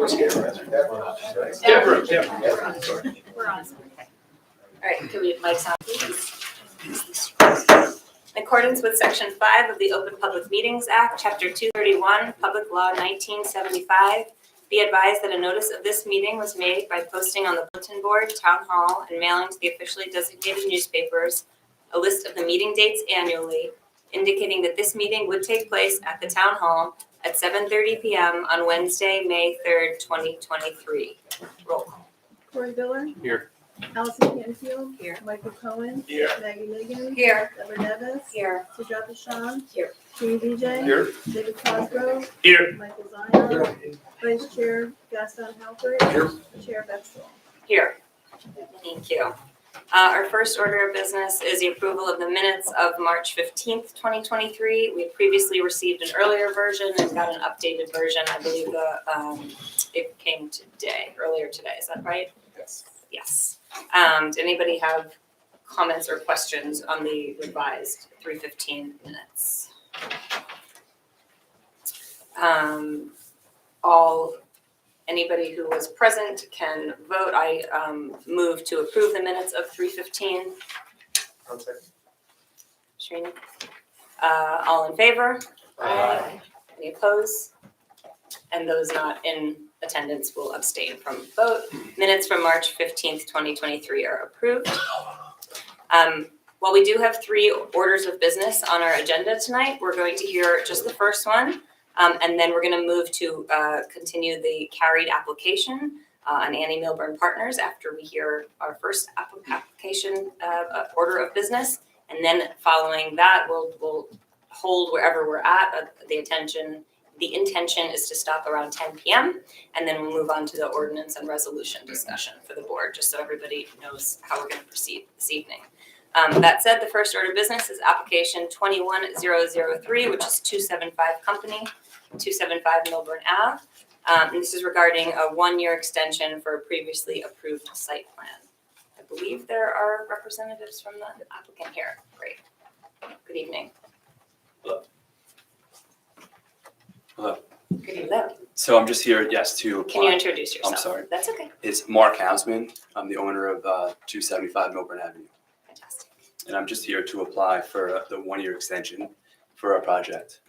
Deborah. We're on. Okay. All right, can we have mics on, please? In accordance with Section 5 of the Open Public Meetings Act, Chapter 231, Public Law 1975, be advised that a notice of this meeting was made by posting on the bulletin board, town hall, and mailing to the officially designated newspapers a list of the meeting dates annually, indicating that this meeting would take place at the town hall at 7:30 p.m. on Wednesday, May 3rd, 2023. Roll call. Corey Biller. Here. Allison Canfield. Here. Michael Cohen. Here. Maggie Liggins. Here. Deborah Nevis. Here. Sujata Shah. Here. Jeannie DJ. Here. David Cosgrove. Here. Michael Zion. Vice Chair Gaston Halbert. Here. Chair Betzel. Here. Thank you. Our first order of business is the approval of the minutes of March 15th, 2023. We had previously received an earlier version and got an updated version. I believe it came earlier today. Is that right? Yes. Yes. Did anybody have comments or questions on the revised 3:15 minutes? Anybody who was present can vote. I move to approve the minutes of 3:15. Srini? All in favor? Aye. Any opposed? And those not in attendance will abstain from vote. Minutes from March 15th, 2023 are approved. While we do have 3 orders of business on our agenda tonight, we're going to hear just the first one. And then we're going to move to continue the carried application on Annie Milburn Partners after we hear our first application order of business. And then following that, we'll hold wherever we're at. The intention is to stop around 10 p.m. And then we'll move on to the ordinance and resolution discussion for the board, just so everybody knows how we're going to proceed this evening. That said, the first order of business is application 21003, which is 275 Company, 275 Milburn Ave. And this is regarding a 1-year extension for a previously approved site plan. I believe there are representatives from the applicant here. Great. Good evening. Hello. Good evening. So I'm just here, yes, to apply. Can you introduce yourself? I'm sorry. That's okay. It's Mark Hausman. I'm the owner of 275 Milburn Avenue. Fantastic. And I'm just here to apply for the 1-year extension for our project.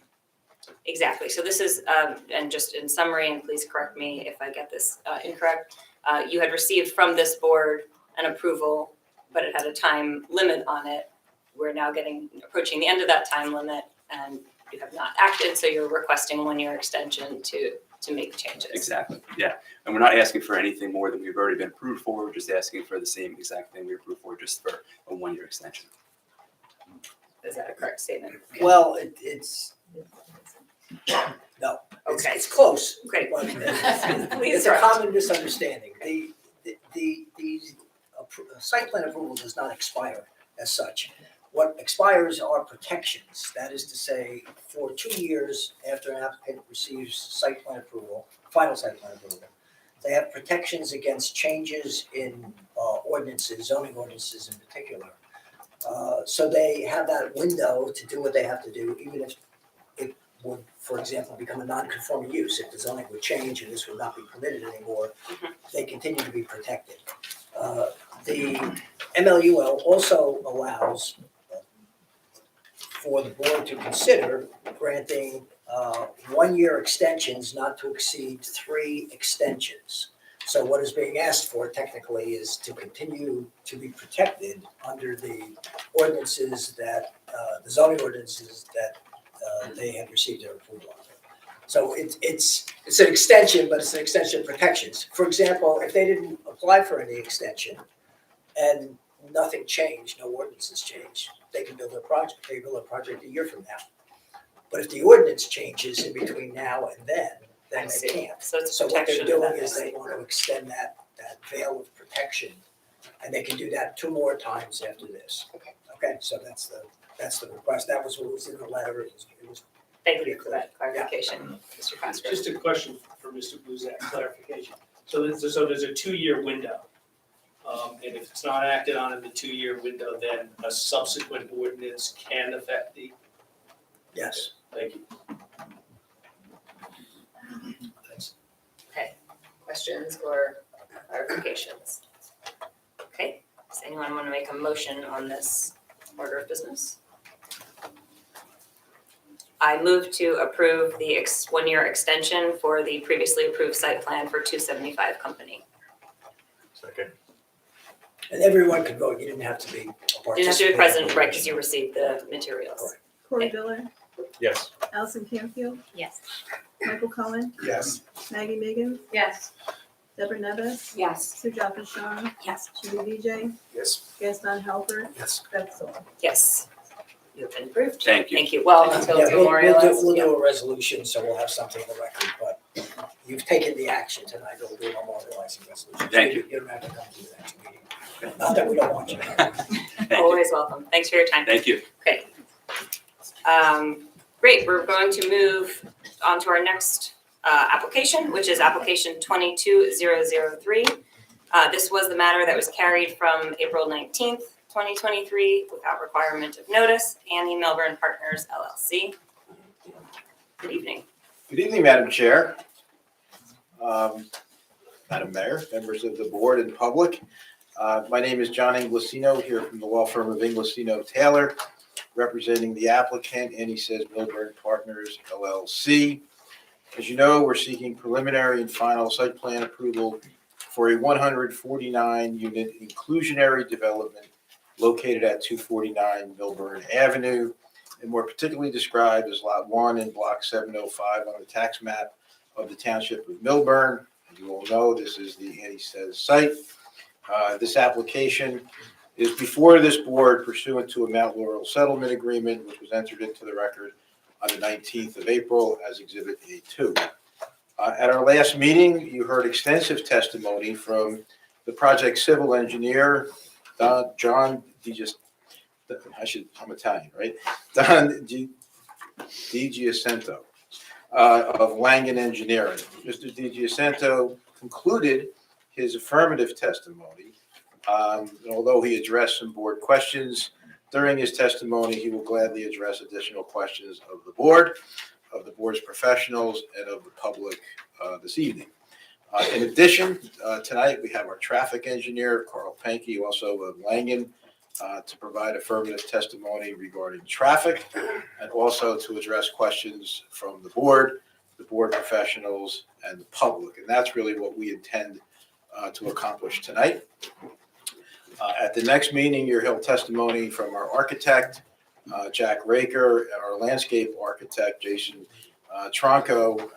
Exactly. So this is, and just in summary, and please correct me if I get this incorrect, you had received from this board an approval, but it had a time limit on it. We're now approaching the end of that time limit, and you have not acted, so you're requesting 1-year extension to make changes. Exactly, yeah. And we're not asking for anything more than we've already been approved for. We're just asking for the same exact thing we approved for, just for a 1-year extension. Is that a correct statement? Well, it's no. Okay. It's close. Great. But Please it's a correct. common misunderstanding. The site plan approval does not expire as such. What expires are protections. That is to say, for 2 years after an applicant receives site plan approval, final site plan approval, they have protections against changes in ordinances, zoning ordinances in particular. So they have that window to do what they have to do, even if it would, for example, become a non-conforming use. If the zoning would change and this would not be permitted anymore, they continue to be protected. The MLUL also allows for the board to consider granting 1-year extensions not to exceed 3 extensions. So what is being asked for technically is to continue to be protected under the ordinances that, the zoning ordinances that they have received their approval on. So it's an extension, but it's an extension of protections. For example, if they didn't apply for any extension and nothing changed, no ordinances changed, they can build a project. They can build a project a year from now. But if the ordinance changes in between now and then I see. they can't. So it's So what they're protection. doing is they want to extend that veil of protection, and they can do that 2 more times after this. Okay, so that's the request. That was what was in the letter. It was Thank you for that clarification, Mr. Cosgrove. Just a question for Mr. Buzak, clarification. So there's a 2-year window. And if it's not acted on in the 2-year window, then a subsequent ordinance can affect the. yes. Thank you. Okay. questions or clarifications? Okay, does anyone want to make a motion on this order of business? I move to approve the one-year extension for the previously approved site plan for 275 Company. Second. And everyone could vote, you didn't have to be a You didn't participant. have to be present, right, because you received the materials. Correct. Corey Miller, Yes. Allison Canfield, Yes. Michael Cohen, Yes. Maggie Megan, Yes. Deborah Nevis, Yes. Sujata Shah, Yes. Judy VJ, Yes. Gaston Halbert, Yes. Beth Solon. Yes. You've been approved. Thank you. Thank you. Well, until Yeah, it's we'll do, memorialized. we'll Yeah. do a resolution, so we'll have something in the record, but you've taken the action tonight, we'll do a memorializing resolution. Thank you. You don't have to come to the next meeting. Not that we don't want you. Thank you. Always welcome. Thanks for your time. Thank you. Okay. Great, we're going to move on to our next application, which is application 22003. This was the matter that was carried from April 19th, 2023 without requirement of notice. Annie Milburn Partners LLC. Good evening. Good evening, Madam Chair, Madam Mayor, members of the board and public. My name is John Inglesino, here from the law firm of Inglesino Taylor, representing the applicant, Annie Says Milburn Partners LLC. As you know, we're seeking preliminary and final site plan approval for a 149-unit inclusionary development located at 249 Milburn Avenue, and more particularly described as Lot 1 in Block 705 on the tax map of the Township of Milburn. As you all know, this is the Annie Says site. This application is before this board pursuant to a Mount Laurel settlement agreement, which was entered into the record on the 19th of April as Exhibit A2. At our last meeting, you heard extensive testimony from the project civil engineer, John I'm Italian, right? Don DiGiacinto of Langen Engineering. Mr. DiGiacinto concluded his affirmative testimony. Although he addressed some board questions during his testimony, he will gladly address additional questions of the board, of the board's professionals, and of the public this evening. In addition, tonight we have our traffic engineer, Carl Pankey, also of Langen, to provide affirmative testimony regarding traffic and also to address questions from the board professionals, and the public. And that's really what we intend to accomplish tonight. At the next meeting, you'll hear testimony from our architect, Jack Raker, and our landscape architect, Jason Tronco.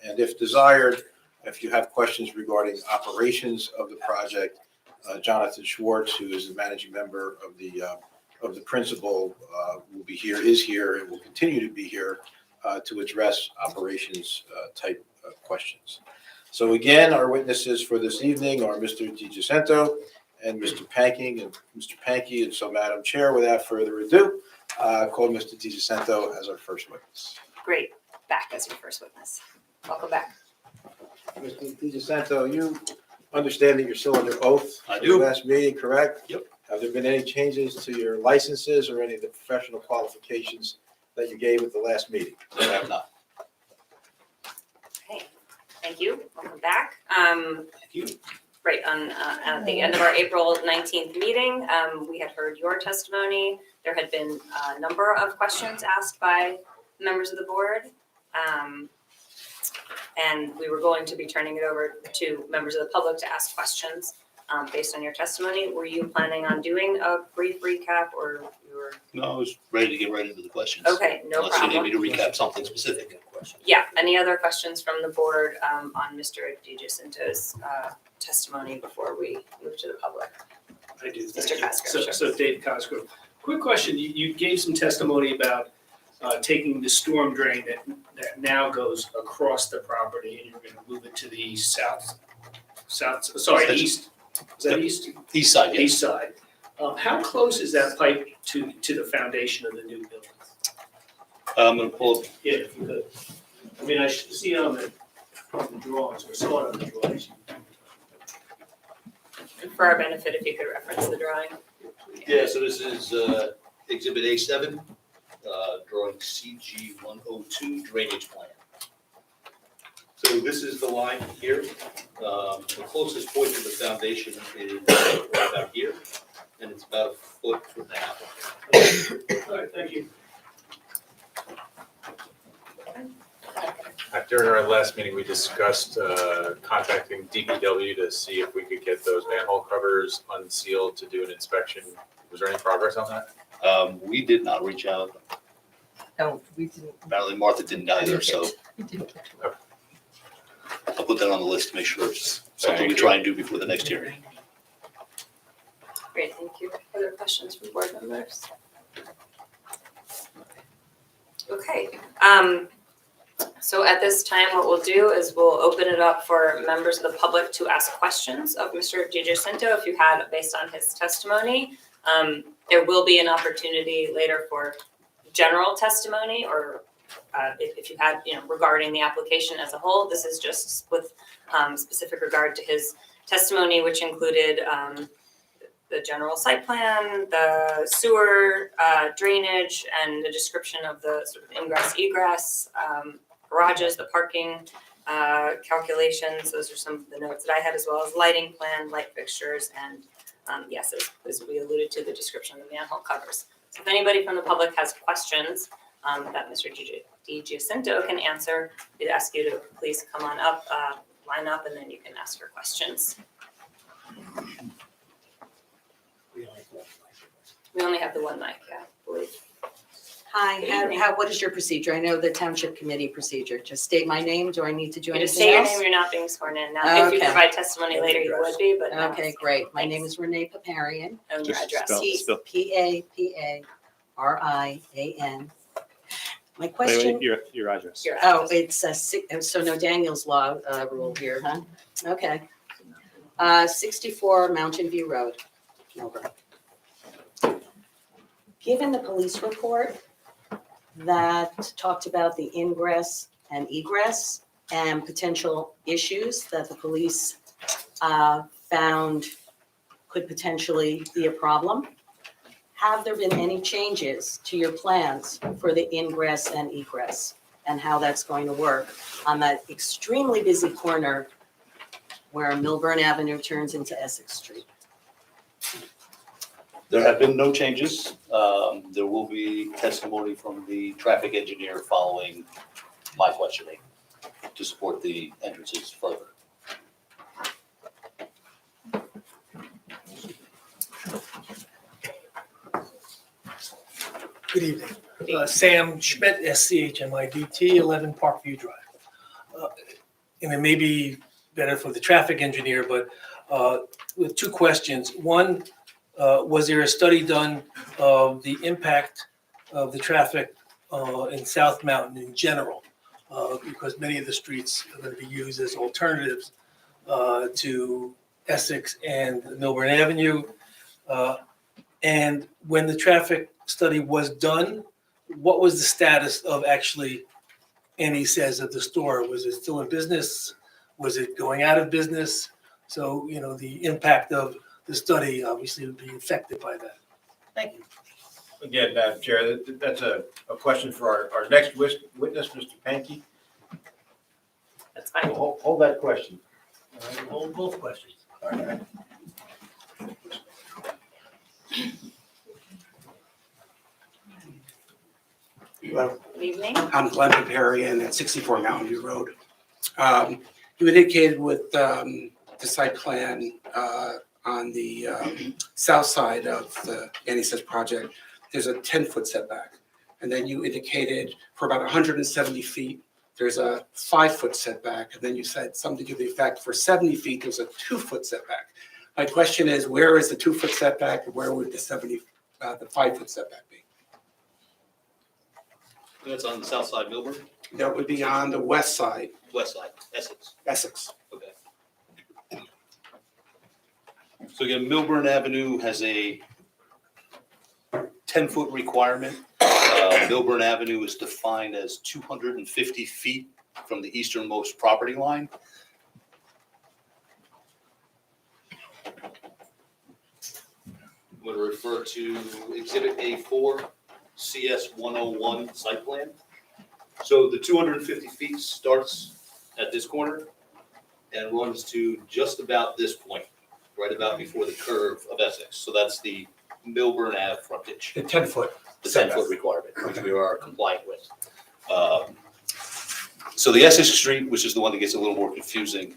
And if desired, if you have questions regarding operations of the project, Jonathan Schwartz, who is the managing member of the principal, is here, and will continue to be here to address operations type questions. So again, our witnesses for this evening are Mr. DiGiacinto and Mr. Pankey, and so Madam Chair, without further ado, call Mr. DiGiacinto as our first witness. Great, back as your first witness. Welcome back. Mr. DiGiacinto, you understand that you're still under oath? I for do. the last meeting, correct? Yep. Have there been any changes to your licenses or any of the professional qualifications that you gave at the last meeting? I have not. Okay, thank you. Welcome back. Thank you. Right, at the end of our April 19th meeting, we had heard your testimony. There had been a number of questions asked by members of the board. And we were going to be turning it over to members of the public to ask questions based on your testimony. Were you planning on doing a brief recap, or you were? No, I was ready to get right into the questions. Okay, no Unless you need problem. me to recap something specific. Yeah, any other questions from the board on Mr. DiGiacinto's testimony before we move to the public? I do. Mr. thank you. Cosgrove, sure. So Dave Cosgrove, quick question. You gave some testimony about taking the storm drain that now goes across the property, and you're going to move it to the east. Is that east? East side, yes. East side. How close is that pipe to the foundation of the new building? I'm gonna pull up, Yeah, if you could. I mean, I see it on the drawings, or saw it on the drawings. For our benefit, if you could reference the drawing. yeah, so this is Exhibit A7, drawing CG 102 drainage plan. So this is the line here. The closest point to the foundation is right about here, and it's about a foot from the house. All right, thank you. During our last meeting, we discussed contacting DPW to see if we could get those manhole covers unsealed to do an inspection. Was there any progress on that? We did not reach out. No, we didn't. Apparently Martha didn't either, so We didn't get to it. I'll put that on the list to make sure it's something we Thank try and do before the next hearing. Great, thank you. Other questions from board members? Okay, so at this time, what we'll do is we'll open it up for members of the public to ask questions of Mr. DiGiacinto if you had, based on his testimony. There will be an opportunity later for general testimony or if you had, regarding the application as a whole. This is just with specific regard to his testimony, which included the general site plan, the sewer, drainage, and the description of the sort of ingress egress, garages, the parking calculations. Those are some of the notes that I had, as well as lighting plan, light fixtures, and yes, as we alluded to, the description of the manhole covers. So if anybody from the public has questions that Mr. DiGiacinto can answer, we'd ask you to please come on up, line up, and then you can ask your questions. We only have the one mic, yeah, I believe. Hi, Good evening. what is your procedure? I know the township committee procedure. Just state my name. Do I need to do You just anything say your else? name, you're not being sworn in. Now, if you Okay. provide testimony later, you would be, but no. Okay, great. My name Thanks. is Renee Paparian. Own your Just address. spell. Paparian. My question. Your address. Your Oh, address. it's so no Daniel's Law rule here, huh? Okay. 64 Mountain View Road, Milburn. Given the police report that talked about the ingress and egress and potential issues that the police found could potentially be a problem, have there been any changes to your plans for the ingress and egress and how that's going to work on that extremely busy corner where Milburn Avenue turns into Essex Street? There have been no changes. There will be testimony from the traffic engineer following my questioning to support the entrances further. Good evening. Sam Schmidt, SCHMIDT, 11 Parkview Drive. And it may be better for the traffic engineer, but with two questions. One, was there a study done of the impact of the traffic in South Mountain in general? Because many of the streets are going to be used as alternatives to Essex and Milburn Avenue. And when the traffic study was done, what was the status of actually, Annie says, of the store? Was it still in business? Was it going out of business? So, the impact of the study obviously would be affected by that. Thank you. Again, Madam Chair, that's a question for our next witness, Mr. Pankey. That's fine. Hold that question. Hold both questions. Well, Good evening. I'm Glenn Paparian at 64 Mountain View Road. You indicated with the site plan on the south side of the Annie Says project, there's a 10-foot setback. And then you indicated for about 170 feet, there's a 5-foot setback. And then you said something to the effect for 70 feet, there's a 2-foot setback. My question is, where is the 2-foot setback and where would the 5-foot setback be? That's on the south side, Milburn, That would be on the west side, west side, Essex. Essex. Okay. So again, Milburn Avenue has a 10-foot requirement. Milburn Avenue is defined as 250 feet from the easternmost property line. I'm going to refer to Exhibit A4, CS 101 site plan. So the 250 feet starts at this corner and runs to just about this point, right about before the curve of Essex. So that's the Milburn Ave frontage, The 10-foot. the 10-foot requirement, which we are compliant with. So the Essex Street, which is the one that gets a little more confusing,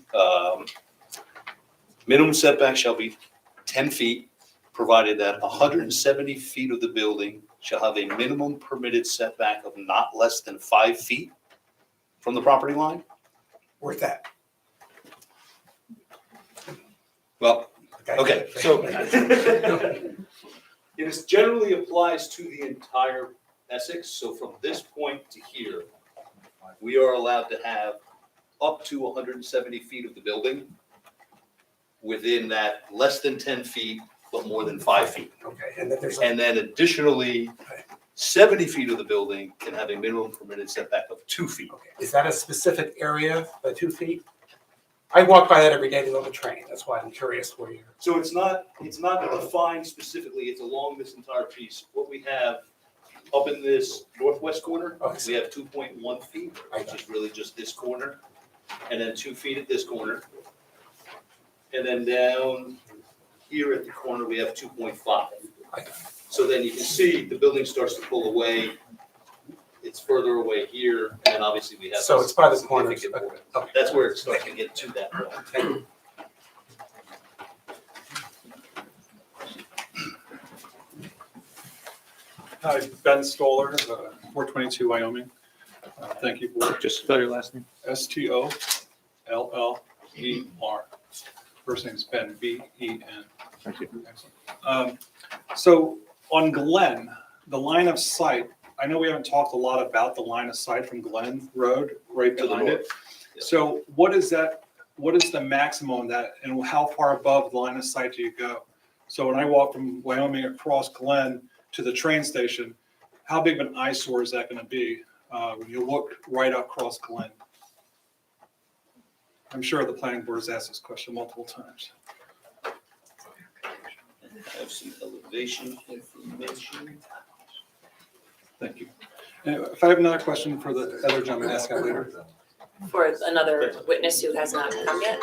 minimum setback shall be 10 feet, provided that 170 feet of the building shall have a minimum permitted setback of not less than 5 feet from the property line. Where's that? Well, okay, so it is generally applies to the entire Essex. So from this point to here, we are allowed to have up to 170 feet of the building within that less than 10 feet, but more than 5 feet. Okay, and then there's, a- And then additionally, 70 feet of the building can have a minimum permitted setback of 2 feet. okay, is that a specific area, the 2 feet? I walk by that every day to go to the train, that's why I'm curious where you're. So it's not defined specifically, it's along this entire piece. What we have up in this northwest corner, we have 2.1 feet, which is really just this corner, and then 2 feet at this corner. And then down here at the corner, we have 2.5. So then you can see the building starts to pull away. It's further away here, and then obviously we have. So it's by the corners. significant border. Okay. That's where it starts to get to that point. Hi, Ben Stoller, 422 Wyoming. Thank you, board. Just spell your last name. Stoller. First name is Ben, B-E-N. Thank you. Excellent. So on Glen, the line of sight, I know we haven't talked a lot about the line of sight from Glen Road right To the behind it. north. Yeah. So what is that, what is the maximum that, and how far above the line of sight do you go? So when I walk from Wyoming across Glen to the train station, how big of an eyesore is that gonna be when you look right across Glen? I'm sure the planning board has asked this question multiple times. I have some elevation information. Thank you. And if I have another question for the other gentleman, ask that later. For another witness who has not come yet?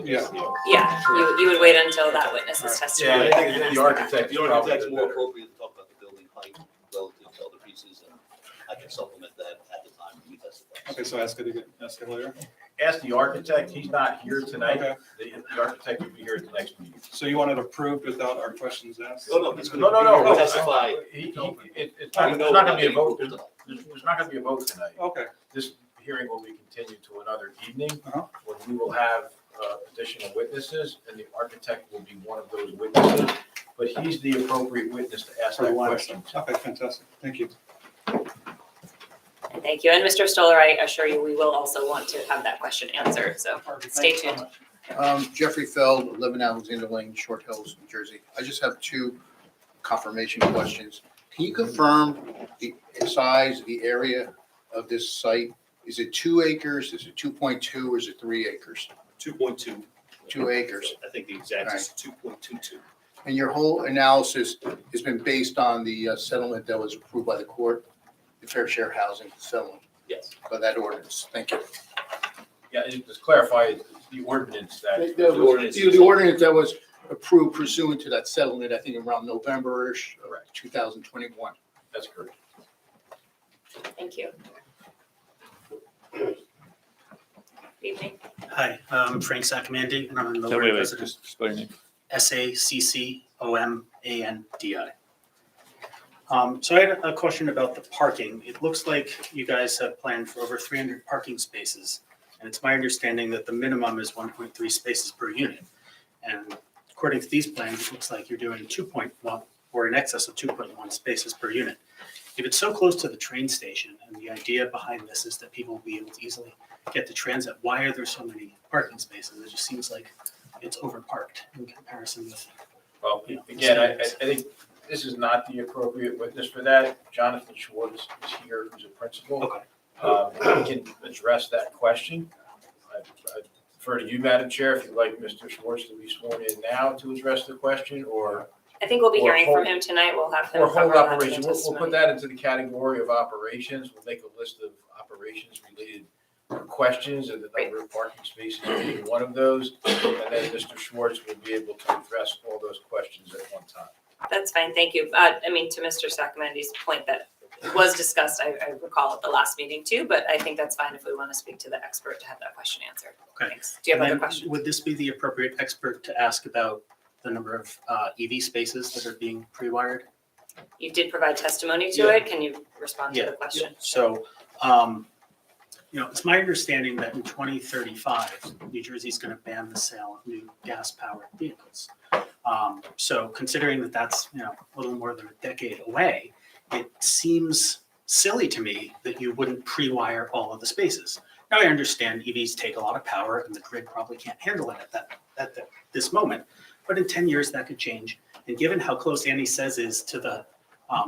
Yeah. Yeah, you would wait until that witness is testified. Yeah, I think the architect is The probably architect's the more better. appropriate to talk about the building height relative to other pieces, and I can supplement that at the time we testify. Okay, so ask it again, ask it later. Ask the architect, he's not here tonight. Okay, The architect will be here at the next meeting. so you want it approved without our questions asked? Oh, no, he's No, gonna no, no. testify. It's We know not gonna be a that vote, they- there's not gonna be a vote tonight. Okay, This hearing will be continued to another evening, Uh-huh. when we will have additional witnesses, and the architect will be one of those witnesses. But he's the appropriate witness to ask for the that line of question. sight. Okay, fantastic, thank you. Thank you. And Mr. Stoller, I assure you, we will also want to have that question answered, so stay tuned. Jeffrey Feld, 11 Alexander Lane, Short Hills, New Jersey. I just have two confirmation questions. Can you confirm the size, the area of this site? Is it 2 acres, is it 2.2, or is it 3 acres? 2.2. 2 acres. I think the exact is 2.22. And your whole analysis has been based on the settlement that was approved by the court, the fair share housing settlement, Yes. by that ordinance? Thank you. Yeah, and just clarify, it's the ordinance that. The ordinance that was approved pursuant to that settlement, I think around November-ish, of 2021. That's correct. Thank you. Evening. Hi, I'm Frank Saccomandi, and I'm a Millbury Wait, resident. just spell your name. Saccomandi. So I had a question about the parking. It looks like you guys have planned for over 300 parking spaces. And it's my understanding that the minimum is 1.3 spaces per unit. And according to these plans, it looks like you're doing 2.1 or in excess of 2.1 spaces per unit. If it's so close to the train station, and the idea behind this is that people will be able to easily get to transit, why are there so many parking spaces? It just seems like it's overparked in comparison with. Well, Yeah. again, I think this is not the appropriate witness for that. Jonathan Schwartz is here, who's a principal. Okay. He can address that question. I defer to you, Madam Chair, if you'd like Mr. Schwartz to be sworn in now to address the question, or I think we'll be Or hearing hold- from him tonight. We'll have him or cover hold that in operation. We'll put testimony. that into the category of operations. We'll make a list of operations related questions and the number of parking spaces being one of those. And then Mr. Schwartz will be able to address all those questions at one time. That's fine, thank you. I mean, to Mr. Saccomandi's point that it was discussed, I recall at the last meeting too, but I think that's fine if we want to speak to the expert to have that question answered. Okay. Thanks. Do you have And other then questions? Would this be the appropriate expert to ask about the number of EV spaces that are being pre-wired? You did provide testimony to it. Can you respond to Yeah. the question? So, it's my understanding that in 2035, New Jersey's going to ban the sale of new gas-powered vehicles. So considering that that's, a little more than a decade away, it seems silly to me that you wouldn't pre-wire all of the spaces. Now, I understand EVs take a lot of power and the grid probably can't handle it at this moment, but in 10 years, that could change. And given how close Annie says is to the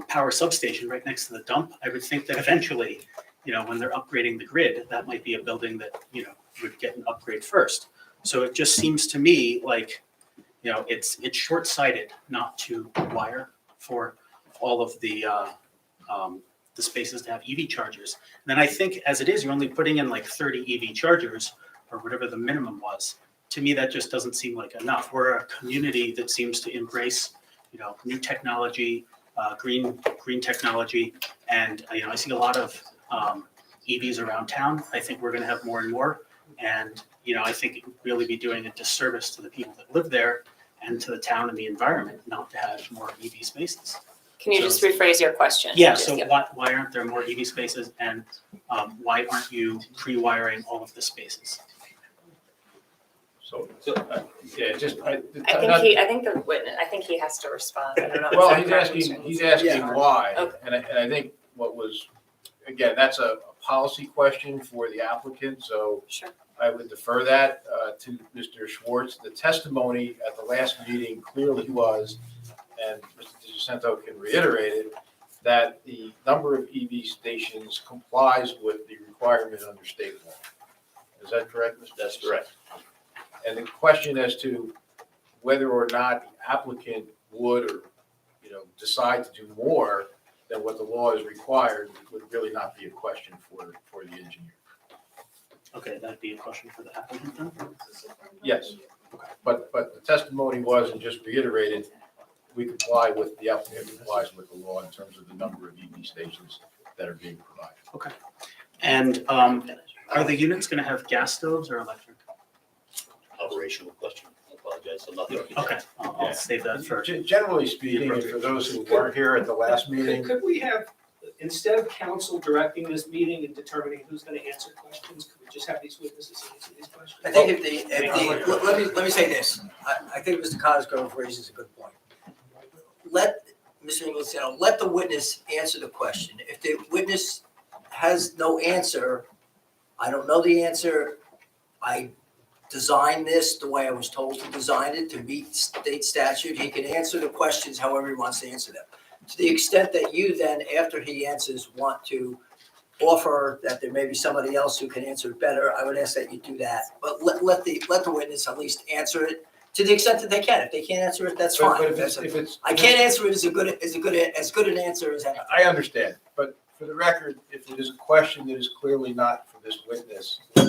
power substation right next to the dump, I would think that eventually, when they're upgrading the grid, that might be a building that, would get an upgrade first. So it just seems to me like, it's short-sighted not to wire for all of the spaces to have EV chargers. And then I think as it is, you're only putting in like 30 EV chargers or whatever the minimum was. To me, that just doesn't seem like enough. We're a community that seems to embrace, new technology, green technology. And, I see a lot of EVs around town. I think we're going to have more and more. And, I think it would really be doing a disservice to the people that live there and to the town and the environment not to have more EV spaces. Can you just rephrase your question? Yeah, so why aren't there more EV spaces and why aren't you pre-wiring all of the spaces? So, yeah, just, I think he has to respond. I don't know. well, Is that he's correct, Mr. asking, he's asking Yeah. why. Okay. And I think what was, again, that's a policy question for the applicant, so Sure. I would defer that to Mr. Schwartz. The testimony at the last meeting clearly was, and Mr. DiGiacinto can reiterate it, that the number of EV stations complies with the requirement under state law. Is that correct, Mr. That's DiGiacinto? correct. And the question as to whether or not the applicant would or, decide to do more than what the law is required would really not be a question for the engineer. Okay, that'd be a question for the applicant then? Yes, but the testimony was, and just reiterated, we comply with, the applicant complies with the law in terms of the number of EV stations that are being provided. Okay. And are the units going to have gas stoves or electric? Operational question. I apologize. I'm not the architect. Okay, I'll save that for. Generally speaking, and for those who weren't here at the last meeting, Could we have, instead of council directing this meeting and determining who's gonna answer questions, could we just have these witnesses answer these questions? I think let me say this, I think Mr. Cosgrove raises a good point. Let, Mr. Inglesino, let the witness answer the question. If the witness has no answer, I don't know the answer, I designed this the way I was told to design it to meet state statute, he can answer the questions however he wants to answer them. To the extent that you then, after he answers, want to offer that there may be somebody else who can answer it better, I would ask that you do that. But let the witness at least answer it to the extent that they can. If they can't answer it, that's but fine. if it's. I can't answer it as good an answer as any. I understand, but for the record, if it is a question that is clearly not for this witness, I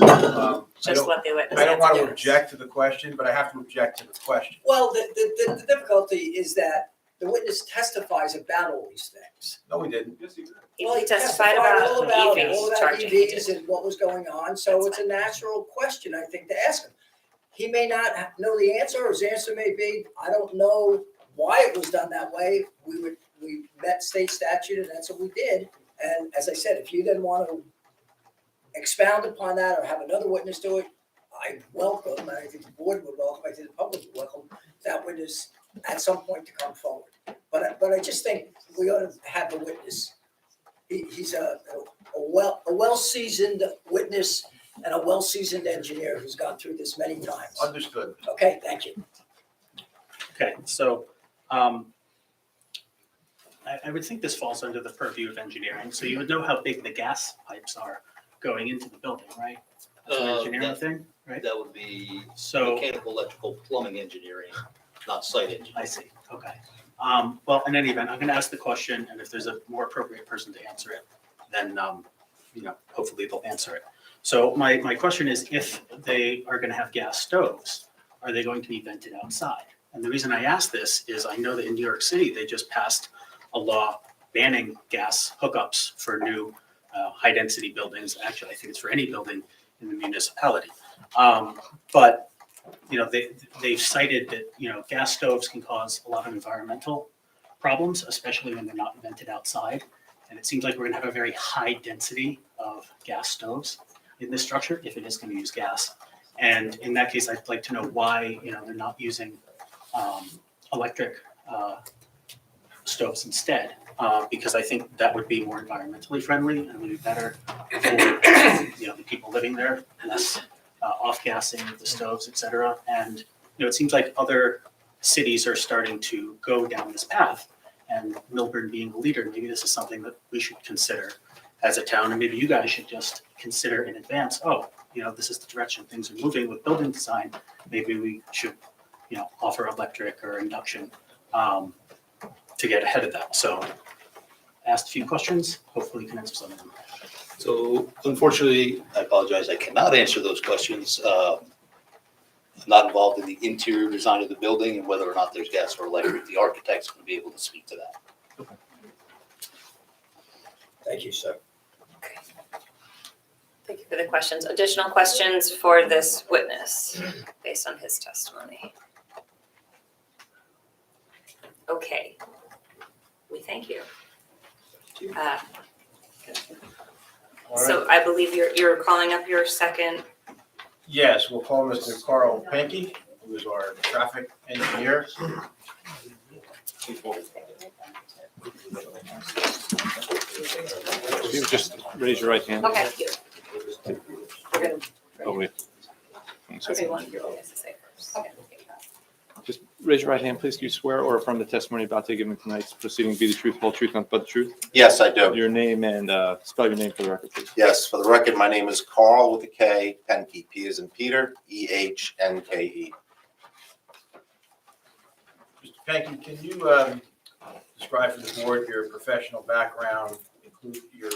Just don't, let the witness I don't want to answer. object to the question, but I have to object to the question. Well, the difficulty is that the witness testifies about all these things. No, we didn't. Well, He testified about all about EVs charging. EVs and what was going on, so it's a natural question, I think, to ask him. He may not know the answer, or his answer may be, I don't know why it was done that way. We met state statute and that's what we did. And as I said, if you then want to expound upon that or have another witness do it, I welcome, and I think the board would welcome, I think the public would welcome that witness at some point to come forward. But I just think we ought to have the witness. He's a well-seasoned witness and a well-seasoned engineer who's gone through this many times. Understood. Okay, thank you. Okay, so I would think this falls under the purview of engineering. So you would know how big the gas pipes are going into the building, right? That's an engineering thing, right? That would be So, mechanical, electrical, plumbing engineering, not site engineering. I see, okay. Well, in any event, I'm going to ask the question, and if there's a more appropriate person to answer it, then, hopefully they'll answer it. So my question is, if they are gonna have gas stoves, are they going to be vented outside? And the reason I ask this is I know that in New York City, they just passed a law banning gas hookups for new high-density buildings. Actually, I think it's for any building in the municipality. But, you know, they've cited that, you know, gas stoves can cause a lot of environmental problems, especially when they're not vented outside. And it seems like we're gonna have a very high density of gas stoves in this structure, if it is gonna use gas. And in that case, I'd like to know why, you know, they're not using electric stoves instead, because I think that would be more environmentally friendly and would be better for, you know, the people living there, less off-gassing of the stoves, et cetera. And, you know, it seems like other cities are starting to go down this path, and Milburn being a leader, maybe this is something that we should consider as a town, and maybe you guys should just consider in advance, oh, you know, this is the direction things are moving with building design, maybe we should, you know, offer electric or induction to get ahead of that. So asked a few questions, hopefully you can answer some of them. So unfortunately, I apologize, I cannot answer those questions. I'm not involved in the interior design of the building and whether or not there's gas or electric. The architect's going to be able to speak to that. Thank you, sir. Thank you for the questions. Additional questions for this witness based on his testimony? Okay. We thank you. So I believe you're calling up your second. Yes, we'll call Mr. Carl Pankey, who is our traffic engineer. You just raise your right hand. Okay. We're gonna. Oh, wait. One second. Everyone here has to say first. Okay. Just raise your right hand, please. Do you swear or affirm the testimony about to give in tonight's proceeding be the truth, whole truth, nothing but the truth? Yes, I do. Your name and spell your name for the record, please. Yes, for the record, my name is Carl with a K, Penke, P as in Peter, E-H-N-K-E. Mr. Pankey, can you describe for the board your professional background, include your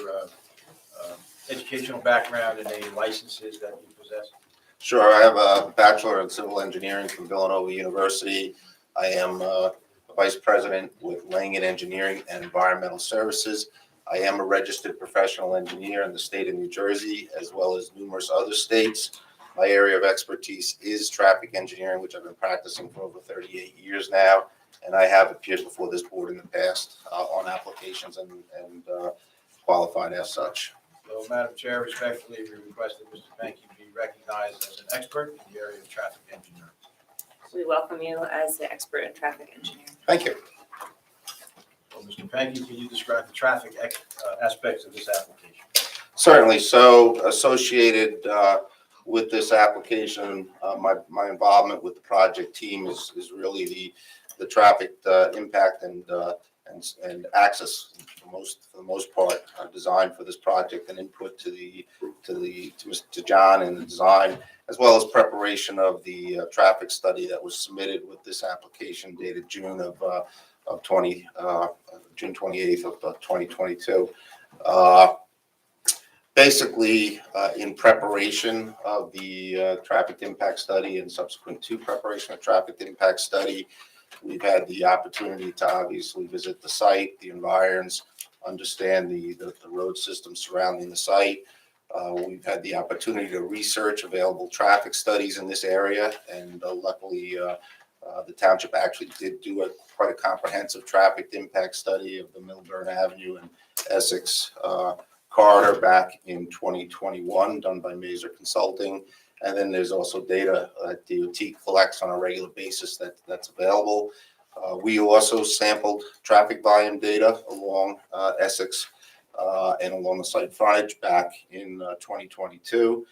educational background and any licenses that you possess? Sure, I have a Bachelor in Civil Engineering from Villanova University. I am a Vice President with Langen Engineering and Environmental Services. I am a registered professional engineer in the state of New Jersey, as well as numerous other states. My area of expertise is traffic engineering, which I've been practicing for over 38 years now. And I have appeared before this board in the past on applications and qualified as such. So, Madam Chair, respectfully, we request that Mr. Pankey be recognized as an expert in the area of traffic engineering. We welcome you as the expert in traffic engineering. Thank you. So, Mr. Pankey, can you describe the traffic aspects of this application? Certainly. So associated with this application, my involvement with the project team is really the traffic impact and access for the most part designed for this project and input to Mr. John in the design, as well as preparation of the traffic study that was submitted with this application dated June 28th of 2022. Basically, in preparation of the traffic impact study and subsequent to preparation of traffic impact study, we've had the opportunity to obviously visit the site, the environs, understand the road system surrounding the site. We've had the opportunity to research available traffic studies in this area, and luckily the township actually did do quite a comprehensive traffic impact study of the Milburn Avenue and Essex corridor back in 2021, done by Mazer Consulting. And then there's also data that DOT collects on a regular basis that's available. We also sampled traffic volume data along Essex and along the site frontage back in 2022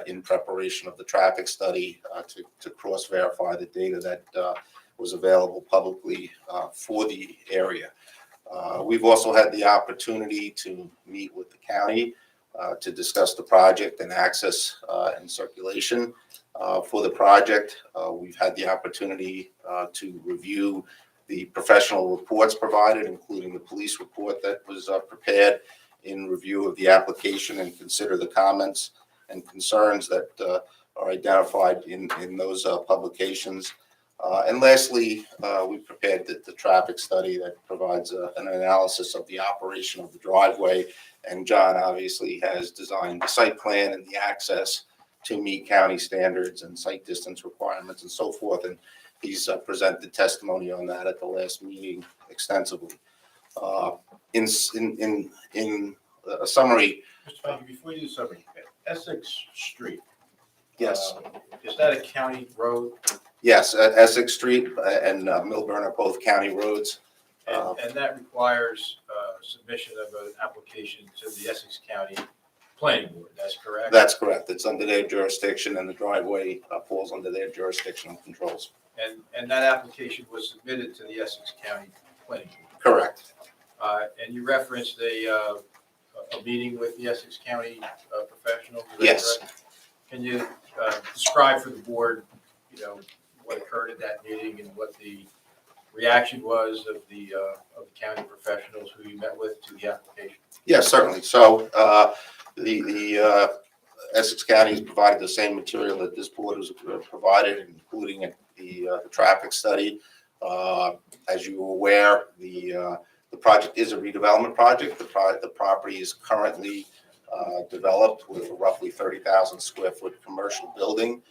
in preparation of the traffic study to cross-verify the data that was available publicly for the area. We've also had the opportunity to meet with the county to discuss the project and access and circulation for the project. We've had the opportunity to review the professional reports provided, including the police report that was prepared in review of the application, and consider the comments and concerns that are identified in those publications. And lastly, we prepared the traffic study that provides an analysis of the operation of the driveway. And John obviously has designed the site plan and the access to meet county standards and site distance requirements and so forth. And he's presented testimony on that at the last meeting extensively. In a summary. Mr. Fenke, before you do summary, Essex Street. Yes. Is that a county road? Yes, Essex Street and Milburn are both county roads. And that requires submission of an application to the Essex County Planning Board, that's correct? That's correct. It's under their jurisdiction and the driveway falls under their jurisdictional controls. And that application was submitted to the Essex County Planning Board? Correct. And you referenced a meeting with the Essex County professionals? Is that Yes. correct? Can you describe for the board, what occurred at that meeting and what the reaction was of the county professionals who you met with to the application? Yes, certainly. So the Essex County has provided the same material that this board was provided, including the traffic study. As you are aware, the project is a redevelopment project. The property is currently developed with a roughly 30,000 square foot commercial building.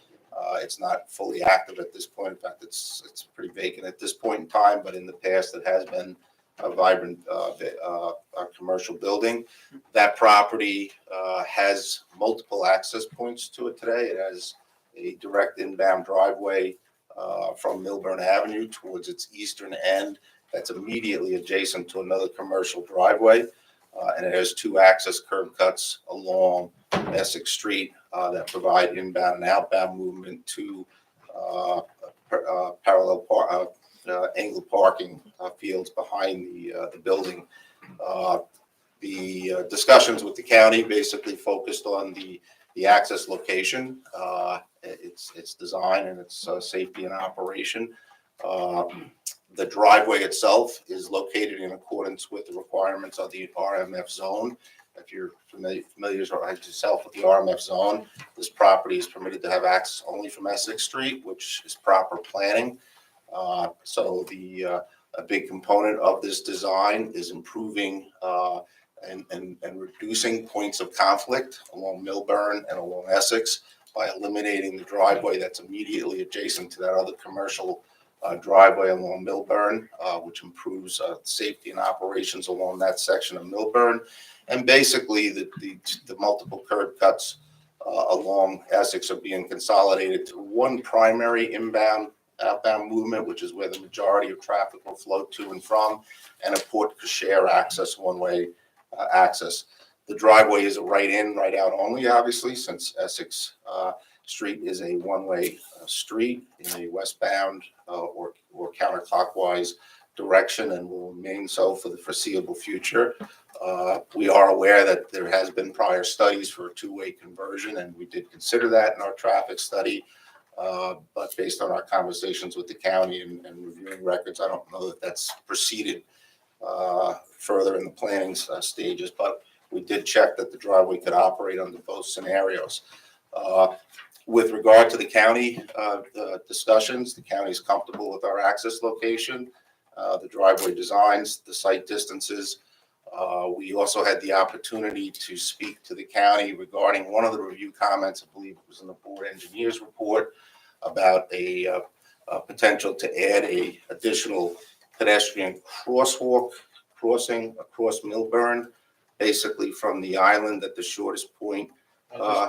It's not fully active at this point. In fact, it's pretty vacant at this point in time, but in the past it has been a vibrant commercial building. That property has multiple access points to it today. It has a direct inbound driveway from Milburn Avenue towards its eastern end that's immediately adjacent to another commercial driveway. And it has two access curb cuts along Essex Street that provide inbound and outbound movement to parallel angled parking fields behind the building. The discussions with the county basically focused on the access location, its design and its safety and operation. The driveway itself is located in accordance with the requirements of the RMF zone. If you're familiar yourself with the RMF zone, this property is permitted to have access only from Essex Street, which is proper planning. So a big component of this design is improving and reducing points of conflict along Milburn and along Essex by eliminating the driveway that's immediately adjacent to that other commercial driveway along Milburn, which improves safety and operations along that section of Milburn. And basically, the multiple curb cuts along Essex are being consolidated to one primary inbound, outbound movement, which is where the majority of traffic will flow to and from, and a Port Cochere access, one-way access. The driveway is a right-in, right-out only, obviously, since Essex Street is a one-way street in a westbound or counterclockwise direction and will remain so for the foreseeable future. We are aware that there has been prior studies for a two-way conversion, and we did consider that in our traffic study. But based on our conversations with the county and reviewing records, I don't know that that's proceeded further in the planning stages. But we did check that the driveway could operate under both scenarios. With regard to the county discussions, the county is comfortable with our access location, the driveway designs, the site distances. We also had the opportunity to speak to the county regarding one of the review comments, I believe it was in the board engineer's report, about a potential to add a additional pedestrian crosswalk crossing across Milburn, basically from the island at the shortest point.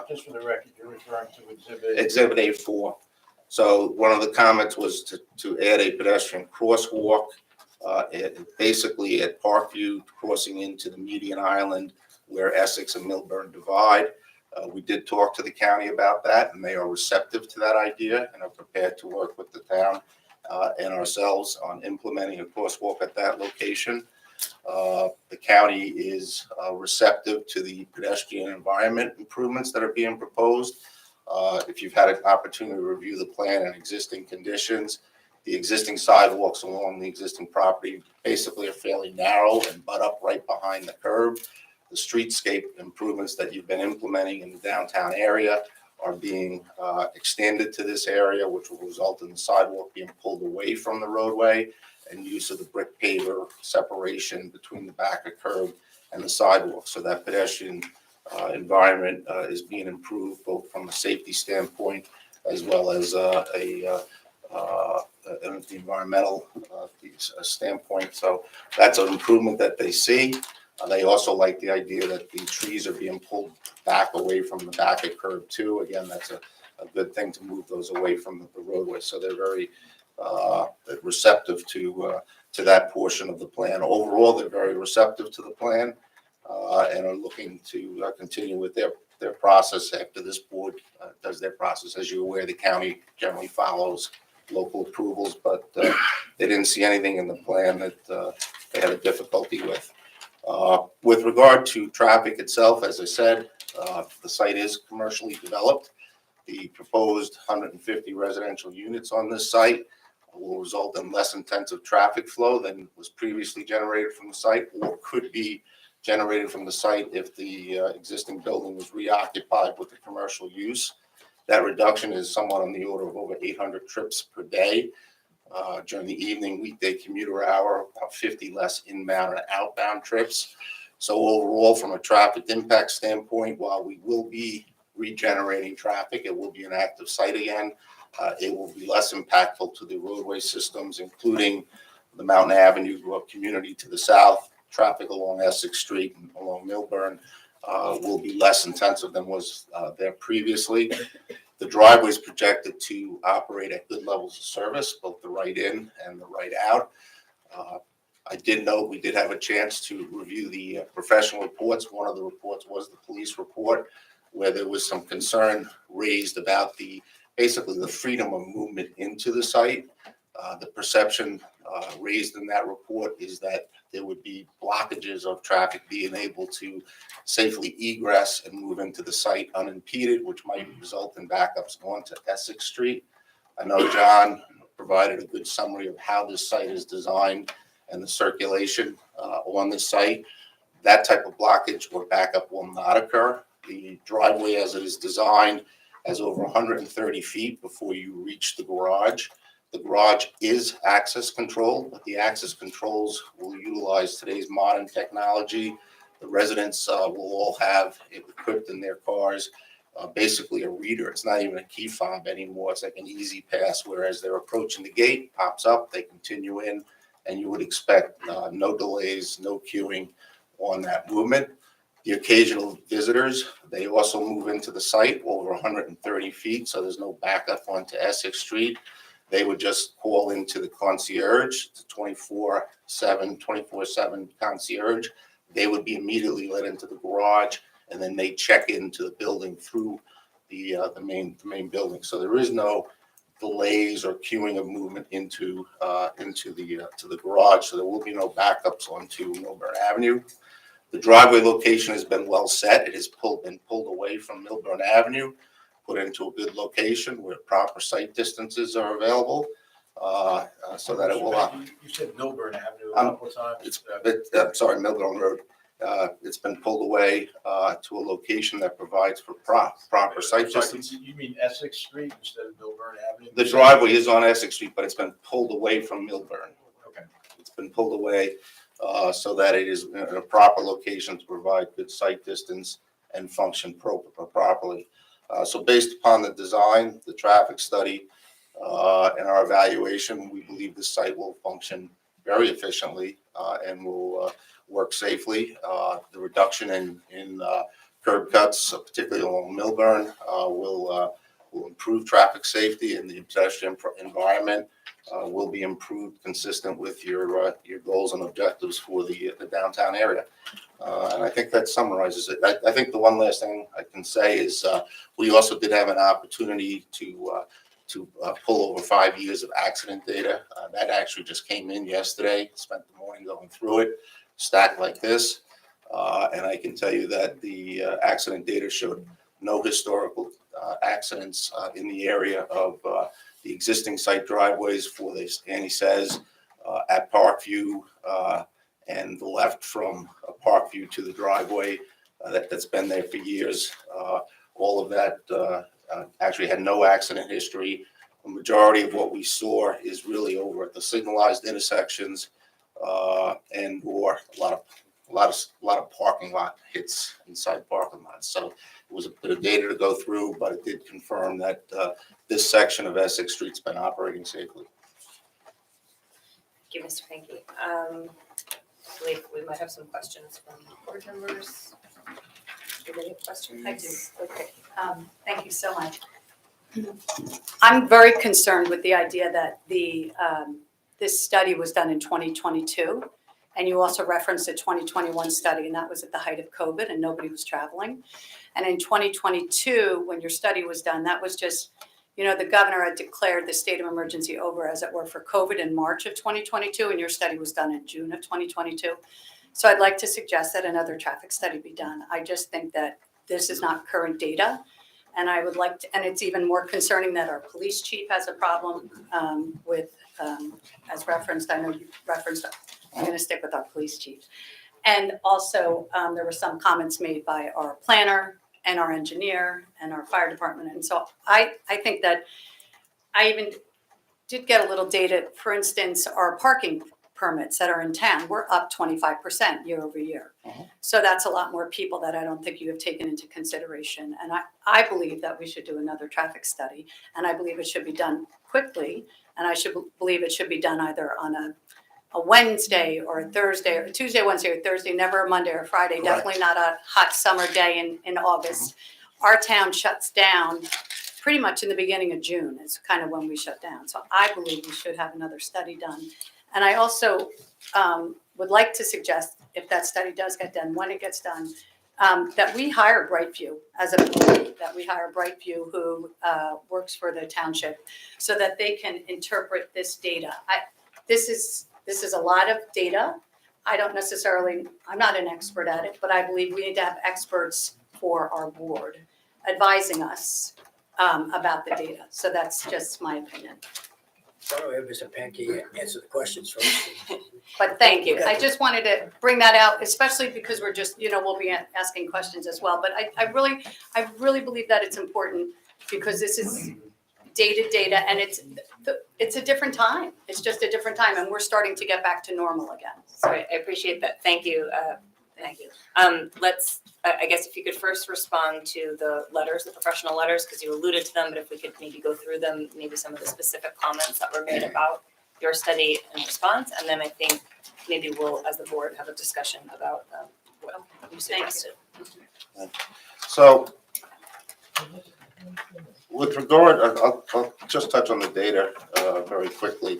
Just for the record, you're referring to Exhibit A4. So one of the comments was to add a pedestrian crosswalk, basically at Parkview, crossing into the median island where Essex and Milburn divide. We did talk to the county about that, and they are receptive to that idea and are prepared to work with the town and ourselves on implementing a crosswalk at that location. The county is receptive to the pedestrian environment improvements that are being proposed. If you've had an opportunity to review the plan and existing conditions, the existing sidewalks along the existing property basically are fairly narrow and butt up right behind the curb. the streetscape improvements that you've been implementing in the downtown area are being extended to this area, which will result in the sidewalk being pulled away from the roadway and use of the brick paver separation between the back of curb and the sidewalk. So that pedestrian environment is being improved both from a safety standpoint as well as an environmental standpoint. So that's an improvement that they see. They also like the idea that the trees are being pulled back away from the back of curb too. Again, that's a good thing to move those away from the roadway. So they're very receptive to that portion of the plan. Overall, they're very receptive to the plan and are looking to continue with their process after this board does their process. As you're aware, the county generally follows local approvals, but they didn't see anything in the plan that they had a difficulty with. With regard to traffic itself, as I said, the site is commercially developed. The proposed 150 residential units on this site will result in less intensive traffic flow than was previously generated from the site or could be generated from the site if the existing building was reoccupied with the commercial use. That reduction is somewhat on the order of over 800 trips per day. During the evening weekday commuter hour, about 50 less inbound and outbound trips. So overall, from a traffic impact standpoint, while we will be regenerating traffic, it will be an active site again. It will be less impactful to the roadway systems, including the Mountain Avenue community to the south. Traffic along Essex Street and along Milburn will be less intensive than was there previously. The driveway is projected to operate at good levels of service, both the right in and the right out. I did note we did have a chance to review the professional reports. One of the reports was the police report, where there was some concern raised about basically the freedom of movement into the site. The perception raised in that report is that there would be blockages of traffic being able to safely egress and move into the site unimpeded, which might result in backups onto Essex Street. I know John provided a good summary of how this site is designed and the circulation on the site. That type of blockage or backup will not occur. The driveway as it is designed has over 130 feet before you reach the garage. The garage is access controlled, but the access controls will utilize today's modern technology. The residents will all have equipped in their cars basically a reader. It's not even a key fob anymore. It's like an easy pass, whereas they're approaching the gate, pops up, they continue in, and you would expect no delays, no queuing on that movement. The occasional visitors, they also move into the site over 130 feet, so there's no backup onto Essex Street. They would just call into the concierge, the 24/7 concierge. They would be immediately led into the garage, and then they check into the building through the main building. So there is no delays or queuing of movement into the garage. So there will be no backups onto Milburn Avenue. The driveway location has been well set. It has been pulled away from Milburn Avenue, put into a good location where proper site distances are available, so that it will. You said Milburn Avenue a couple of times. Sorry, Milburn Road. It's been pulled away to a location that provides for proper site distance. You mean Essex Street instead of Milburn Avenue? The driveway is on Essex Street, but it's been pulled away from Milburn. Okay. It's been pulled away so that it is in a proper location to provide good site distance and function properly. So based upon the design, the traffic study, and our evaluation, we believe this site will function very efficiently and will work safely. The reduction in curb cuts, particularly along Milburn, will improve traffic safety, and the pedestrian environment will be improved consistent with your goals and objectives for the downtown area. And I think that summarizes it. I think the one last thing I can say is we also did have an opportunity to pull over 5 years of accident data. That actually just came in yesterday. Spent the morning going through it, stacked like this. And I can tell you that the accident data showed no historical accidents in the area of the existing site driveways for this, Annie says, at Parkview and the left from Parkview to the driveway that's been there for years. All of that actually had no accident history. The majority of what we saw is really over at the signalized intersections and or a lot of parking lot hits inside parking lots. So it was a bit of data to go through, but it did confirm that this section of Essex Street's been operating safely. Thank you, Mr. Hanky. I believe we might have some questions from board members. Do you have any questions? I do. Okay. Thank you so much. I'm very concerned with the idea that this study was done in 2022, and you also referenced a 2021 study, and that was at the height of COVID and nobody was traveling. And in 2022, when your study was done, that was just, the governor had declared the state of emergency over, as it were, for COVID in March of 2022, and your study was done in June of 2022. So I'd like to suggest that another traffic study be done. I just think that this is not current data. And I would like to, and it's even more concerning that our police chief has a problem with, as referenced, I know you referenced, I'm going to stick with our police chief. And also, there were some comments made by our planner and our engineer and our fire department. And so I think that I even did get a little data. For instance, our parking permits that are in town, we're up 25% year over year. So that's a lot more people that I don't think you have taken into consideration. And I believe that we should do another traffic study, and I believe it should be done quickly. And I believe it should be done either on a Wednesday or a Thursday, or Tuesday, Wednesday, or Thursday, never a Monday or Friday. Correct. Definitely not a hot summer day in August. Our town shuts down pretty much in the beginning of June. It's kind of when we shut down. So I believe we should have another study done. And I also would like to suggest, if that study does get done, when it gets done, that we hire Brightview as an employee, that we hire Brightview who works for the township so that they can interpret this data. This is a lot of data. I'm not an expert at it, but I believe we need to have experts for our board advising us about the data. So that's just my opinion. So anyway, Mr. Pankey, answer the questions first. But thank you. I just wanted to bring that out, especially because we're just, we'll be asking questions as well. But I really believe that it's important because this is data, and it's a different time. It's just a different time, and we're starting to get back to normal again. So I appreciate that. Thank you. Thank you. Let's, I guess if you could first respond to the letters, the professional letters, because you alluded to them, but if we could maybe go through them, maybe some of the specific comments that were made about your study and response, and then I think maybe we'll, as the board, have a discussion about what you suggested. So with regard, I'll just touch on the data very quickly.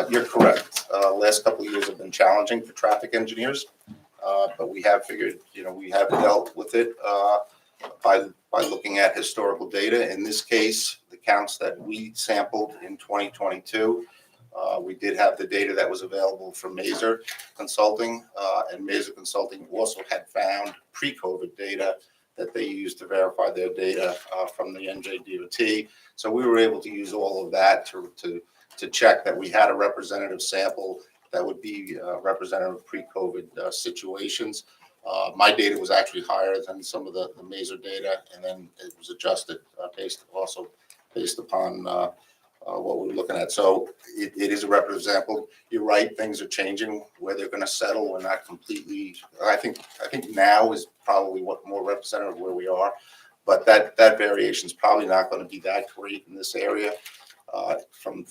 You're correct. Last couple of years have been challenging for traffic engineers. But we have figured, we have dealt with it by looking at historical data. In this case, the counts that we sampled in 2022, we did have the data that was available from Maser Consulting, and Maser Consulting also had found pre-COVID data that they used to verify their data from the NJDOT. So we were able to use all of that to check that we had a representative sample that would be representative of pre-COVID situations. My data was actually higher than some of the Maser data, and then it was adjusted based upon what we were looking at. So it is a representative sample. You're right, things are changing. Where they're going to settle, we're not completely. I think now is probably what more representative of where we are, but that variation is probably not going to be that great in this area. From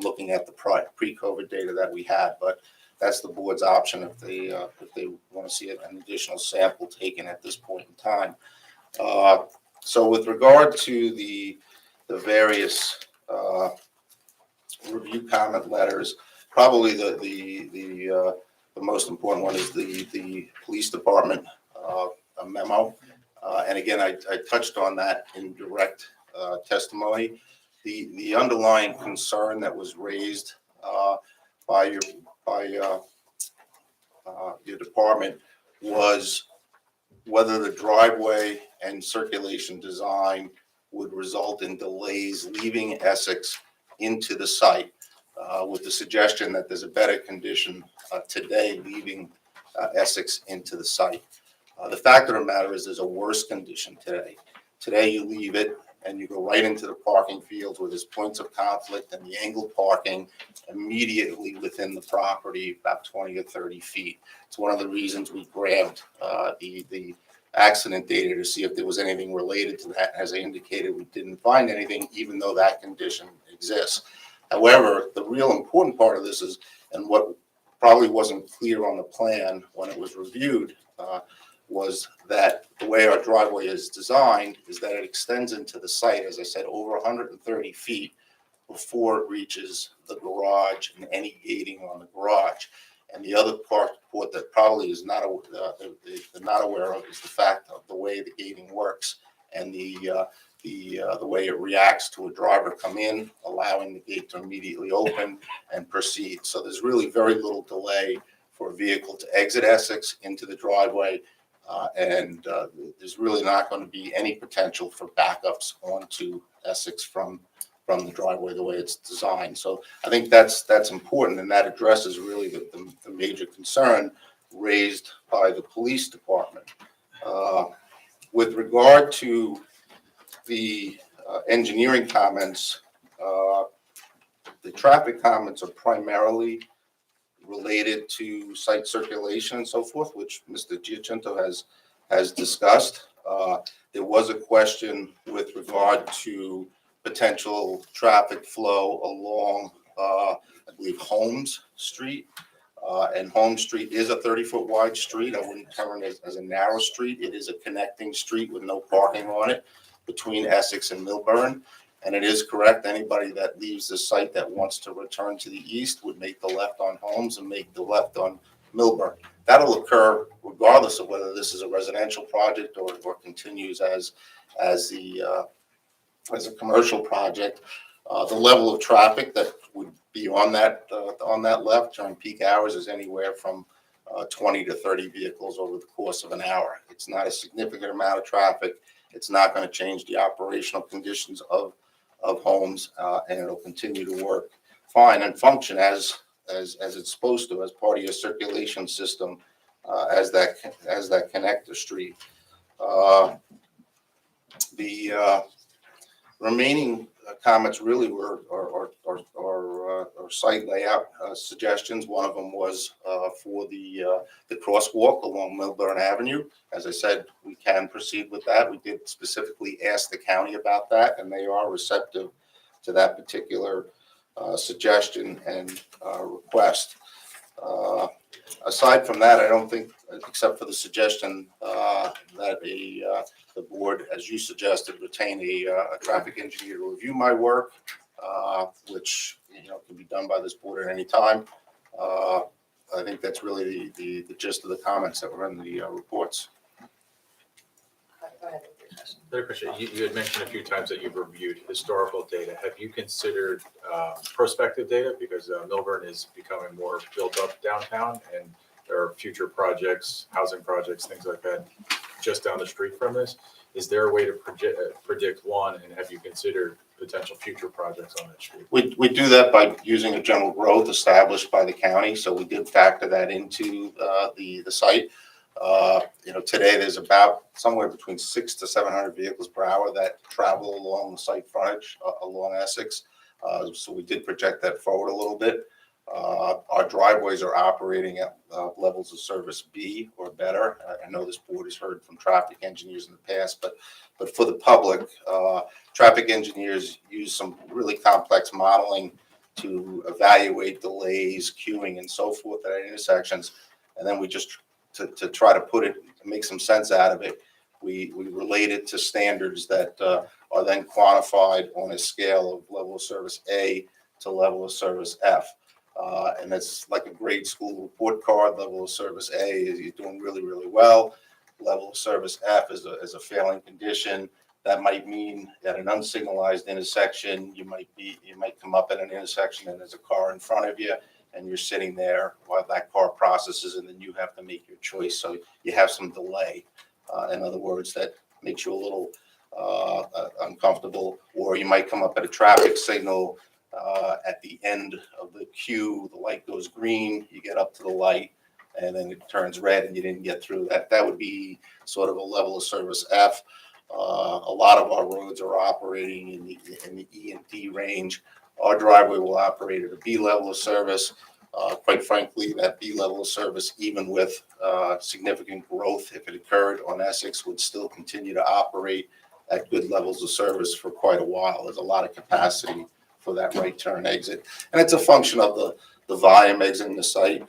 looking at the pre-COVID data that we had, but that's the board's option if they want to see an additional sample taken at this point in time. So with regard to the various review comment letters, probably the most important one is the police department memo, and again I touched on that in direct testimony. The underlying concern that was raised by your department was whether the driveway and circulation design would result in delays leaving Essex into the site. with the suggestion that there's a better condition today leaving Essex into the site. The fact of the matter is there's a worse condition today. Today you leave it and you go right into the parking fields where there's points of conflict and the angled parking immediately within the property, about 20 or 30 feet. It's one of the reasons we grabbed the accident data to see if there was anything related to that. As I indicated, we didn't find anything, even though that condition exists. However, the real important part of this is, and what probably wasn't clear on the plan when it was reviewed, was that the way our driveway is designed is that it extends into the site, as I said, over 130 feet before it reaches the garage and any gating on the garage. And the other part that probably is not they're not aware of is the fact of the way the gating works and the way it reacts to a driver come in, allowing the gate to immediately open and proceed. So there's really very little delay for a vehicle to exit Essex into the driveway. And there's really not going to be any potential for backups onto Essex from the driveway the way it's designed. So I think that's important, and that addresses really the major concern raised by the police department. With regard to the engineering comments, the traffic comments are primarily related to site circulation and so forth, which Mr. Giacinto has discussed. There was a question with regard to potential traffic flow along, I believe, Holmes Street. And Holmes Street is a 30-foot wide street. I wouldn't term it as a narrow street. It is a connecting street with no parking on it between Essex and Milburn. And it is correct, anybody that leaves the site that wants to return to the east would make the left on Holmes and make the left on Milburn. That'll occur regardless of whether this is a residential project or continues as a commercial project. The level of traffic that would be on that left during peak hours is anywhere from 20 to 30 vehicles over the course of an hour. It's not a significant amount of traffic. It's not going to change the operational conditions of Holmes, and it'll continue to work fine and function as it's supposed to, as part of your circulation system, as that connector street. The remaining comments really were site layout suggestions. One of them was for the crosswalk along Milburn Avenue. As I said, we can proceed with that. We did specifically ask the county about that, and they are receptive to that particular suggestion and request. Aside from that, I don't think, except for the suggestion that the board, as you suggested, retain a traffic engineer to review my work, which can be done by this board at any time. I think that's really the gist of the comments that were in the reports. Go ahead with your question. Another question, you had mentioned a few times that you've reviewed historical data. Have you considered prospective data? Because Milburn is becoming more built up downtown, and there are future projects, housing projects, things like that, just down the street from this. Is there a way to predict one, and have you considered potential future projects on that street? We do that by using a general growth established by the county, so we did factor that into the site. Today there's about somewhere between 600 to 700 vehicles per hour that travel along the site frontage along Essex. So we did project that forward a little bit. Our driveways are operating at levels of service B or better. I know this board has heard from traffic engineers in the past, but for the public, traffic engineers use some really complex modeling to evaluate delays, queuing, and so forth at intersections. And then we just, to try to put it, to make some sense out of it, we relate it to standards that are then quantified on a scale of level of service A to level of service F. And it's like a grade school report card. Level of service A is you're doing really, really well. Level of service F is a failing condition. That might mean at an unsignalized intersection, you might come up at an intersection and there's a car in front of you, and you're sitting there while that car processes, and then you have to make your choice. So you have some delay. In other words, that makes you a little uncomfortable. Or you might come up at a traffic signal At the end of the queue, the light goes green, you get up to the light, and then it turns red and you didn't get through. That would be sort of a level of service F. A lot of our roads are operating in the E and D range. Our driveway will operate at a B level of service. Quite frankly, that B level of service, even with significant growth, if it occurred on Essex, would still continue to operate at good levels of service for quite a while. There's a lot of capacity for that right turn exit. And it's a function of the volume exiting the site.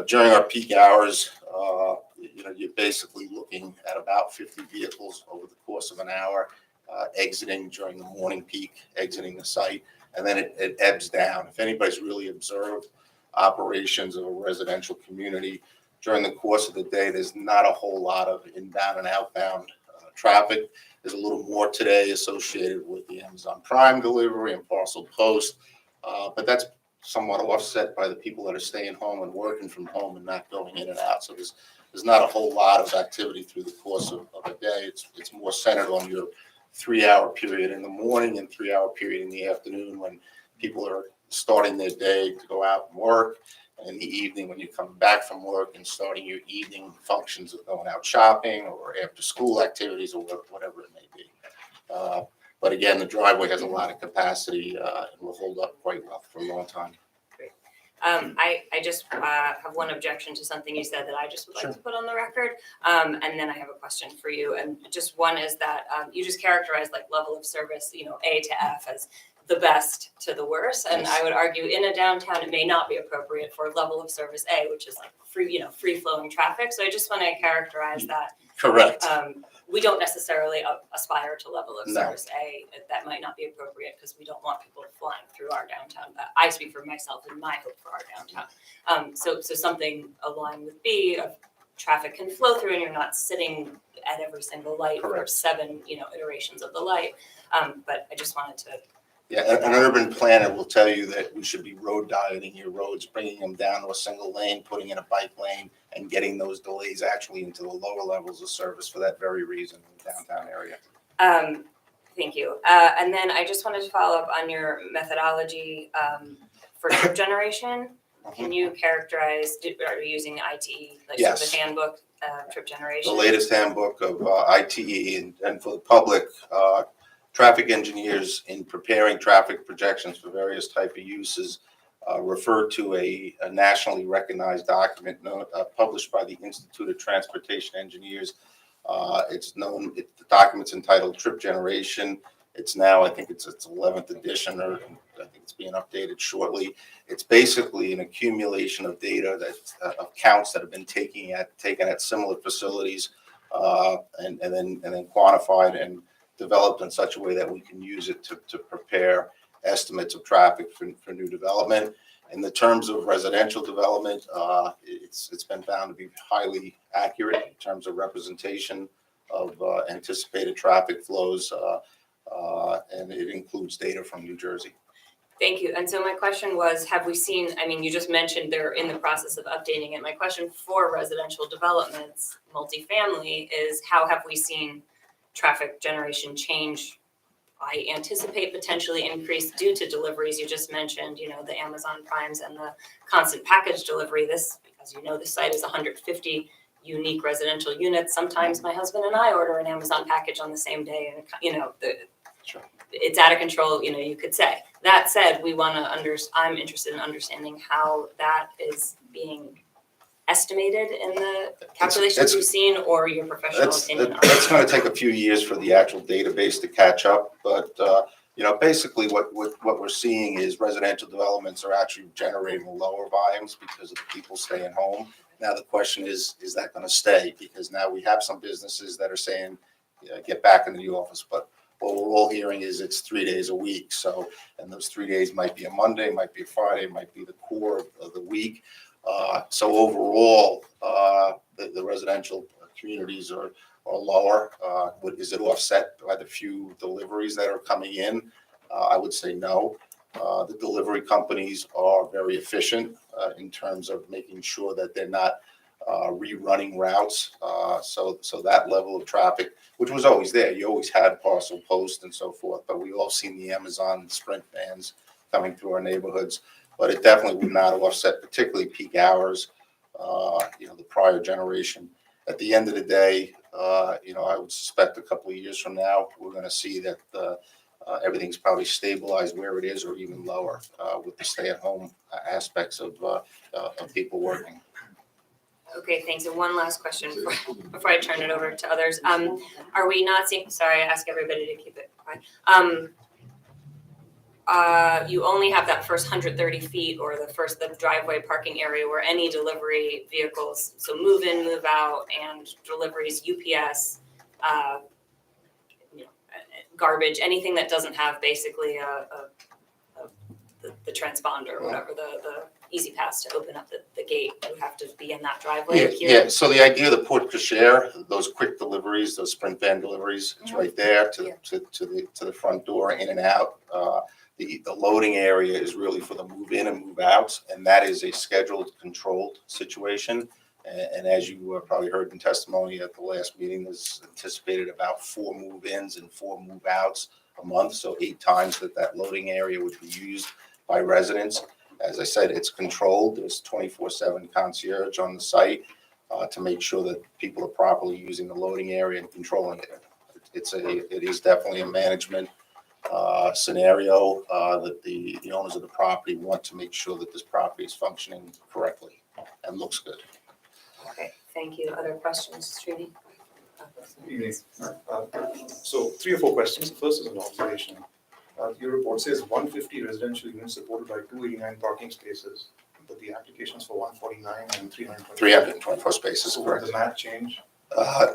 During our peak hours, you're basically looking at about 50 vehicles over the course of an hour, exiting during the morning peak, exiting the site, and then it ebbs down. If anybody's really observed operations of a residential community during the course of the day, there's not a whole lot of inbound and outbound traffic. There's a little more today associated with the Amazon Prime delivery and parcel post, but that's somewhat offset by the people that are staying home and working from home and not going in and out. So there's not a whole lot of activity through the course of a day. It's more centered on your 3-hour period in the morning and 3-hour period in the afternoon when people are starting their day to go out and work, and in the evening when you're coming back from work and starting your evening functions of going out shopping or after school activities or whatever it may be. But again, the driveway has a lot of capacity and will hold up quite well for a long time. I just have one objection to something you said that I just would like to put on the record. And then I have a question for you. And just one is that you just characterized like level of service, A to F as the best to the worst. And I would argue in a downtown, it may not be appropriate for level of service A, which is like free flowing traffic. So I just want to characterize that. Correct. We don't necessarily aspire to level of No. service A. That might not be appropriate because we don't want people flying through our downtown. I speak for myself and my hope for our downtown. So something aligned with B of traffic can flow through and you're not sitting at every single light for Correct. 7 iterations of the light. But I just wanted to. Yeah, an urban planner will tell you that we should be road dieting your roads, bringing them down to a single lane, putting in a bike lane, and getting those delays actually into the lower levels of service for that very reason in the downtown area. Thank you. And then I just wanted to follow up on your methodology for trip generation. Can you characterize, are you using ITE, like Yes. the handbook trip generation? The latest handbook of ITE and for the public, traffic engineers in preparing traffic projections for various type of uses refer to a nationally recognized document published by the Institute of Transportation Engineers. The document's entitled Trip Generation. It's now, I think it's its 11th edition, or I think it's being updated shortly. It's basically an accumulation of data of counts that have been taken at similar facilities and then quantified and developed in such a way that we can use it to prepare estimates of traffic for new development. In the terms of residential development, it's been found to be highly accurate in terms of representation of anticipated traffic flows, and it includes data from New Jersey. Thank you. And so my question was, have we seen, you just mentioned they're in the process of updating it. My question for residential developments, multifamily, is how have we seen traffic generation change? I anticipate potentially increase due to deliveries. You just mentioned, the Amazon Primes and the constant package delivery. This, because the site is 150 unique residential units. Sometimes my husband and I order an Amazon package on the same day, and it's out of control. You could say. That said, I'm interested in understanding how that is being estimated in the calculations you've seen, or your professional opinion on it. It's going to take a few years for the actual database to catch up, but basically what we're seeing is residential developments are actually generating lower volumes because of the people staying home. Now the question is that going to stay? Because now we have some businesses that are saying, get back into the office, but what we're all hearing is it's 3 days a week. So, and those 3 days might be a Monday, might be a Friday, might be the core of the week. So overall, the residential communities are lower. Is it offset by the few deliveries that are coming in? I would say no. The delivery companies are very efficient in terms of making sure that they're not rerunning routes. So that level of traffic, which was always there, you always had parcel post and so forth, but we all seen the Amazon Sprint vans coming through our neighborhoods, but it definitely would not offset particularly peak hours, the prior generation. At the end of the day, I would suspect a couple of years from now, we're going to see that everything's probably stabilized where it is or even lower with the stay-at-home aspects of people working. Okay, thanks. And one last question before I turn it over to others. Are we not seeing, sorry, I ask everybody to keep it quiet. You only have that first 130 feet or the driveway parking area where any delivery vehicles, so move in, move out, and deliveries, UPS, garbage, anything that doesn't have basically the transponder or whatever, the easy pass to open up the gate, would have to be in that driveway here. Yeah, so the idea of the porte cochere, those quick deliveries, those sprint van deliveries, it's right there to the front door, in and out. The loading area is really for the move in and move out, and that is a scheduled, controlled situation. And as you probably heard in testimony at the last meeting, there's anticipated about 4 move-ins and 4 move-outs a month, so 8 times that loading area would be used by residents. As I said, it's controlled. There's 24/7 concierge on the site to make sure that people are properly using the loading area and controlling it. It is definitely a management scenario that the owners of the property want to make sure that this property is functioning correctly and looks good. Okay, thank you. Other questions, Srini? Evening. So 3 or 4 questions. The first is an observation. Your report says 150 residential units supported by 289 parking spaces, but the applications for 149 and 324 spaces, So correct. would the math change?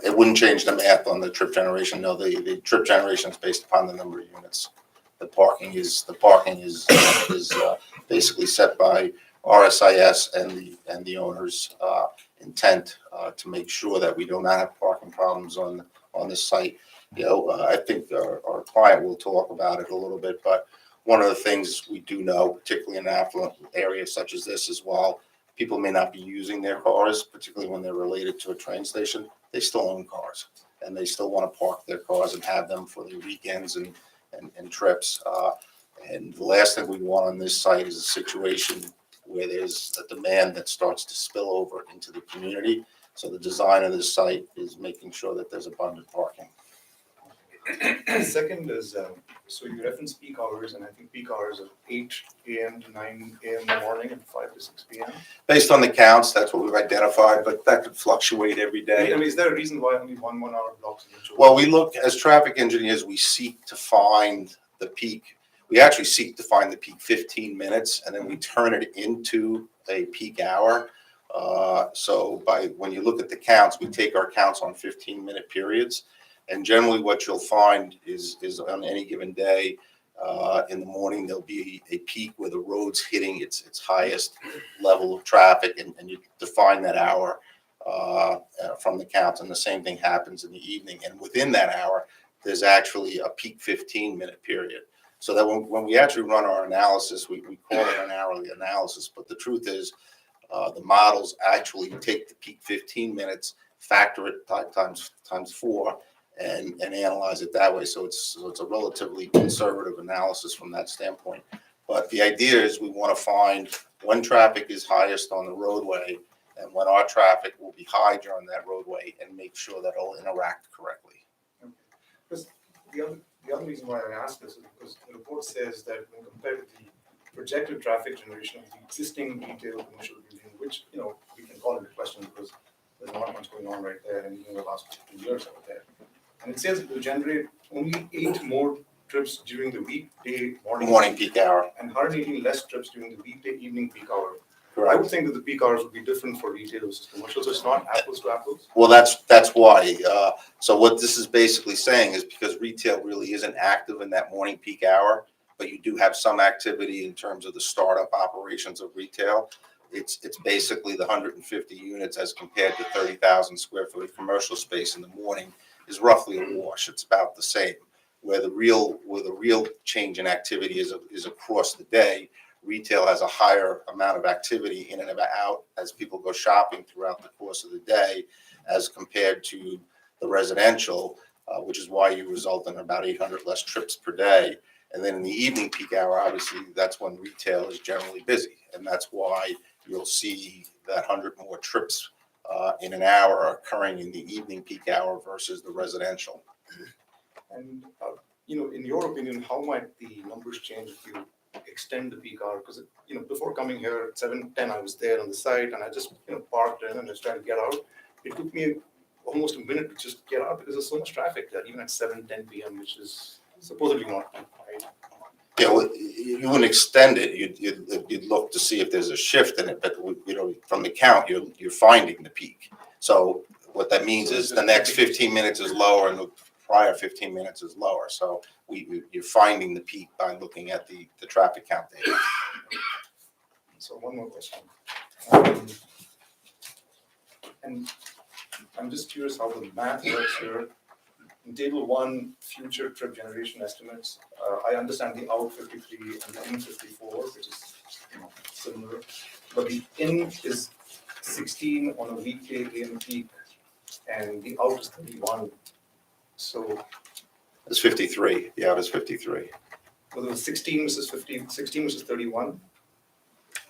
It wouldn't change the math on the trip generation. No, the trip generation is based upon the number of units. The parking is basically set by RSIS and the owner's intent to make sure that we do not have parking problems on this site. I think our client will talk about it a little bit, but one of the things we do know, particularly in affluent areas such as this, is while people may not be using their cars, particularly when they're related to a train station, they still own cars, and they still want to park their cars and have them for their weekends and trips. And the last thing we want on this site is a situation where there's a demand that starts to spill over into the community. So the design of this site is making sure that there's abundant parking. Second is, so you reference peak hours, and I think peak hours are 8 a.m. to 9 a.m. in the morning and 5 to 6 p.m. Based on the counts, that's what we've identified, but that could fluctuate every day. I mean, is there a reason why only 1 hour blocks? Well, we look, as traffic engineers, we seek to find the peak. We actually seek to find the peak 15 minutes, and then we turn it into a peak hour. So when you look at the counts, we take our counts on 15-minute periods. And generally what you'll find is on any given day, in the morning, there'll be a peak where the road's hitting its highest level of traffic, and you define that hour from the counts. And the same thing happens in the evening. And within that hour, there's actually a peak 15-minute period. So that when we actually run our analysis, we call it an hourly analysis. But the truth is, the models actually take the peak 15 minutes, factor it times 4, and analyze it that way. So it's a relatively conservative analysis from that standpoint. But the idea is we want to find when traffic is highest on the roadway and when our traffic will be high during that roadway, and make sure that it'll interact correctly. Because the other reason why I ask this is because the report says that when compared to the projected traffic generation of the existing retail commercial building, which, we can call it a question because there's not much going on right there, and even the last 2 years out there. And it says it will generate only 8 more trips during the weekday Morning peak hour. and 118 less trips during the weekday evening peak hour. Correct. I would think that the peak hours would be different for retail versus commercial, so it's not apples to apples. Well, that's why. So what this is basically saying is because retail really isn't active in that morning peak hour, but you do have some activity in terms of the startup operations of retail. It's basically the 150 units as compared to 30,000 square foot of commercial space in the morning is roughly a wash. It's about the same. Where the real change in activity is across the day. Retail has a higher amount of activity in and out as people go shopping throughout the course of the day, as compared to the residential, which is why you result in about 800 less trips per day. And then in the evening peak hour, obviously, that's when retail is generally busy. And that's why you'll see that 100 more trips in an hour occurring in the evening peak hour versus the residential. And, in your opinion, how might the numbers change if you extend the peak hour? Because, before coming here at 7:10, I was there on the site and I just, parked in and just tried to get out. It took me almost a minute to just get out because there's so much traffic there, even at 7:10 p.m., which is supposedly not right. Yeah, well, you wouldn't extend it. You'd look to see if there's a shift in it, but from the count, you're finding the peak. So what that means is the next 15 minutes is lower and the prior 15 minutes is lower. So you're finding the peak by looking at the traffic count data. So one more question. And I'm just curious how the math works here. In table 1, future trip generation estimates, I understand the out 53 and the in 54, which is similar. But the in is 16 on a weekday AM peak, and the out is 31. So It's 53. The out is 53. whether it's 16 versus 50, 16 versus 31.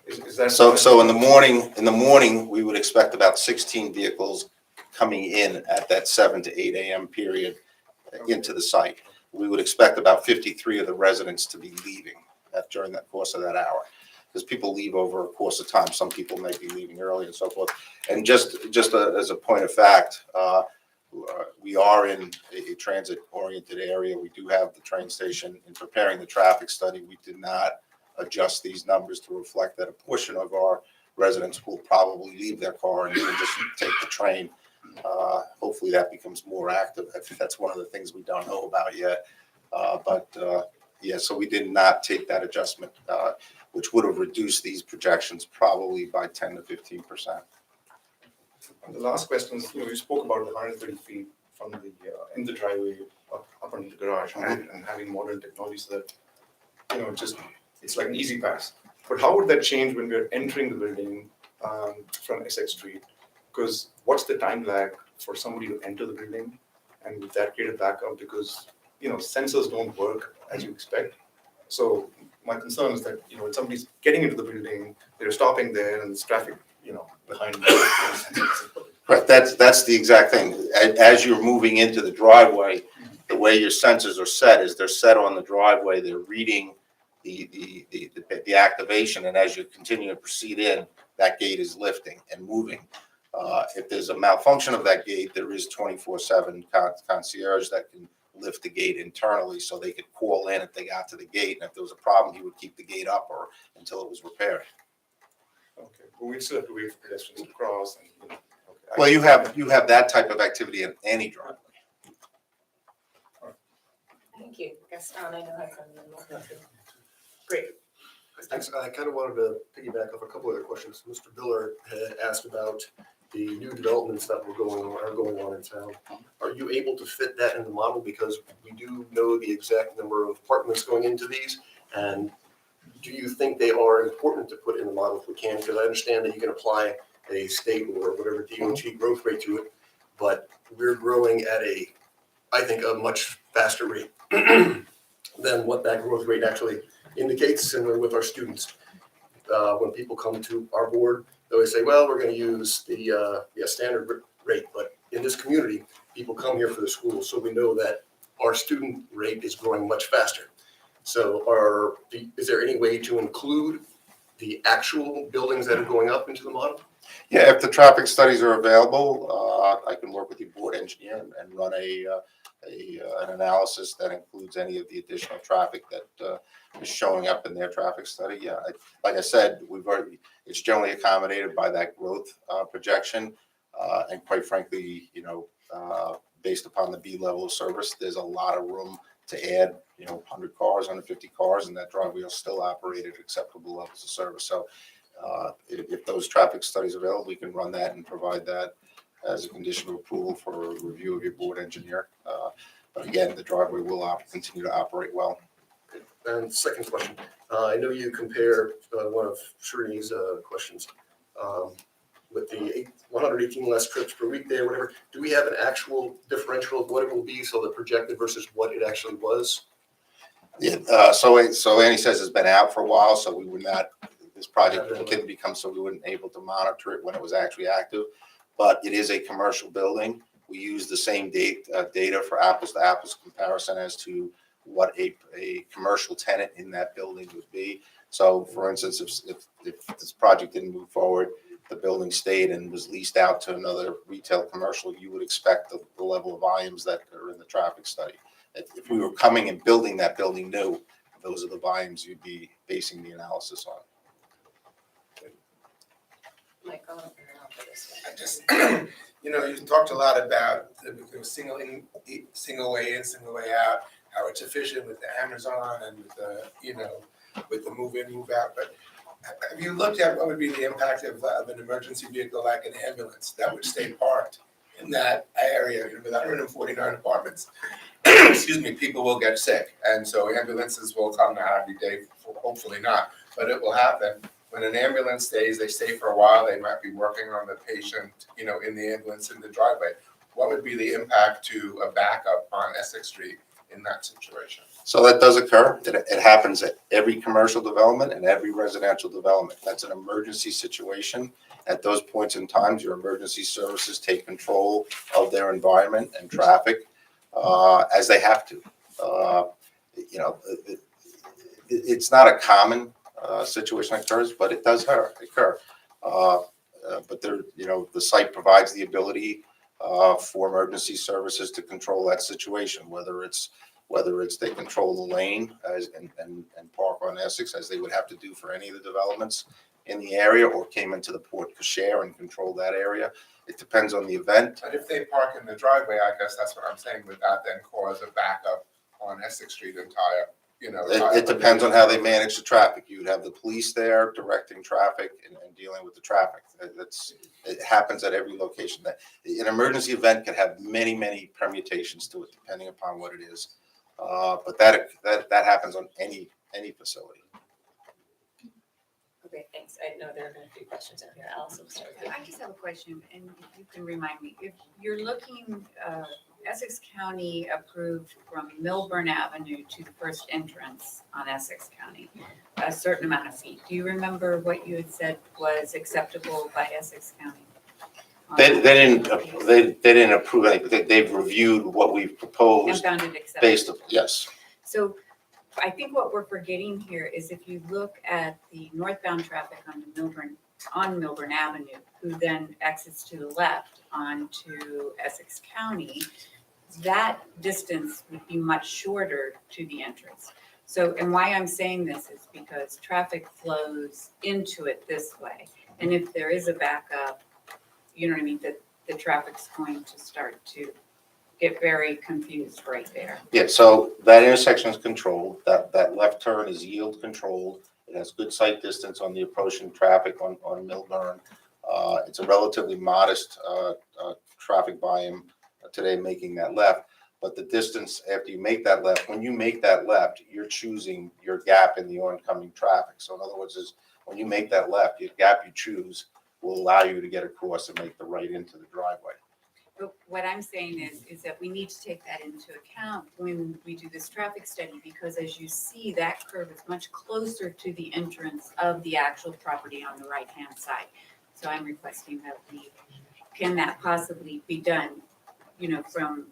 Is that So in the morning, we would expect about 16 vehicles coming in at that 7 to 8 a.m. period into the site. We would expect about 53 of the residents to be leaving during that course of that hour. Because people leave over a course of time. Some people may be leaving early and so forth. And just as a point of fact, we are in a transit-oriented area. We do have the train station. In preparing the traffic study, we did not adjust these numbers to reflect that a portion of our residents will probably leave their car and even just take the train. Hopefully that becomes more active. I think that's one of the things we don't know about yet. Yeah, so we did not take that adjustment, which would have reduced these projections probably by 10 to 15%. And the last question is, you spoke about the 130 feet from the in the driveway up into the garage and having modern technology so that it's like an easy pass. But how would that change when we're entering the building from Essex Street? Because what's the time lag for somebody to enter the building and with that create a backup? Because sensors don't work as you expect. So my concern is that when somebody's getting into the building, they're stopping there and there's traffic behind them. Right, that's the exact thing. As you're moving into the driveway, the way your sensors are set is they're set on the driveway. They're reading the activation, and as you continue to proceed in, that gate is lifting and moving. If there's a malfunction of that gate, there is 24/7 concierge that can lift the gate internally, so they could call in if they got to the gate, and if there was a problem, he would keep the gate up or until it was repaired. Okay, but we still have to wait for pedestrians to cross. And, Well, you have that type of activity in any driveway. Thank you. Gaston, I know has something. Great. Thanks. I kind of wanted to piggyback off a couple other questions. Mr. Biller had asked about the new developments that are going on in town. Are you able to fit that in the model? Because we do know the exact number of apartments going into these. And do you think they are important to put in the model if we can? Because I understand that you can apply a state or whatever DOT growth rate to it, but we're growing at I think, a much faster rate than what that growth rate actually indicates, similar with our students. When people come to our board, they always say, well, we're going to use the standard rate, but in this community, people come here for the school, so we know that our student rate is growing much faster. So is there any way to include the actual buildings that are going up into the model? Yeah, if the traffic studies are available, I can work with the board engineer and run an analysis that includes any of the additional traffic that is showing up in their traffic study. Yeah, like I said, it's generally accommodated by that growth projection, and quite frankly, based upon the B level of service, there's a lot of room to add, 100 cars, 150 cars, and that driveway will still operate at acceptable levels of service. So if those traffic studies are available, we can run that and provide that as a condition of approval for a review of your board engineer. But again, the driveway will continue to operate well. And second question, I know you compare one of Srini's questions with the 118 less trips per weekday or whatever. Do we have an actual differential of what it will be, so the projected versus what it actually was? Yeah, so Annie says it's been out for a while, so we were not, this project didn't become, so we weren't able to monitor it when it was actually active. But it is a commercial building. We use the same data for apples to apples comparison as to what a commercial tenant in that building would be. So for instance, if this project didn't move forward, the building stayed and was leased out to another retail commercial, you would expect the level of volumes that are in the traffic study. If we were coming and building that building new, those are the volumes you'd be basing the analysis on. Michael, for this one. I just, you talked a lot about the single way in, single way out, how it's efficient with the Amazon and with the, with the move in, move out. But have you looked at what would be the impact of an emergency vehicle like an ambulance that would stay parked in that area with 149 apartments? Excuse me, people will get sick. And so ambulances will come out every day, hopefully not, but it will happen. When an ambulance stays, they stay for a while, they might be working on the patient, in the ambulance in the driveway. What would be the impact to a backup on Essex Street in that situation? So that does occur. It happens at every commercial development and every residential development. That's an emergency situation. At those points in time, your emergency services take control of their environment and traffic as they have to. It's not a common situation that occurs, but it does occur. But the site provides the ability for emergency services to control that situation, whether it's they control the lane and park on Essex, as they would have to do for any of the developments in the area, or came into the Port Cochere and control that area. It depends on the event. But if they park in the driveway, I guess that's what I'm saying, would that then cause a backup on Essex Street entire? It depends on how they manage the traffic. You'd have the police there directing traffic and dealing with the traffic. It happens at every location. An emergency event can have many, many permutations to it, depending upon what it is. But that happens on any facility. Okay, thanks. I know there have been a few questions out here. Alice, we'll start with you. I just have a question, and if you can remind me, if you're looking, Essex County approved from Milburn Avenue to the first entrance on Essex County, a certain amount of feet. Do you remember what you had said was acceptable by Essex County? They didn't approve anything. They've reviewed what we've And proposed found it acceptable? based on, yes. So I think what we're forgetting here is if you look at the northbound traffic on Milburn Avenue, who then exits to the left onto Essex County, that distance would be much shorter to the entrance. So, and why I'm saying this is because traffic flows into it this way. And if there is a backup, you know what I mean, that the traffic's going to start to get very confused right there. Yeah, so that intersection is controlled. That left turn is yield controlled. It has good sight distance on the approaching traffic on Milburn. It's a relatively modest traffic volume today making that left. But the distance after you make that left, when you make that left, you're choosing your gap in the oncoming traffic. So in other words, when you make that left, your gap you choose will allow you to get across and make the right into the driveway. But what I'm saying is that we need to take that into account when we do this traffic study, because as you see, that curve is much closer to the entrance of the actual property on the right-hand side. So I'm requesting that can that possibly be done, from,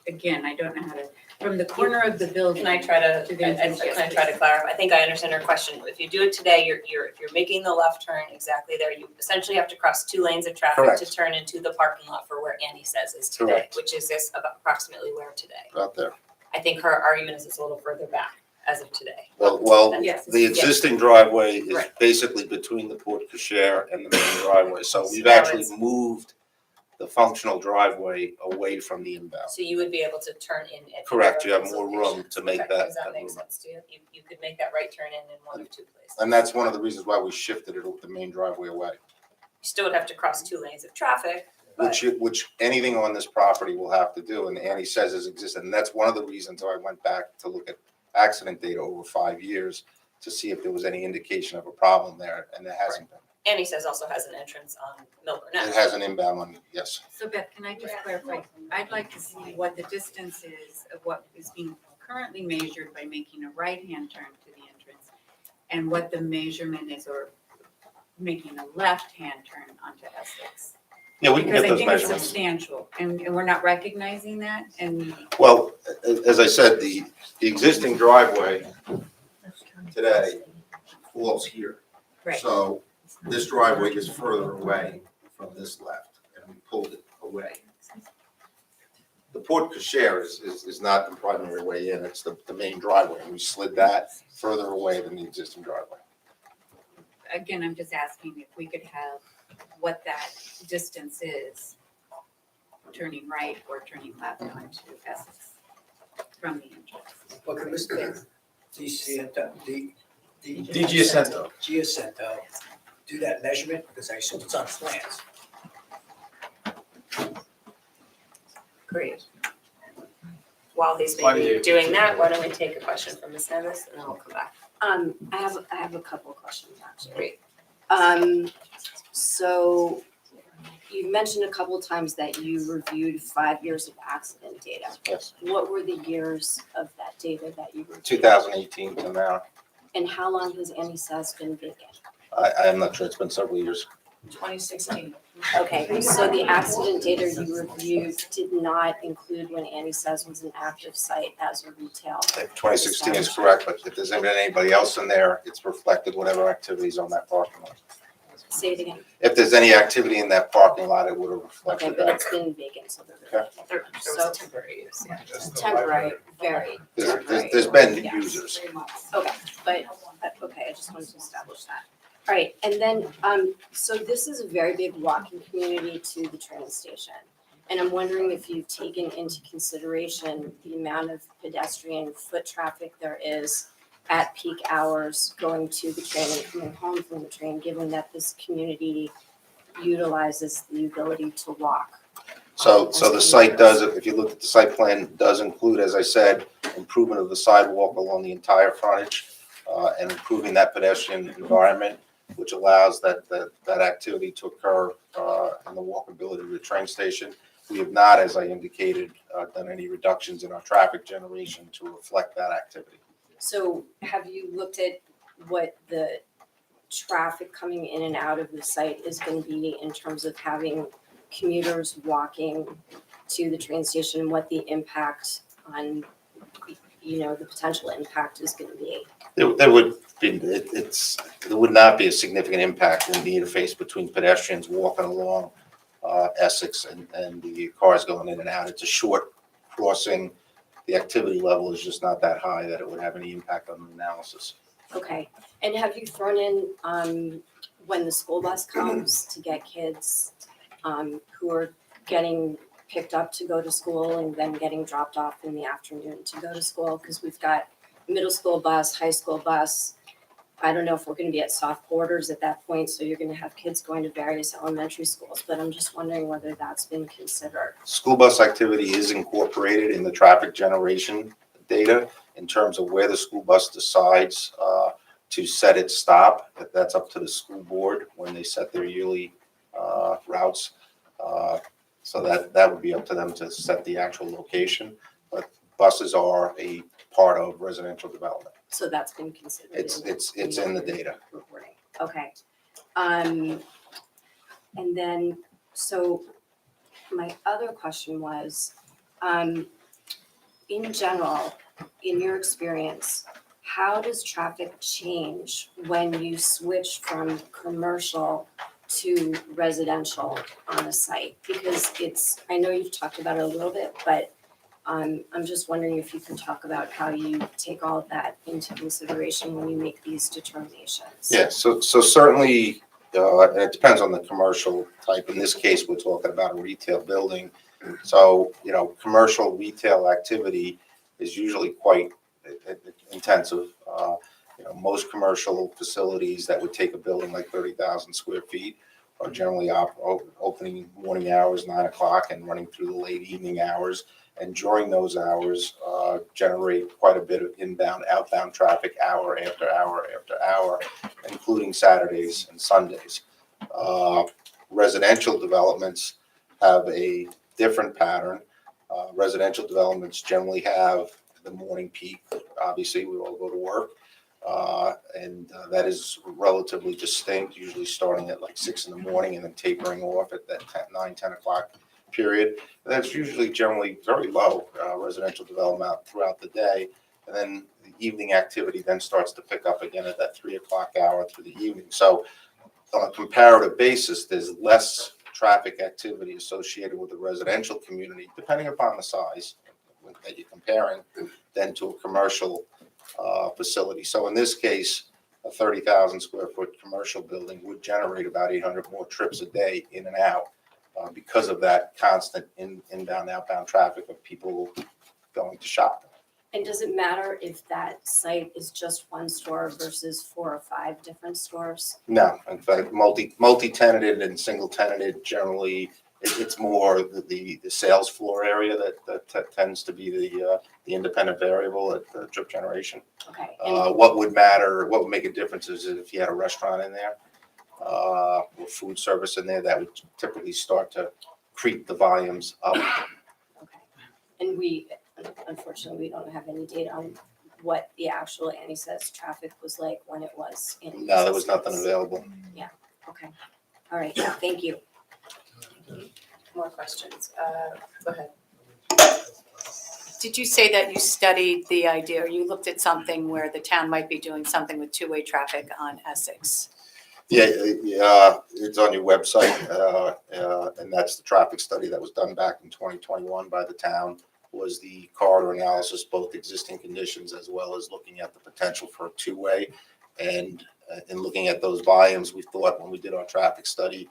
again, I don't know how to, from the corner of the building. Can I try to the entrance? Yes, can I try to please. clarify? I think I understand her question. If you do it today, if you're making the left turn exactly there, you essentially have to cross 2 lanes of traffic Correct. to turn into the parking lot for where Annie says is today, Correct. which is this about approximately where today. Out there. I think her argument is it's a little further back as of today. Well, Yes. the Yes. existing driveway is Right. basically between the Port Cochere and the main driveway. So we've So now actually it's- moved the functional driveway away from the inbound. So you would be able to turn in at. Correct, you have either of more those room locations. to make Okay, that. Does that make room. sense to you? You could make that right turn in one of 2 places. And that's one of the reasons why we shifted the main driveway away. You still would have to cross 2 lanes of traffic, but Which anything on this property will have to do, and Annie says is existent. And that's one of the reasons I went back to look at accident data over 5 years to see if there was any indication of a problem there, and there hasn't been. Annie says also has an entrance on Milburn Ave. It has an inbound one, yes. So Beth, can I just clarify? I'd like to see what the distance is of what is being currently measured by making a right-hand turn to the entrance and what the measurement is or making a left-hand turn onto Essex. Yeah, we can Because get I those think it's measurements. substantial and we're not recognizing that and Well, as I said, the existing driveway today falls here. Right. So this driveway is further away from this left, and we pulled it away. The porte cochere is not the primary way in, it's the main driveway, and we slid that further away than the existing driveway. again, I'm just asking if we could have what that distance is, turning right or turning left onto Essex from the entrance. Well, can Mr. DiGiacinto. Giacinto do that measurement, because I assume it's on plans. Great. While he's Why do maybe you- doing that, why don't we take a question from Ms. Nevis and then we'll come back. I have a couple of questions actually. Great. So you mentioned a couple of times that you reviewed 5 years of accident data. Yes. What were the years of that data that you reviewed? 2018 to now. And how long has Annie Sass been vacant? I am not sure, it's been several years. 2016. Okay, so the accident data you reviewed did not include when Annie Sass was an active site as a retail. 2016 is correct, but if there's anybody else in there, it's reflected whatever activities on that parking lot. Say it again. If there's any activity in that parking lot, it would have Okay, reflected but that. it's been vacant, so Okay. There So- was temporary use, yeah. temporary, very temporary. There's been Yes. users. Okay, but, okay, I just wanted to establish that. All right, and then, so this is a very big walking community to the train station. And I'm wondering if you've taken into consideration the amount of pedestrian foot traffic there is at peak hours going to the train and coming home from the train, given that this community utilizes the ability to walk. So the site does, if you look at the site plan, does include, as I said, improvement of the sidewalk along the entire frontage, and improving that pedestrian environment, which allows that activity to occur, and the walkability to the train station. We have not, as I indicated, done any reductions in our traffic generation to reflect that activity. So have you looked at what the traffic coming in and out of the site is going to be in terms of having commuters walking to the train station and what the impact on, the potential impact is going to be? There would be, there would not be a significant impact in the interface between pedestrians walking along Essex and the cars going in and out. It's a short crossing. The activity level is just not that high that it would have any impact on the analysis. Okay, and have you thrown in, when the school bus comes to get kids who are getting picked up to go to school and then getting dropped off in the afternoon to go to school? Because we've got middle school bus, high school bus. I don't know if we're gonna be at soft quarters at that point, so you're gonna have kids going to various elementary schools, but I'm just wondering whether that's been considered. School bus activity is incorporated in the traffic generation data in terms of where the school bus decides to set its stop. That's up to the school board when they set their yearly routes. So that would be up to them to set the actual location. But buses are a part of residential development. So that's been considered. It's in the data. Reporting. Okay. And then, so my other question was, in general, in your experience, how does traffic change when you switch from commercial to residential on a site? Because I know you've talked about it a little bit, but I'm just wondering if you can talk about how you take all of that into consideration when you make these determinations. Yeah, so certainly, and it depends on the commercial type. In this case, we're talking about a retail building. So, commercial retail activity is usually quite intensive. Most commercial facilities that would take a building like 30,000 square feet are generally opening morning hours, 9 o'clock, and running through the late evening hours. And during those hours, generate quite a bit of inbound, outbound traffic hour after hour after hour, including Saturdays and Sundays. Residential developments have a different pattern. Residential developments generally have the morning peak. Obviously, we all go to work. And that is relatively distinct, usually starting at like 6 in the morning and then tapering off at that 10 o'clock period. And that's usually generally very low residential development throughout the day. And then the evening activity then starts to pick up again at that 3 o'clock hour through the evening. So on a comparative basis, there's less traffic activity associated with the residential community, depending upon the size that you're comparing, than to a commercial facility. So in this case, a 30,000 square foot commercial building would generate about 800 more trips a day in and out because of that constant inbound, outbound traffic of people going to shop. And does it matter if that site is just one store versus 4 or 5 different stores? No, in fact, multi-tenanted and single-tenanted, generally, it's more the sales floor area that tends to be the independent variable at the trip generation. Okay. What would matter, what would make a difference is if you had a restaurant in there, or food service in there, that would typically start to creep the volumes up. Okay. And we, unfortunately, we don't have any data on what the actual Annie Says traffic was like when it was in. No, there was nothing available. Yeah, okay. All right, thank you. More questions? Go ahead. Did you say that you studied the idea, or you looked at something where the town might be doing something with two-way traffic on Essex? Yeah, it's on your website, and that's the traffic study that was done back in 2021 by the town, was the corridor analysis, both existing conditions as well as looking at the potential for a two-way. And in looking at those volumes, we thought when we did our traffic study,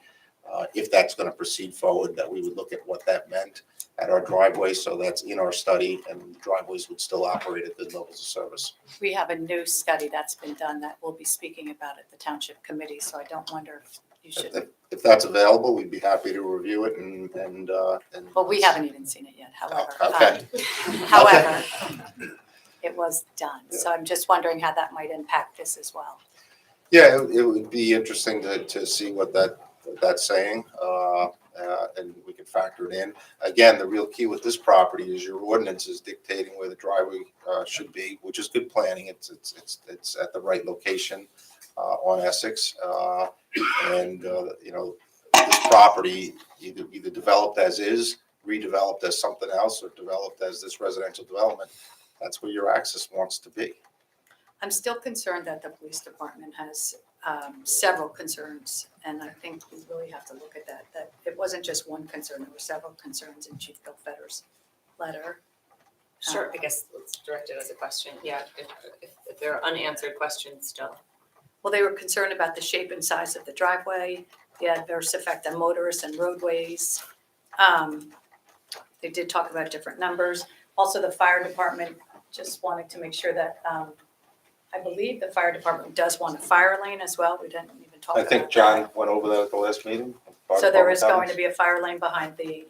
if that's going to proceed forward, that we would look at what that meant at our driveway. So that's in our study, and driveways would still operate at good levels of service. We have a new study that's been done that we'll be speaking about at the township committee, so I don't wonder if you should. If that's available, we'd be happy to review it and. Well, we haven't even seen it yet, however. Okay. However, it was done, so I'm just wondering how that might impact this as well. Yeah, it would be interesting to see what that's saying, and we can factor it in. Again, the real key with this property is your ordinance is dictating where the driveway should be, which is good planning. It's at the right location on Essex, and you know, this property either developed as is, redeveloped as something else, or developed as this residential development. That's where your access wants to be. I'm still concerned that the police department has several concerns, and I think we really have to look at that it wasn't just one concern, there were several concerns in Chief Bill Fetter's letter. Sure, I guess let's direct it as a question. Yeah, if there are unanswered questions still. Well, they were concerned about the shape and size of the driveway, the adverse effect on motorists and roadways. They did talk about different numbers. Also, the fire department just wanted to make sure that, I believe the fire department does want a fire lane as well. We didn't even talk I about think John went over that at the last meeting. So there is going to be a fire lane behind a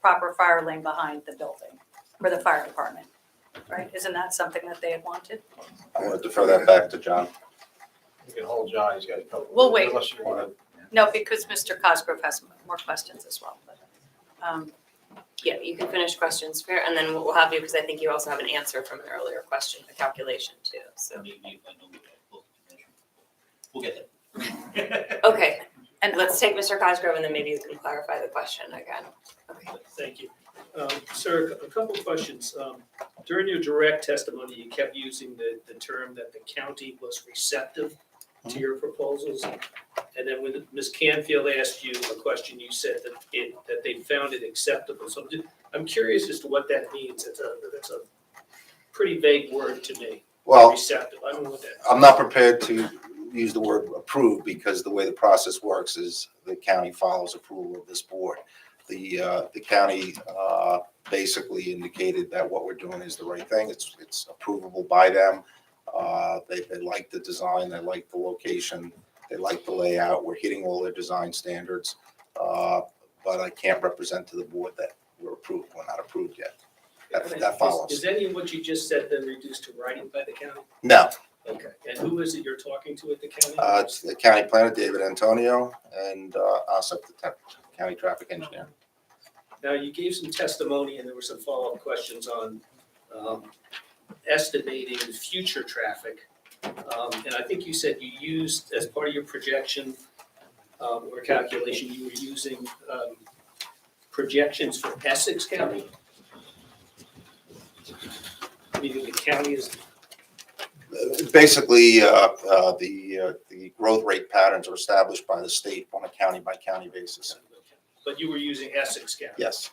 proper fire lane behind the building for the fire department, right? Isn't that something that they had wanted? I want to defer that back to John. You can hold John, he's got a couple. We'll wait. Unless you want to. No, because Mr. Cosgrove has more questions as well, but, Yeah, you can finish questions here, and then we'll have you, because I think you also have an answer from an earlier question, a calculation too, so. We'll get there. Okay, and let's take Mr. Cosgrove, and then maybe you can clarify the question again. Okay. Thank you. Sir, a couple of questions. During your direct testimony, you kept using the term that the county was receptive to your proposals. And then when Ms. Canfield asked you a question, you said that they found it acceptable. So I'm curious as to what that means. It's a pretty vague word to me. Well, receptive. I don't know what that. I'm not prepared to use the word approve, because the way the process works is the county follows approval of this board. The county basically indicated that what we're doing is the right thing. It's approvable by them. They like the design, they like the location, they like the layout. We're hitting all their design standards, but I can't represent to the board that we're approved. We're not approved yet. That follows. Is any of what you just said then reduced to writing by the county? No. Okay. And who is it you're talking to at the county? It's the county planner, David Antonio, and Asap, the county traffic engineer. Now, you gave some testimony and there were some follow-up questions on estimating future traffic. And I think you said you used, as part of your projection or calculation, you were using projections for Essex County? Meaning the county is, Basically, the growth rate patterns are established by the state on a county-by-county basis. but you were using Essex County? Yes.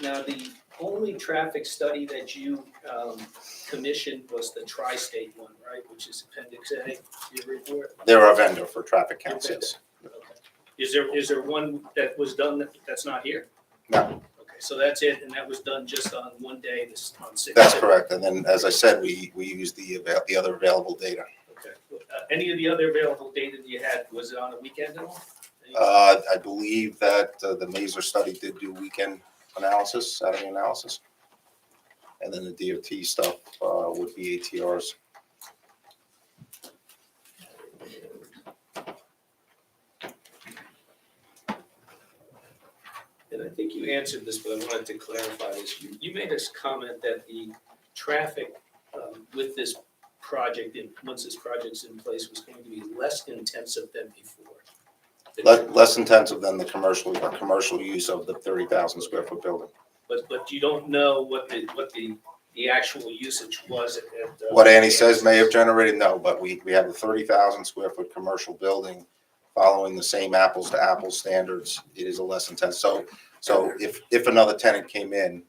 Now, the only traffic study that you commissioned was the tri-state one, right, which is Appendix A to your report? They're our vendor for traffic counts, yes. Okay. Is there one that was done that's not here? No. Okay, so that's it, and that was done just on one day, this, on 6/6? That's correct. And then, as I said, we use the other available data. Okay. Any of the other available data that you had, was it on a weekend at all? I believe that the Mazer study did do weekend analysis, Saturday analysis. And then the DOT stuff would be ATRs. And I think you answered this, but I wanted to clarify this. You made us comment that the traffic with this project, once this project's in place, was going to be less intensive than before. Less intensive than the commercial use of the 30,000 square foot building. But you don't know what the actual usage was at. What Annie says may have generated, no, but we have a 30,000 square foot commercial building following the same apples to apples standards. It is a less intense. So if another tenant came in,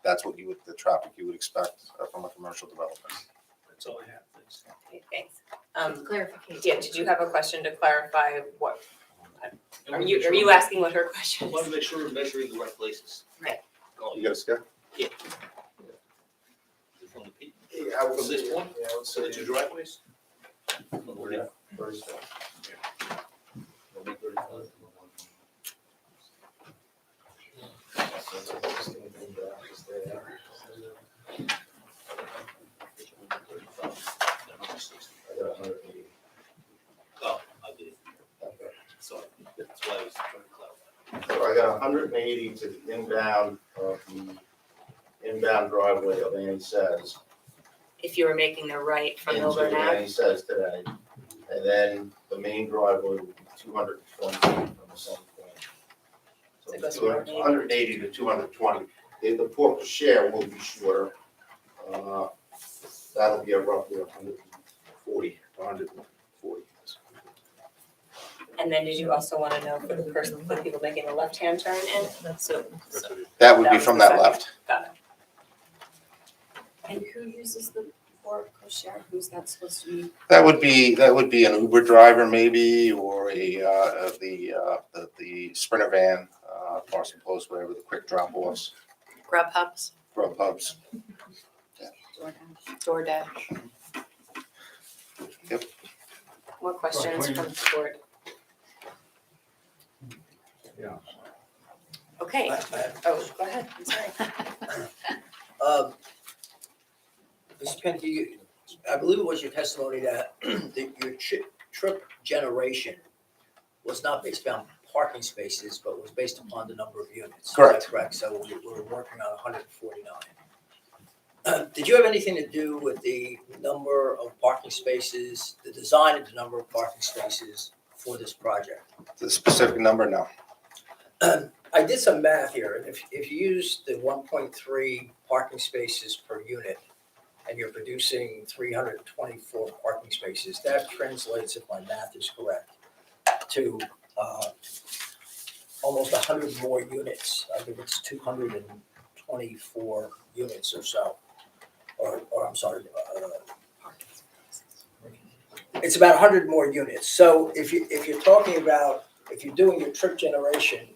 that's what the traffic you would expect from a commercial development. That's all I have, thanks. Okay, thanks. Clarification. Yeah, did you have a question to clarify what? Are you asking what her question I is? want to make sure we're measuring the right places. Right. You got a scale? Yeah. From this point, so the two driveways? Oh, I did. Sorry, that's why I was trying to clarify. So I got 180 to the inbound of the inbound driveway of Annie Says. If you were making the right from into Milburn Ave? Annie Says today. And then the main driveway will be 220 feet from the same point. So It goes 180 to 220. If the porte share will be shorter, that'll be roughly 140, 140. And then did you also want to know for the people making a left-hand turn in? So That would be was from the that second. left. Got it. And who uses the port share? Who's that supposed to be? That would be an Uber driver maybe, or the Sprinter van, Parcel Post, whatever, the quick drop offs, Grubhubs, Grubhubs. DoorDash. Yep. More questions from the board? Yeah. Okay, oh, go ahead, I'm sorry. Mr. Penke, I believe it was your testimony that your trip generation was not based on parking spaces, but was based upon the number of units. Correct. Is that correct? So we're working on 149. Did you have anything to do with the number of parking spaces, the design of the number of parking spaces for this project? The specific number, no. I did some math here, and if you use the 1.3 parking spaces per unit, and you're producing 324 parking spaces, that translates, if my math is correct, to almost 100 more units. I think it's 224 units or so, or I'm sorry, it's about 100 more units. So if you're talking about, if you're doing your trip generation,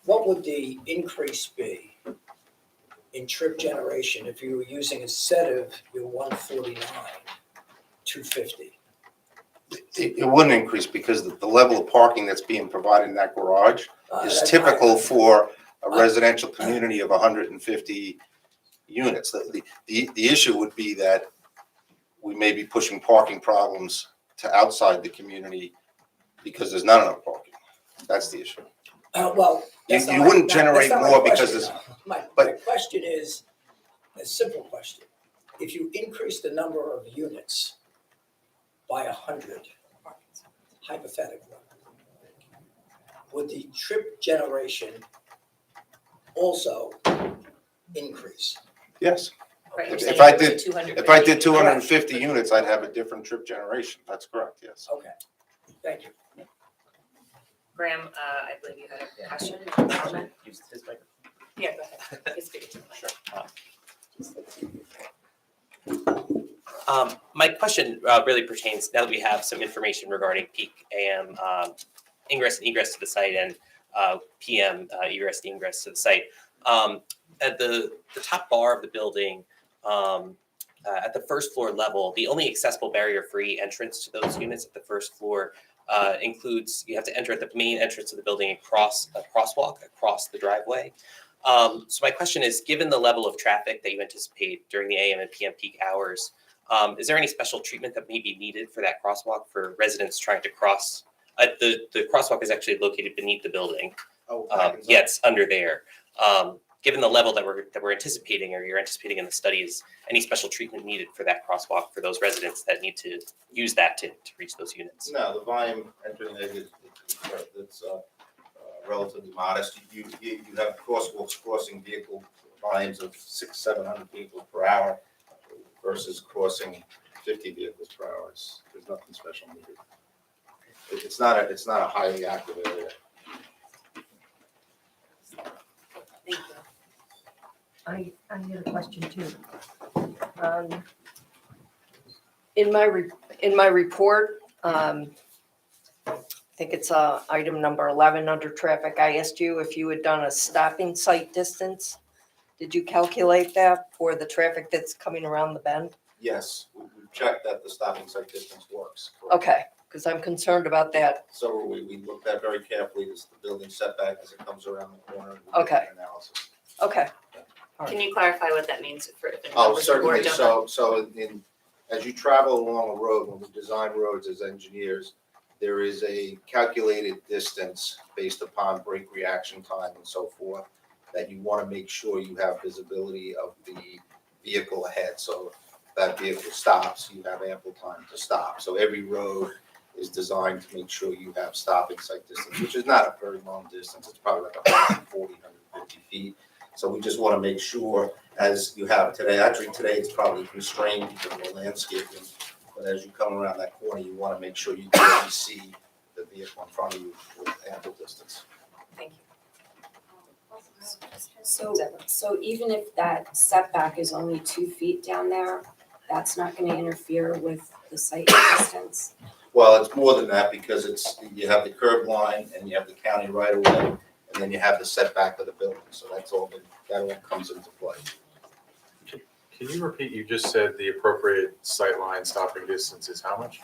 what would the increase be in trip generation if you were using, instead of your 149, 250? It wouldn't increase because the level of parking that's being provided in that garage is typical for a residential community of 150 units. The issue would be that we may be pushing parking problems to outside the community because there's not enough parking. That's the issue. Well, that's You not wouldn't my- generate that's not my more because question. there's- My but- question is a simple question. If you increase the number of units by 100, hypothetically, would the trip generation also increase? Yes. Right, you're If saying I it was did, 250. if I did 250 units, I'd have a different trip generation. That's correct, yes. Okay, thank you. Graham, I believe you had a question, comment? Use his microphone. Yeah, go ahead. It's good to My question really pertains, now that we have some information regarding peak AM ingress and egress to the site and PM egress and ingress to the site. At the top bar of the building, at the first floor level, the only accessible barrier-free entrance to those units at the first floor includes, you have to enter at the main entrance of the building and cross a crosswalk across the driveway. So my question is, given the level of traffic that you anticipate during the AM and PM peak hours, is there any special treatment that may be needed for that crosswalk for residents trying to cross? The crosswalk is actually located beneath the building. Yeah, it's under there. Given the level that we're anticipating, or you're anticipating in the studies, any special treatment needed for that crosswalk for those residents that need to use that to reach those units? No, the volume entering it is relatively modest. You have crosswalks crossing vehicle volumes of 600-700 vehicles per hour versus crossing 50 vehicles per hour. There's nothing special needed. It's not a highly active area. Thank you. I had a question too. In my report, I think it's item number 11 under traffic, I asked you if you had done a stopping sight distance. Did you calculate that for the traffic that's coming around the bend? Yes, we've checked that the stopping sight distance works. Okay, because I'm concerned about that. So we looked at very carefully, this the building setback as it comes around the corner. We did Okay. an analysis. Okay. Can you clarify what that means for if the Oh, members of the board certainly. don't know? So as you travel along a road, when we design roads as engineers, there is a calculated distance based upon brake reaction time and so forth, that you want to make sure you have visibility of the vehicle ahead. So if that vehicle stops, you have ample time to stop. So every road is designed to make sure you have stopping sight distance, which is not a very long distance. It's probably like 140, 150 feet. So we just want to make sure, as you have today, actually today it's probably constrained because of the landscaping, but as you come around that corner, you want to make sure you clearly see the vehicle in front of you with ample distance. Thank you. So even if that setback is only 2 feet down there, that's not gonna interfere with the site distance? Well, it's more than that because you have the curb line and you have the county right of way, and then you have the setback of the building. So that all comes into play. Can you repeat, you just said the appropriate sightline stopping distance is how much?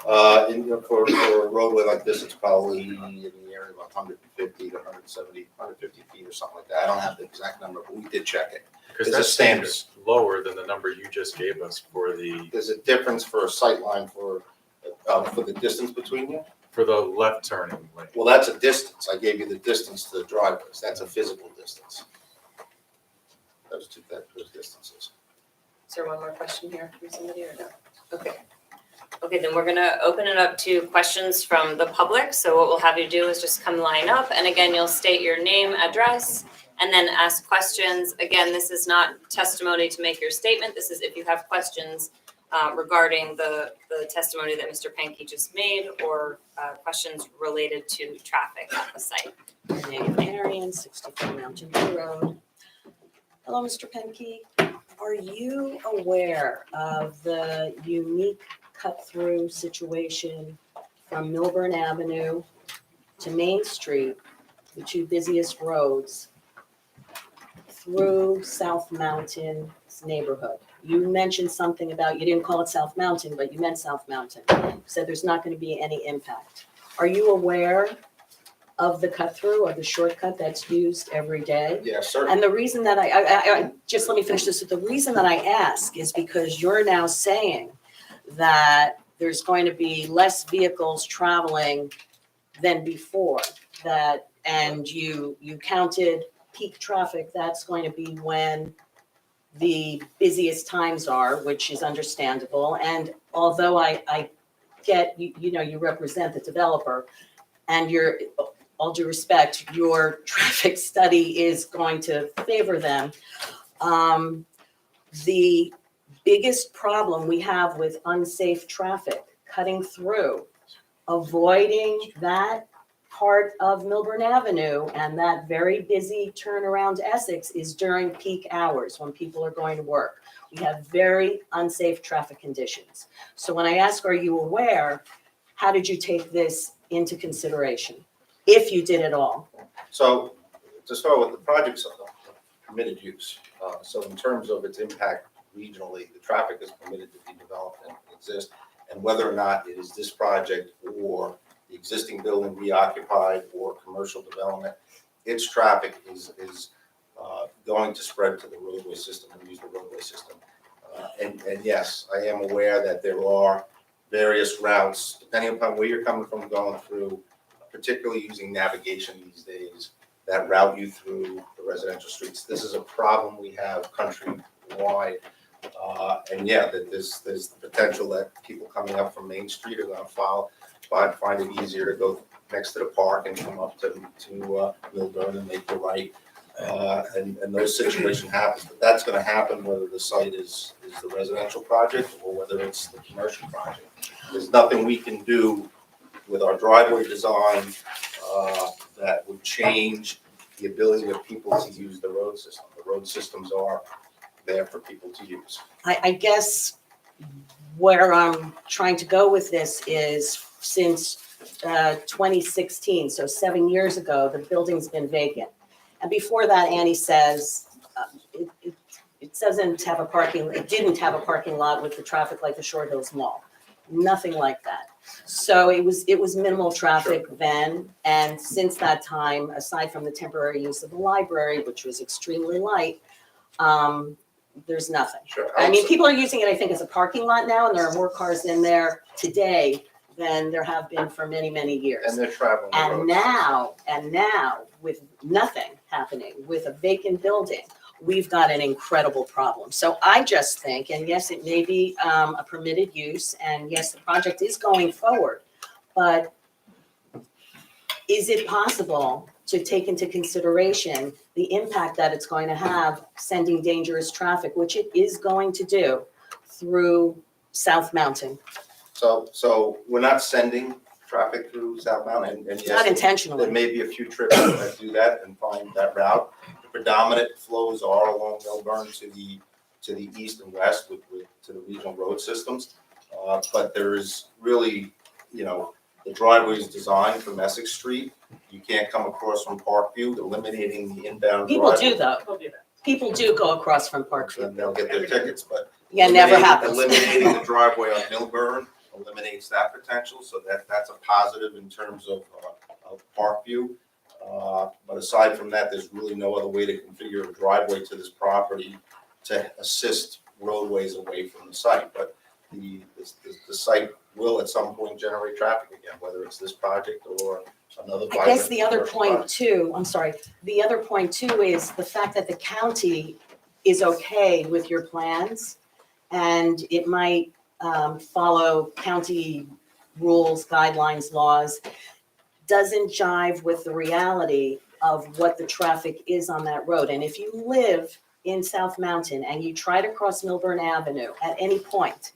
For a roadway like this, it's probably in the area of 150 to 170, 150 feet or something like that. I don't have the exact number, but we did check it. Because It's a that standard. seems lower than the number you just gave us for There's a difference for a sight line for the distance between you? the left turning lane. Well, that's a distance. I gave you the distance to the driveways. That's a physical distance. Those distances. Is there one more question here from somebody or no? Okay. Okay, then we're gonna open it up to questions from the public. So what we'll have you do is just come line up, and again, you'll state your name, address, and then ask questions. Again, this is not testimony to make your statement. This is if you have questions regarding the testimony that Mr. Pankey just made, or questions related to traffic at the site. Marion, 64 Mountain View Road. Hello, Mr. Penke. Are you aware of the unique cut-through situation from Milburn Avenue to Main Street, the two busiest roads, through South Mountain's neighborhood? You mentioned something about, you didn't call it South Mountain, but you meant South Mountain. You said there's not going to be any impact. Are you aware of the cut-through or the shortcut that's used every day? Yes, sir. And the reason that I just let me finish this. The reason that I ask is because you're now saying that there's going to be less vehicles traveling than before, that, and you counted peak traffic, that's going to be when the busiest times are, which is understandable. And although I get, you know, you represent the developer, and all due respect, your traffic study is going to favor them. The biggest problem we have with unsafe traffic cutting through, avoiding that part of Milburn Avenue and that very busy turnaround to Essex is during peak hours when people are going to work. We have very unsafe traffic conditions. So when I ask, are you aware, how did you take this into consideration, if you did at all? So to start with, the project's a permitted use. So in terms of its impact regionally, the traffic is permitted to be developed and exist. And whether or not it is this project or the existing building reoccupied or commercial development, its traffic is going to spread to the roadway system and use the roadway system. And yes, I am aware that there are various routes, depending upon where you're coming from, going through, particularly using navigation these days, that route you through the residential streets. This is a problem we have countrywide. And yeah, that there's the potential that people coming up from Main Street are gonna find it easier to go next to the park and come up to Milburn and make the right. And those situations happen, but that's gonna happen whether the site is the residential project or whether it's the commercial project. There's nothing we can do with our driveway design that would change the ability of people to use the road system. The road systems are there for people to use. I guess where I'm trying to go with this is since 2016, so 7 years ago, the building's been vacant. And before that, Annie says, it didn't have a parking lot with the traffic like the Short Hills Mall. Nothing like that. So it was minimal traffic then, and since that time, aside from the temporary use of the library, which was extremely light, there's nothing. Sure. I mean, people are using it, I think, as a parking lot now, and there are more cars in there today than there have been for many, many years. And they're traveling the roads. And now, with nothing happening, with a vacant building, we've got an incredible problem. So I just think, and yes, it may be a permitted use, and yes, the project is going forward, but is it possible to take into consideration the impact that it's going to have sending dangerous traffic, which it is going to do, through South Mountain? So we're not sending traffic through South Mountain, and yes, Not intentionally. there may be a few trips that do that and find that route. The predominant flows are along Milburn to the east and west to the regional road systems. But there is really, the driveway is designed from Essex Street. You can't come across from Parkview, eliminating the inbound People driveway. do though. People do go across from Parkview. Then they'll get their tickets, but Yeah, never happens. eliminating the driveway on Milburn eliminates that potential, so that's a positive in terms of Parkview. But aside from that, there's really no other way to configure a driveway to this property to assist roadways away from the site. But the site will at some point generate traffic again, whether it's this project or another. I guess the other vibrant point project. too, I'm sorry, the other point too is the fact that the county is okay with your plans, and it might follow county rules, guidelines, laws, doesn't jive with the reality of what the traffic is on that road. And if you live in South Mountain and you try to cross Milburn Avenue at any point,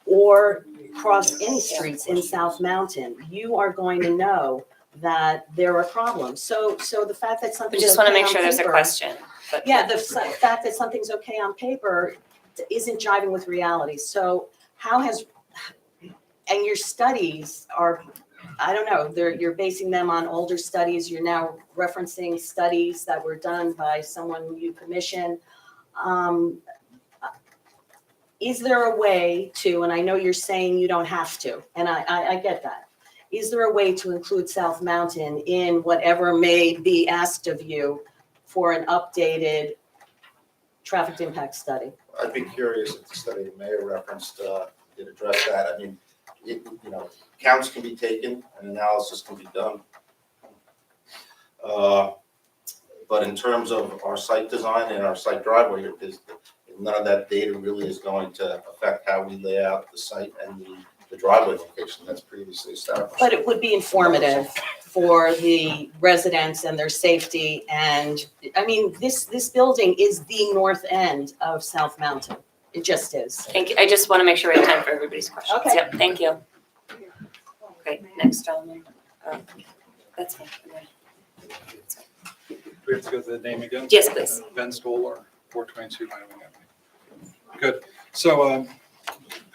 or cross any streets in South Mountain, you are going to know that there are problems. So the fact that We something's just want to okay make on sure there's a paper- question. But Yeah, the fact that something's okay on paper isn't jiving with reality. So how has, and your studies are, I don't know, you're basing them on older studies. You're now referencing studies that were done by someone you commission. Is there a way to, and I know you're saying you don't have to, and I get that. Is there a way to include South Mountain in whatever may be asked of you for an updated traffic impact study? I'd be curious if the study the mayor referenced did address that. I mean, you know, counts can be taken and analysis can be done. But in terms of our site design and our site driveway, none of that data really is going to affect how we lay out the site and the driveway location that's previously established. But it would be informative for the residents and their safety. And, I mean, this building is the north end of South Mountain. It just is. Thank you. I just want to make sure we have time for everybody's questions. Okay. Yep, thank you. Great, next gentleman. That's fine. We have to go to the name again? Yes, please. Ben Stoller, 422 Wyoming Avenue. Good. So, a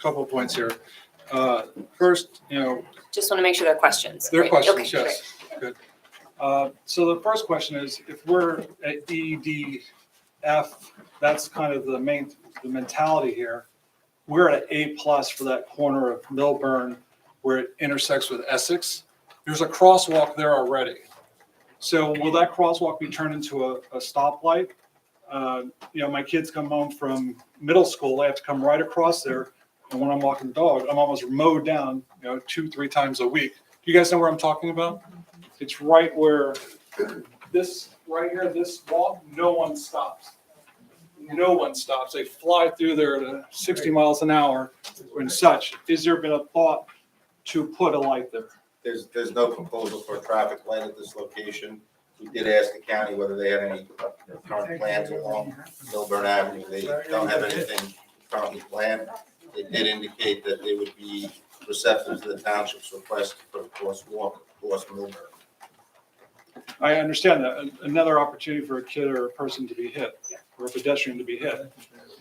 couple of points here. First, Just want to make sure they're questions. there are right? questions, Okay, yes. Good. So the first question is, if we're at EDF, that's kind of the mentality here. We're at A+ for that corner of Milburn where it intersects with Essex. There's a crosswalk there already. So will that crosswalk be turned into a stoplight? My kids come home from middle school, they have to come right across there. And when I'm walking the dog, I'm almost mowed down, 2-3 times a week. Do you guys know where I'm talking about? It's right where this, right here, this walk, no one stops. No one stops. They fly through there at 60 miles an hour and such. Is there been a thought to put a light there? There's no proposal for a traffic light at this location. We did ask the county whether they had any current plans along Milburn Avenue. They don't have anything currently planned. They did indicate that they would be receptive to the township's request for a crosswalk across Milburn. I understand that. Another opportunity for a kid or a person to be hit, or a pedestrian to be hit.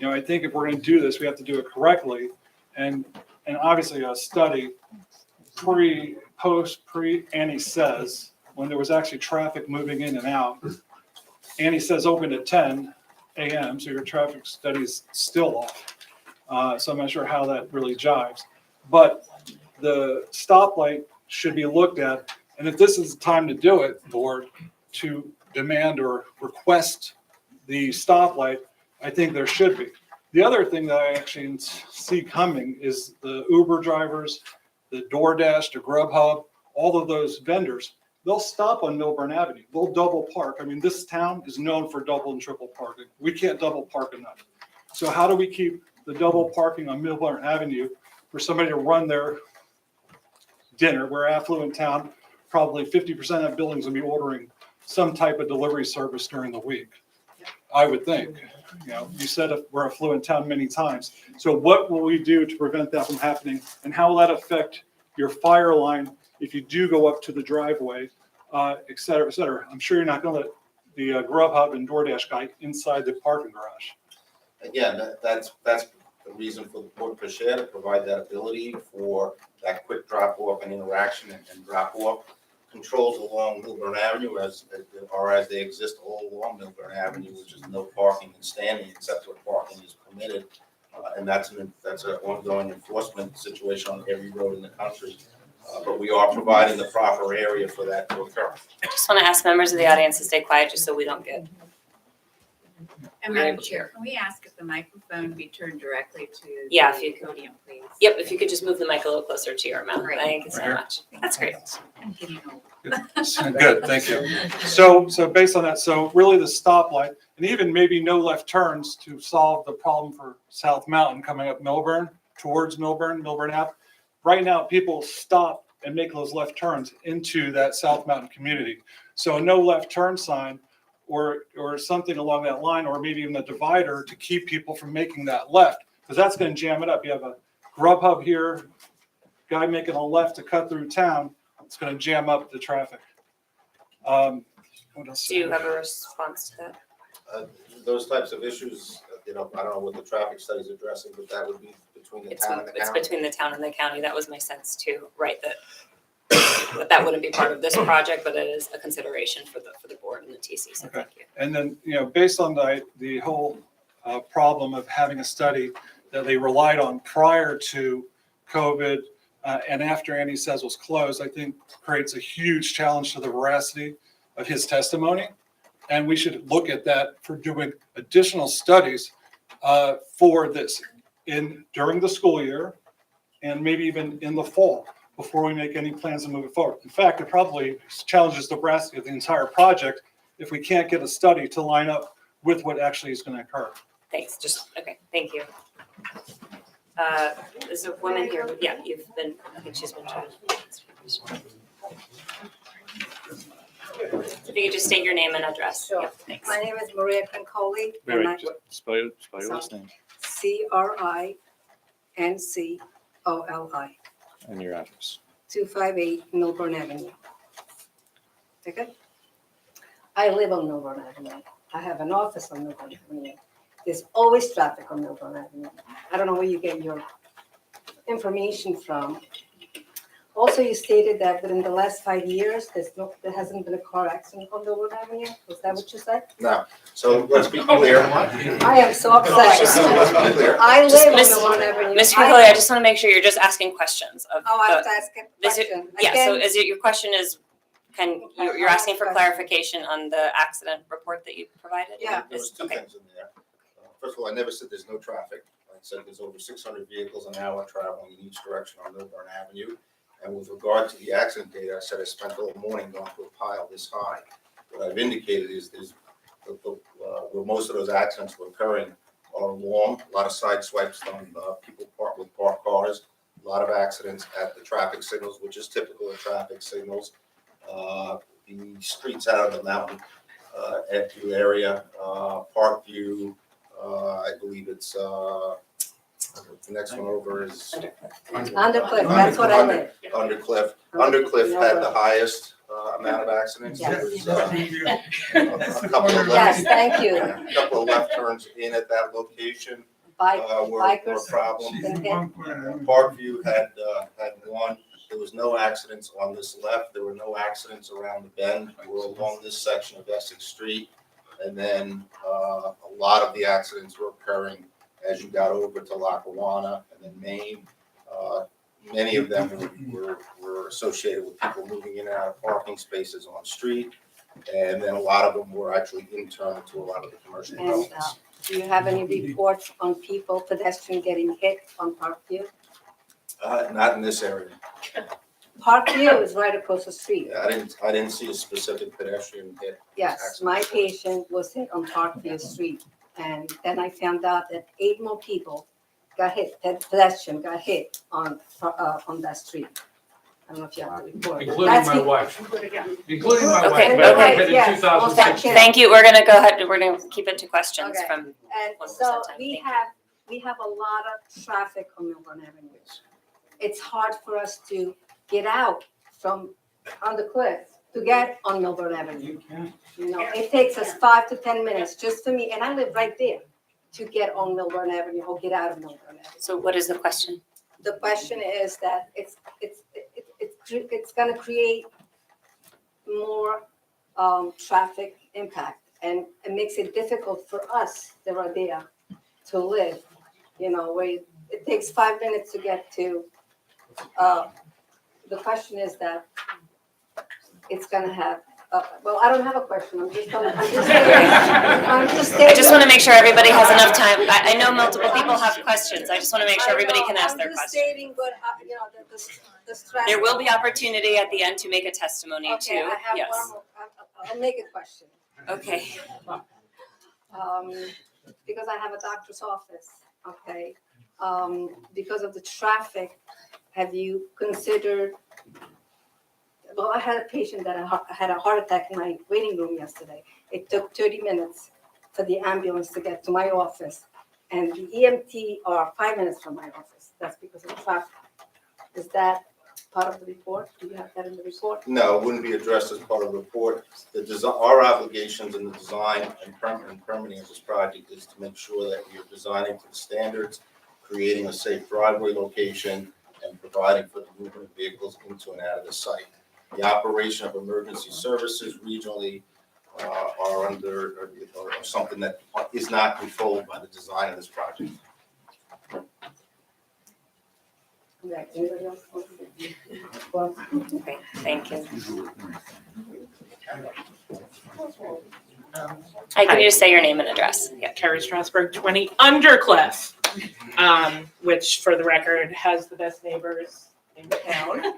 I think if we're going to do this, we have to do it correctly. And obviously a study Annie Says, when there was actually traffic moving in and out. Annie Says opened at 10 a.m., so your traffic study is still off. So I'm not sure how that really jives. But the stoplight should be looked at. And if this is the time to do it, board, to demand or request the stoplight, I think there should be. The other thing that I actually see coming is the Uber drivers, the DoorDash, the Grubhub, all of those vendors, they'll stop on Milburn Avenue. They'll double park. I mean, this town is known for double and triple parking. We can't double park enough. So how do we keep the double parking on Milburn Avenue for somebody to run their dinner? We're affluent town. Probably 50% of buildings will be ordering some type of delivery service during the week. I would think. You said we're a affluent town many times. So what will we do to prevent that from happening? And how will that affect your fire line if you do go up to the driveway, et cetera, et cetera? I'm sure you're not going to let the Grubhub and DoorDash guy inside the parking garage. Again, that's the reason for the board per share, to provide that ability for that quick drop off and interaction and drop off. Controls along Milburn Avenue as they exist all along Milburn Avenue, which is no parking and standing except where parking is permitted. And that's an ongoing enforcement situation on every road in the country. But we are providing the proper area for that to occur. I just want to ask members of the audience to stay quiet just so we don't get. And Madam Chair, can we ask if the microphone be turned directly to Yeah, if the you could. podium, please? Yep, if you could just move the mic a little closer to your mouth. Great. Thank you so much. That's great. I'm getting old. Good, thank you. So based on that, so really the stoplight, and even maybe no left turns to solve the problem for South Mountain coming up Milburn, towards Milburn Ave. Right now, people stop and make those left turns into that South Mountain community. So no left turn sign or something along that line, or maybe even a divider to keep people from making that left, because that's going to jam it up. You have a Grubhub here, guy making a left to cut through town. It's going to jam up the traffic. What else? Do you have a response to that? Those types of issues, I don't know what the traffic study is addressing, but that would be between the town and the It's county. between the town and the county. That was my sense too, right? That wouldn't be part of this project, but it is a consideration for the board and the TC. So thank you. And then, based on the whole problem of having a study that they relied on prior to COVID and after Andy Says was closed, I think creates a huge challenge to the veracity of his testimony. And we should look at that for doing additional studies for this during the school year, and maybe even in the fall before we make any plans to move it forward. In fact, it probably challenges the veracity of the entire project if we can't get a study to line up with what actually is going to occur. Thanks, okay, thank you. There's a woman here, yeah, you've been, I think she's been trying. If you could just state your name and address. Sure. Yep, thanks. My name is Maria Concoli. Wait, wait, just spell your last name CRINCOLI, and your address. 258 Milburn Avenue. Okay? I live on Milburn Avenue. I have an office on Milburn Avenue. There's always traffic on Milburn Avenue. I don't know where you get your information from. Also, you stated that within the last 5 years, there hasn't been a car accident on Milburn Avenue. Was that what you said? No, so let's be clear. I am so upset. Let's be clear. I Just live on Miss- Milburn Avenue. Ms. Piccoli, I just want to make sure you're just asking questions of. Oh, I have the- to ask a is it- question. Yeah, so Again, is it, your question is, you're asking for clarification on the accident report that you provided? Yeah. There was two Okay. things in there. First of all, I never said there's no traffic. I said there's over 600 vehicles an hour traveling in each direction on Milburn Avenue. And with regard to the accident data, I said I spent the whole morning going through a pile this high. What I've indicated is where most of those accidents were occurring are long, a lot of side swipes on people with parked cars, a lot of accidents at the traffic signals, which is typical of traffic signals. The streets out of the mountain, Edgeview area, Parkview, I believe it's, the next one over is. Undercliff, that's what I live. Undercliff. Undercliff had the highest amount of accidents. Yes. There was, a couple of Yes, left, thank you. a couple of left turns in at that location were a Bikers. problem. been hit. Parkview had one. There was no accidents on this left. There were no accidents around the bend. We're along this section of Essex Street. And then a lot of the accidents were occurring as you got over to Lackawanna and then Maine. Many of them were associated with people moving in and out of parking spaces on street. And then a lot of them were actually internal to a lot of the commercial And developments. do you have any reports on people, pedestrian getting hit on Parkview? Not in this area. Parkview is right across the street. I didn't see a specific pedestrian hit. Yes, my patient was hit on Parkview Street. And then I found out that 8 more people got hit, pedestrian got hit on that street. I don't know if you have the report. Including That's my the- wife. Including my Okay, wife. okay. Hit in Yes, 2016. Thank you, we're gonna go ahead, we're gonna keep it to questions Okay. from, And 1% so time, we thank have a lot of traffic on Milburn Avenue. It's hard for us to get out from on the cliff to get on Milburn Avenue. You know, it takes us 5 to 10 minutes just for me, and I live right there, to get on Milburn Avenue or get out of Milburn Avenue. so what is the question? The question is that it's gonna create more traffic impact, and it makes it difficult for us that are there to live, you know, where it takes 5 minutes to get to. The question is that it's gonna have, well, I don't have a question, I'm just stating. I just want to make sure everybody has enough time. I know multiple people have questions. I just want to make sure everybody can ask their I'm just questions. stating, but, you know, the stress. There will be opportunity at the end to make a testimony Okay, too. I have Yes. one more, I'll make a question. Okay. Because I have a doctor's office, okay? Because of the traffic, have you considered, well, I had a patient that had a heart attack in my waiting room yesterday. It took 30 minutes for the ambulance to get to my office. And the EMT are 5 minutes from my office. That's because of traffic. Is that part of the report? Do you have that in the report? No, it wouldn't be addressed as part of the report. Our obligations in the design and permitting of this project is to make sure that we are designing to the standards, creating a safe driveway location, and providing for the movement of vehicles into and out of the site. The operation of emergency services regionally are under, or something that is not controlled by the design of this project. Right, anybody else? Well, Okay, thank you. Hi, can you just say your name and address? Yeah. Carrie Strasberg, 20 Undercliff. which for the record has the best neighbors in town,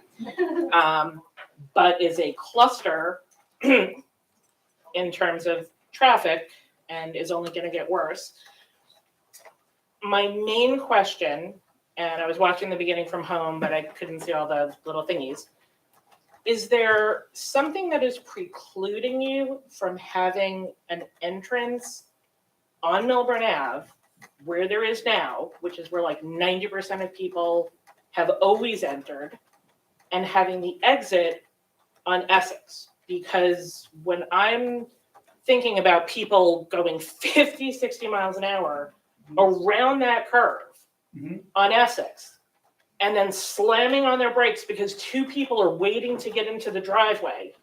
but is a cluster in terms of traffic and is only gonna get worse. My main question, and I was watching the beginning from home, but I couldn't see all the little thingies. Is there something that is precluding you from having an entrance on Milburn Ave where there is now, which is where like 90% of people have always entered, and having the exit on Essex? Because when I'm thinking about people going 50, 60 miles an hour around that curve on Essex, and then slamming on their brakes because two people are waiting to get into the driveway,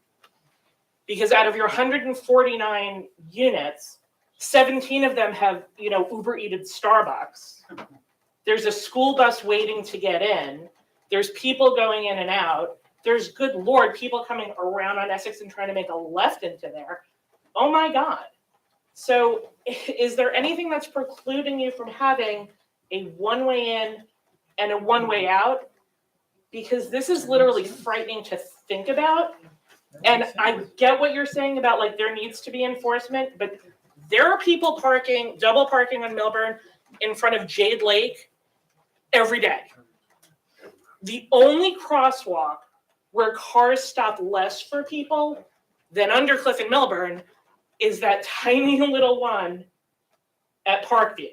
because out of your 149 units, 17 of them have, Uber Eated Starbucks. There's a school bus waiting to get in. There's people going in and out. There's, good Lord, people coming around on Essex and trying to make a left into there. Oh my God. So is there anything that's precluding you from having a one-way in and a one-way out? Because this is literally frightening to think about. And I get what you're saying about like there needs to be enforcement, but there are people parking, double parking on Milburn in front of Jade Lake every day. The only crosswalk where cars stop less for people than Undercliff and Milburn is that tiny little one at Parkview.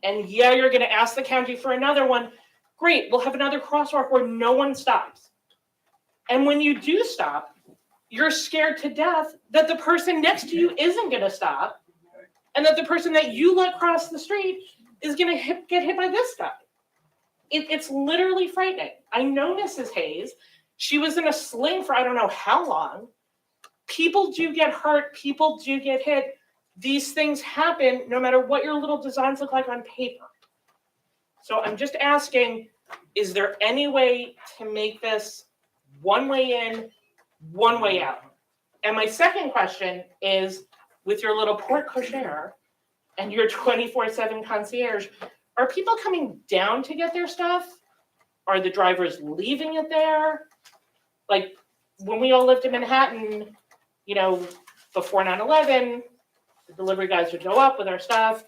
And yeah, you're gonna ask the county for another one. Great, we'll have another crosswalk where no one stops. And when you do stop, you're scared to death that the person next to you isn't gonna stop, and that the person that you let cross the street is gonna get hit by this guy. It's literally frightening. I know Mrs. Hayes. She was in a sling for I don't know how long. People do get hurt. People do get hit. These things happen no matter what your little designs look like on paper. So I'm just asking, is there any way to make this one way in, one way out? And my second question is, with your little porte cochere and your 24/7 concierge, are people coming down to get their stuff? Are the drivers leaving it there? Like when we all lived in Manhattan, before 9/11, the delivery guys would go up with our stuff.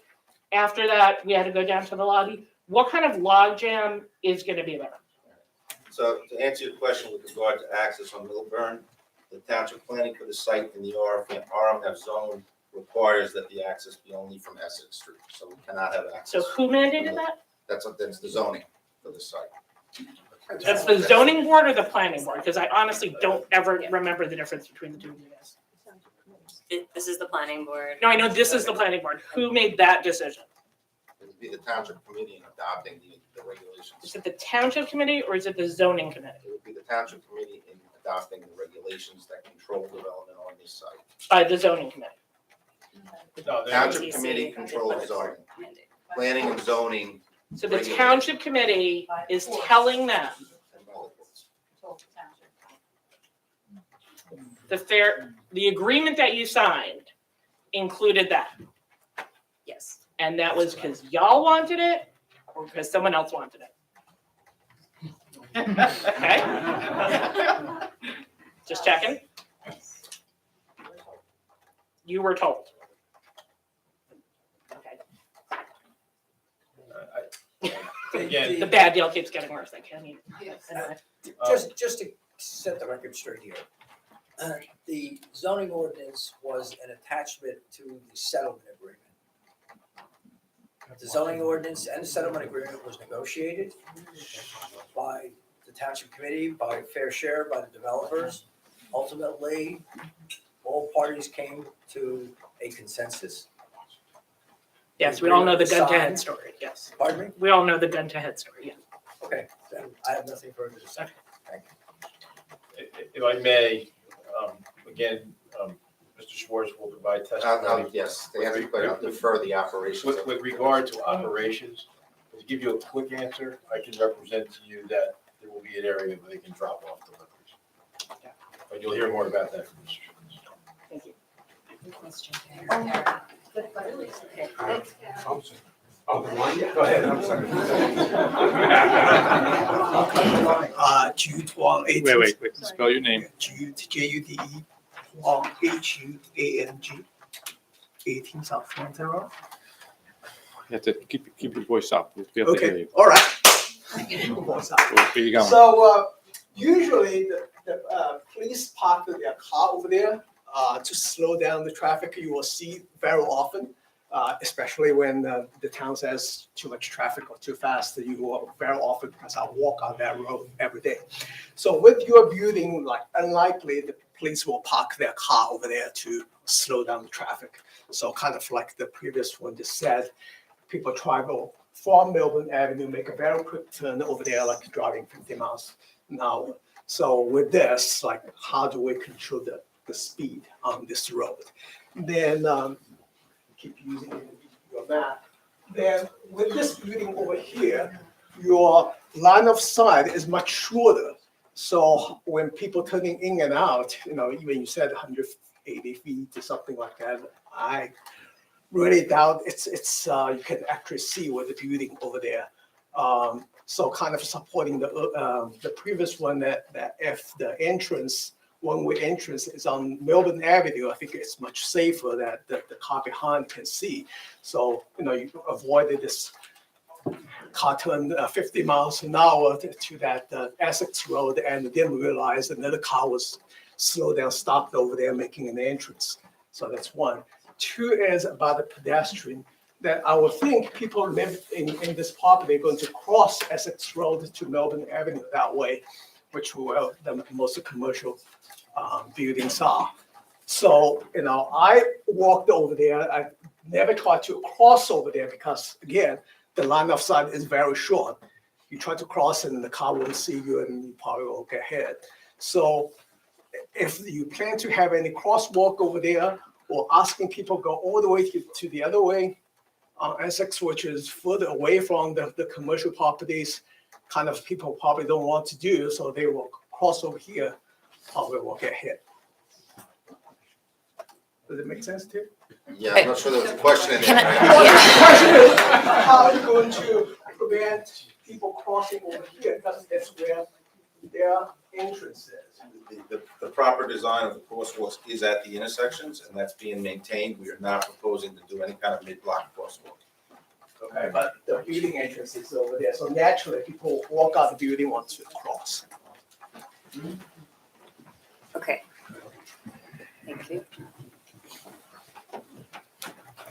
After that, we had to go down to the lobby. What kind of logjam is going to be there? So to answer your question with regard to access on Milburn, the township planning for the site in the RMF zone requires that the access be only from Essex Street, so we cannot have access. So who mandated that? That's the zoning for the site. That's the zoning board or the planning board? Because I honestly don't ever remember the difference between the two of you guys. This is the planning board. No, I know this is the planning board. Who made that decision? It would be the township committee in adopting the regulations. Is it the township committee or is it the zoning committee? It would be the township committee in adopting the regulations that control development on this site. By the zoning committee. Township committee controls zoning. Planning and zoning. So the township committee is telling them the agreement that you signed included that. Yes. And that was because y'all wanted it or because someone else wanted it? Okay? Just checking. You were told. Again. The bad deal keeps getting worse. I can't even. Anyway. Just to set the record straight here. The zoning ordinance was an attachment to the settlement agreement. The zoning ordinance and the settlement agreement was negotiated by the township committee, by Fair Share, by the developers. Ultimately, all parties came to a consensus. Yes, we all know the gun to head story, yes. Pardon me? We all know the gun to head story, yeah. Okay, then I have nothing further to say. Thank you. If I may, again, Mr. Schwartz will provide testimony. Yes, to answer your question, I'll defer the operations. With regard to operations, to give you a quick answer, I can represent to you that there will be an area where they can drop off deliveries. But you'll hear more about that from Mr. Schwartz. Thank you. Oh, the one, yeah, go ahead, I'm sorry. Jude Huang, 18. Wait, spell your name. Jude, Jude Huang, Huang, 18 South Frontier Road. You have to keep your voice up. We have to hear Okay, you. all right. Where you going? So usually the police park their car over there to slow down the traffic. You will see very often, especially when the town says too much traffic or too fast. You will very often, because I walk on that road every day. So with your building, like unlikely the police will park their car over there to slow down the traffic. So kind of like the previous one just said, people travel from Melbourne Avenue, make a very quick turn over there, like driving 50 miles an hour. So with this, like, how do we control the speed on this road? Then keep using your map. Then with this building over here, your line of sight is much shorter. So when people turning in and out, even you said 180 feet or something like that, I really doubt it's you can actually see what the building over there. So kind of supporting the previous one that if the entrance, one-way entrance is on Melbourne Avenue, I think it's much safer that the car behind can see. So, you avoided this car turned 50 miles an hour to that Essex Road and didn't realize another car was slowed down, stopped over there, making an entrance. So that's one. Two is about the pedestrian, that I would think people live in this property are going to cross Essex Road to Melbourne Avenue that way, which will the most commercial buildings are. So, I walked over there. I never tried to cross over there because, again, the line of sight is very short. You try to cross and the car won't see you and you probably will get hit. So if you plan to have any crosswalk over there or asking people go all the way to the other way on Essex, which is further away from the commercial properties, kind of people probably don't want to do, so they will cross over here, probably will get hit. Does it make sense to you? Yeah, I'm not sure there was a question in there. The question is, how are you going to prevent people crossing over here? Because that's where their entrance is. The proper design of the crosswalks is at the intersections, and that's being maintained. We are not proposing to do any kind of mid-block crosswalk. Okay, but the building entrance is over there, so naturally people walk out the building want to cross. Okay. Thank you.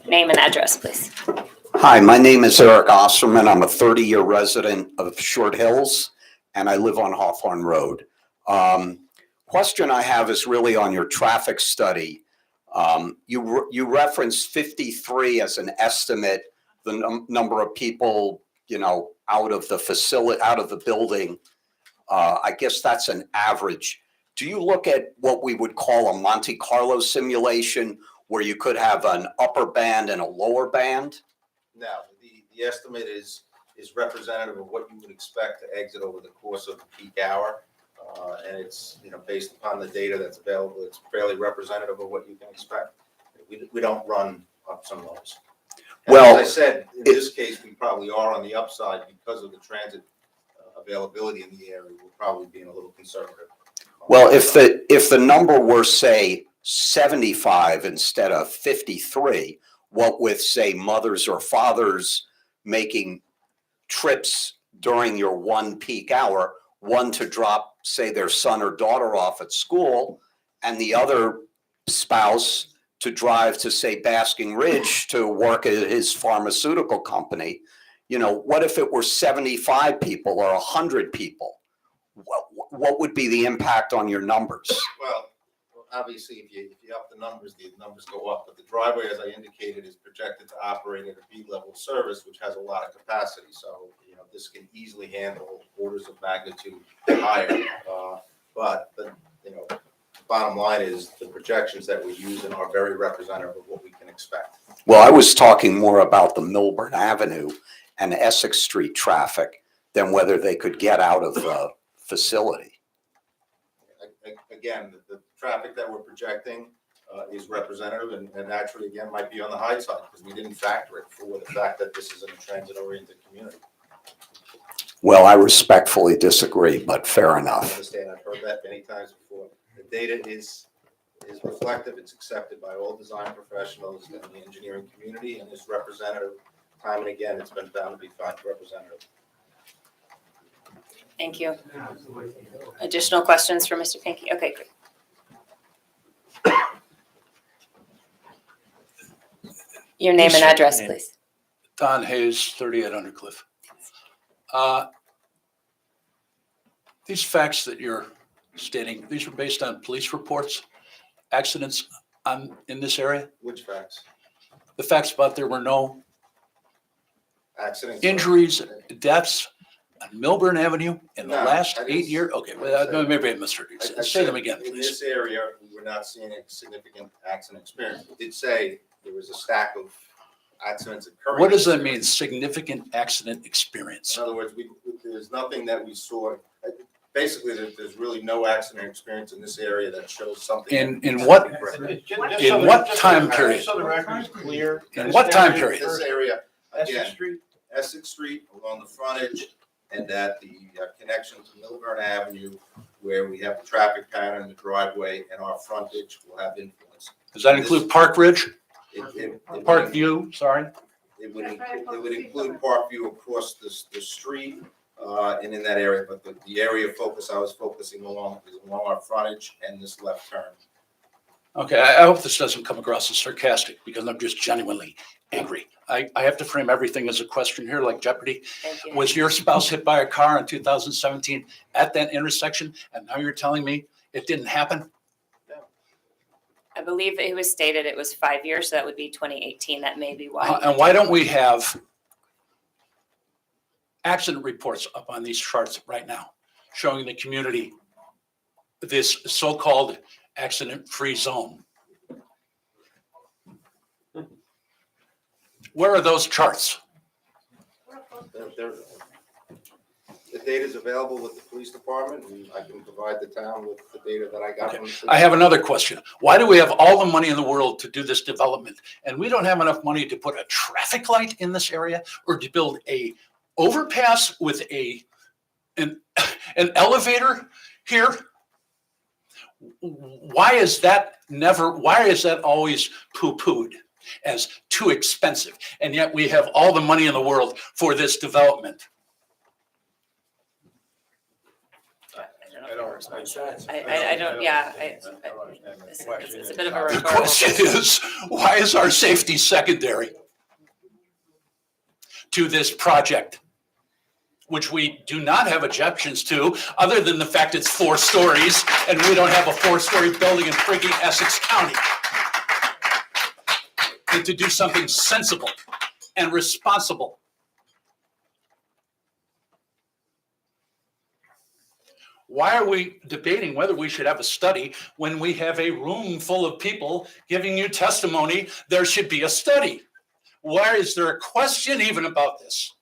Name and address, please. Hi, my name is Eric Osterman. I'm a 30-year resident of Short Hills, and I live on Hawthorne Road. Question I have is really on your traffic study. You referenced 53 as an estimate, the number of people, out of the facility, out of the building. I guess that's an average. Do you look at what we would call a Monte Carlo simulation, where you could have an upper band and a lower band? No, the estimate is representative of what you would expect to exit over the course of the peak hour. And it's, based upon the data that's available, it's fairly representative of what you can expect. We don't run ups and lows. And Well, as I said, in this case, we probably are on the upside because of the transit availability in the area. We're probably being a little conservative. Well, if the number were, say, 75 instead of 53, what with, say, mothers or fathers making trips during your one peak hour, one to drop, say, their son or daughter off at school, and the other spouse to drive to, say, Basking Ridge to work at his pharmaceutical company, what if it were 75 people or 100 people? What would be the impact on your numbers? Well, obviously, if you up the numbers go up. But the driveway, as I indicated, is projected to operate at a B-level service, which has a lot of capacity. So, this can easily handle orders of magnitude higher. But the bottom line is the projections that we use are very representative of what we can expect. Well, I was talking more about the Milburn Avenue and Essex Street traffic than whether they could get out of the facility. Again, the traffic that we're projecting is representative and actually, again, might be on the high side because we didn't factor it for the fact that this is in a transit-oriented community. Well, I respectfully disagree, but fair I enough. understand, I've heard that many times before. The data is reflective, it's accepted by all design professionals in the engineering community and is representative. Time and again, it's been found to be fine representative. Thank you. Additional questions for Mr. Pinky? Okay, great. Your name and address, please. Don Hayes, 38 Undercliff. These facts that you're stating, these are based on police reports, accidents in this area? Which facts? The facts about there were no Accidents? injuries, deaths on Milburn Avenue in the No, last I 8 didn't years? Okay, say- maybe I misheard you. I Say them said again, In please. this area, we were not seeing a significant accident experience. We did say there was a stack of accidents occurring. What does that mean, significant accident experience? In other words, there's nothing that we saw. Basically, there's really no accident experience in this area that shows something. In what, Correct. in what time period? Just so the record is clear. In what time period? This area, Essex again, Street? Essex Street along the frontage and at the connection to Milburn Avenue where we have the traffic pattern, the driveway, and our frontage will have influence. Does that include Park Ridge? It Park View, sorry? It would include Parkview across the street and in that area, but the area of focus I was focusing along is along our frontage and this left turn. Okay, I hope this doesn't come across as sarcastic because I'm just genuinely angry. I have to frame everything as a question here, like Jeopardy. Thank you. Was your spouse hit by a car in 2017 at that intersection? And now you're telling me it didn't happen? I believe it was stated it was 5 years, so that would be 2018. That may be why. And why don't we have accident reports up on these charts right now, showing the community this so-called accident-free zone? Where are those charts? The data is available with the police department, and I can provide the town with the data that I got from the police. I have another question. An do we have all the money in the world to do this development, and we don't have enough money to put a traffic light in this area or to build a overpass with an elevator here? Why is that always poo-pooed as too expensive? And yet we have all the money in the world for this development. I don't, yeah, it's a bit of a The rhetorical. question is, why is our safety secondary to this project, which we do not have objections to, other than the fact it's 4 stories and we don't have a 4-story building in freaking Essex County? And to do something sensible and responsible. Why are we debating whether we should have a study when we have a room full of people giving you testimony? There should be a study. Why is there a question even about this?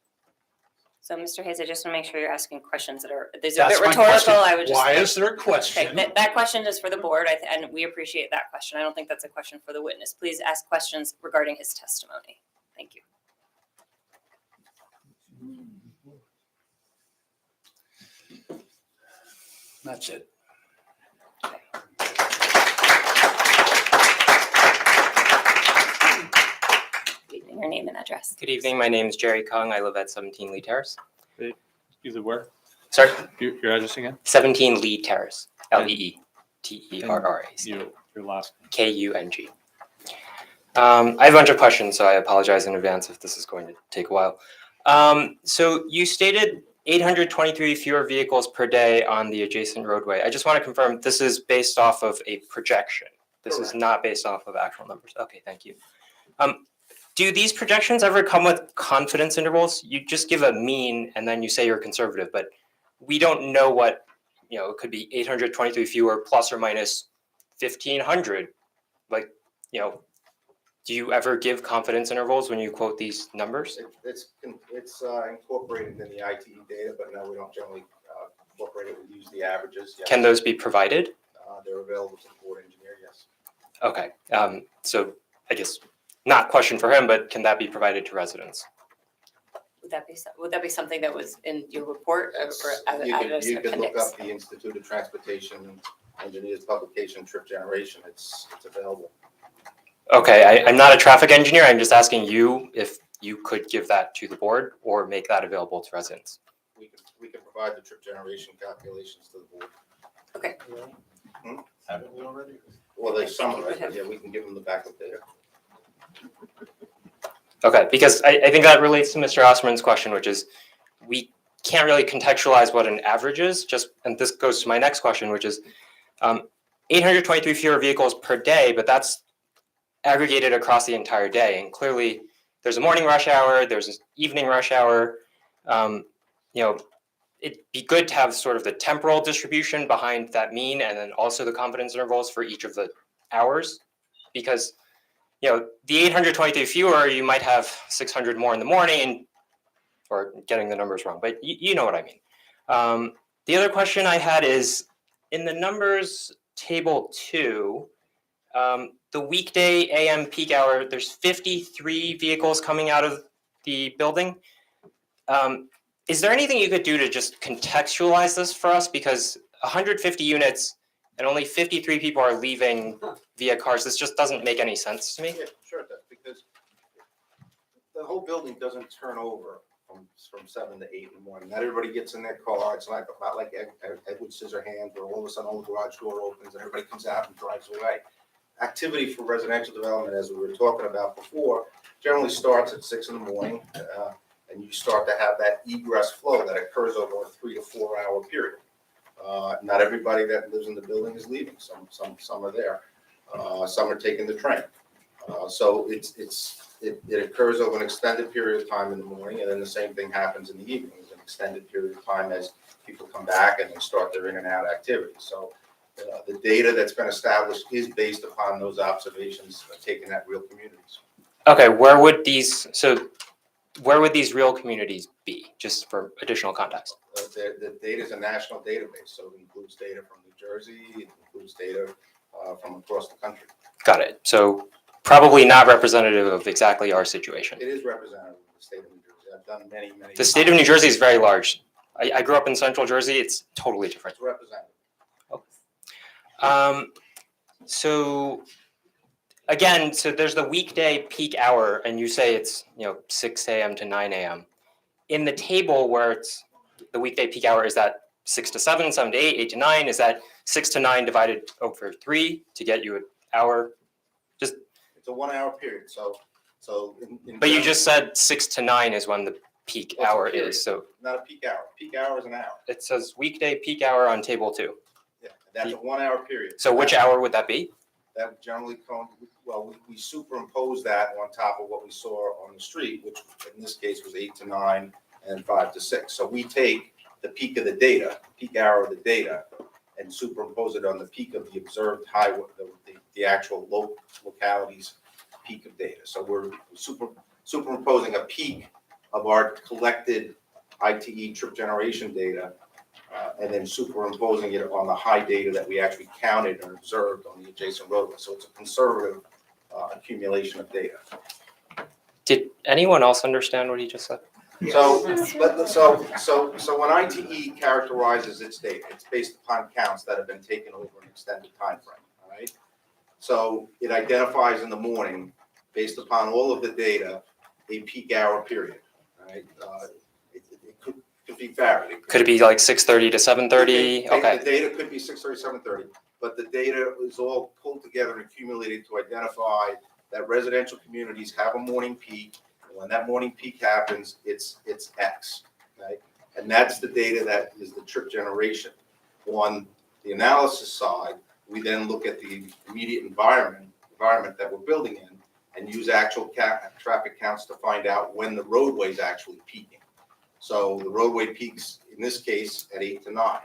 So, Mr. Hayes, I just want to make sure you're asking questions that are, these are a bit That's my rhetorical. question. I would just. Why is there a question? Okay, that question is for the board, and we appreciate that question. I don't think that's a question for the witness. Please ask questions regarding his testimony. Thank you. That's it. Your name and address. Good evening. My name is Jerry Kung. I live at 17 Lee Terrace. Is it where? Sorry? Your address again? 17 Lee Terrace. Leeterrace. Your last. Kung. I have a bunch of questions, so I apologize in advance if this is going to take a while. So you stated 823 fewer vehicles per day on the adjacent roadway. I just want to confirm this is based off of a projection. This is not based off of actual numbers. Okay, thank you. Do these projections ever come with confidence intervals? You just give a mean and then you say you're conservative, but we don't know what, it could be 823 fewer plus or minus 1,500. Like, do you ever give confidence intervals when you quote these numbers? It's incorporated in the ITE data, but no, we don't generally incorporate it. We use the averages. Yes. Can those be provided? They're available to the board engineer, yes. Okay, so I guess not question for him, but can that be provided to residents? Would that be something that was in your report or as You as can, an you can look appendix? up the Institute of Transportation Engineers publication, Trip Generation, it's available. Okay, I'm not a traffic engineer. I'm just asking you if you could give that to the board or make that available to residents. We can provide the trip generation calculations to the board. Okay. Haven't we already? Well, they summarize, but yeah, we can give them the backup data. Okay, because I think that relates to Mr. Osman's question, which is we can't really contextualize what an average is, just, and this goes to my next question, which is 823 fewer vehicles per day, but that's aggregated across the entire day. And clearly there's a morning rush hour, there's an evening rush hour. You know, it'd be good to have sort of the temporal distribution behind that mean and then also the confidence intervals for each of the hours, because you know, the 823 fewer, you might have 600 more in the morning, or getting the numbers wrong, but you know what I mean. The other question I had is, in the numbers table 2, the weekday AM peak hour, there's 53 vehicles coming out of the building. Is there anything you could do to just contextualize this for us? Because 150 units and only 53 people are leaving via cars. This just doesn't make any sense to me. Yeah, sure it does, because the whole building doesn't turn over from 7 to 8 in the morning. Not everybody gets in their car. It's not like Edward Scissorhands where all of a sudden all the garage door opens and everybody comes out and drives away. Activity for residential development, as we were talking about before, generally starts at 6 in the morning, and you start to have that egress flow that occurs over a 3 to 4 hour period. Not everybody that lives in the building is leaving. Some are there. Some are taking the train. So it occurs over an extended period of time in the morning, and then the same thing happens in the evening. There's an extended period of time as people come back and they start their in and out activity. So the data that's been established is based upon those observations taken at real communities. Okay, where would these real communities be, just for additional context? The data is a national database, so it includes data from New Jersey, it includes data from across the country. Got it. So probably not representative of exactly our situation. It is representative of the state of New Jersey. I've done many. The state of New Jersey is very large. I grew up in central Jersey. It's totally different. It's representative. So again, so there's the weekday peak hour, and you say it's 6 a.m. to 9 a.m. In the table where it's the weekday peak hour, is that 6 to 7, 7 to 8, 8 to 9? Is that 6 to 9 divided over 3 to get you an hour? It's a 1 hour period. So But you just said 6 to 9 is when the peak Well, it's a hour period. is. So not a peak hour. Peak hour is an hour. it says weekday peak hour on table 2. Yeah, that's a 1 hour period. So which hour would that be? That generally we superimpose that on top of what we saw on the street, which in this case was 8 to 9 and 5 to 6. So we take the peak of the data, peak hour of the data, and superimpose it on the peak of the observed high, the actual locality's peak of data. So we're superimposing a peak of our collected ITE trip generation data, and then superimposing it on the high data that we actually counted and observed on the adjacent roadway. So it's a conservative accumulation of data. Did anyone else understand what he just said? So when ITE characterizes its data, it's based upon counts that have been taken over an extended time frame. All right. So it identifies in the morning, based upon all of the data, a peak hour period. All right. It could be varied. Could it be like 6:30 to 7:30? Okay. The data could be 6:30, 7:30, but the data is all pulled together and accumulated to identify that residential communities have a morning peak. And when that morning peak happens, it's X, right? And that's the data that is the trip generation. On the analysis side, we then look at the immediate environment that we're building in and use actual traffic counts to find out when the roadway is actually peaking. So the roadway peaks, in this case, at 8 to 9.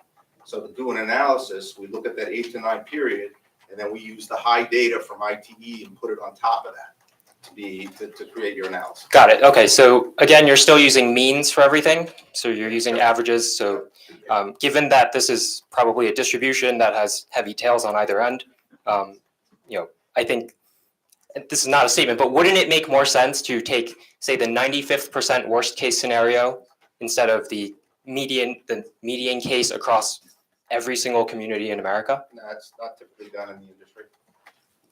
So to do an analysis, we look at that 8 to 9 period, and then we use the high data from ITE and put it on top of that to create your analysis. Got it. Okay. So again, you're still using means for everything. So you're using averages. So given that this is probably a distribution that has heavy tails on either end, I think, this is not a statement, but wouldn't it make more sense to take, say, the 95th% worst case scenario instead of the median case across every single community in America? No, it's not typically done in the industry.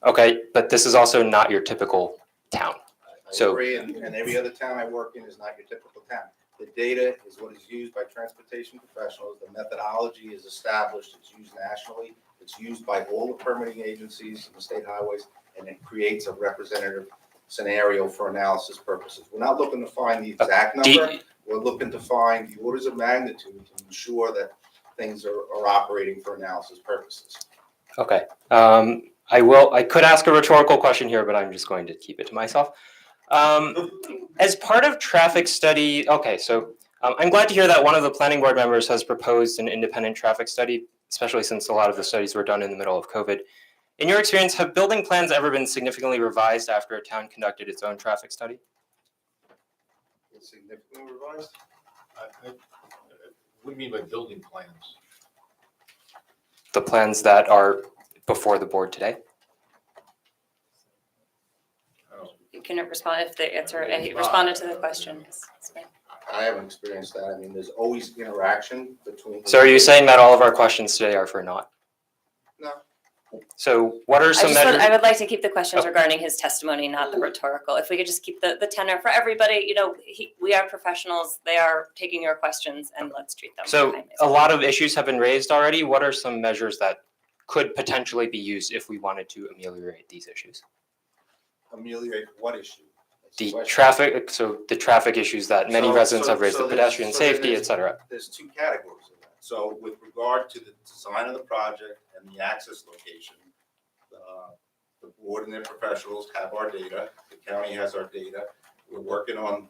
Okay, but this is also not your typical town. I So- agree, and every other town I work in is not your typical town. The data is what is used by transportation professionals. The methodology is established. It's used nationally. It's used by all the permitting agencies and the state highways, and it creates a representative scenario for analysis purposes. We're not looking to find the exact number. We're looking to find the orders of magnitude to ensure that things are operating for analysis purposes. Okay, I could ask a rhetorical question here, but I'm just going to keep it to myself. As part of traffic study, okay, so I'm glad to hear that one of the planning board members has proposed an independent traffic study, especially since a lot of the studies were done in the middle of COVID. In your experience, have building plans ever been significantly revised after a town conducted its own traffic study? It's significantly revised. What do you mean by building plans? The plans that are before the board today? You can respond if the answer, he responded to the question. I haven't experienced that. I mean, there's always interaction between. So are you saying that all of our questions today are for naught? No. So what are some measures? I would like to keep the questions Oh. regarding his testimony, not the rhetorical. If we could just keep the tenor for everybody, you know, we are professionals. They are taking your questions and let's treat them. So kindly. a lot of issues have been raised already. What are some measures that could potentially be used if we wanted to ameliorate these issues? Ameliorate what issue? That's the The question. traffic, so the traffic issues that many residents have raised, the there's- pedestrian so safety, there's- et cetera. There's two categories of that. So with regard to the design of the project and the access location, the board and their professionals have our data, the county has our data. We're working on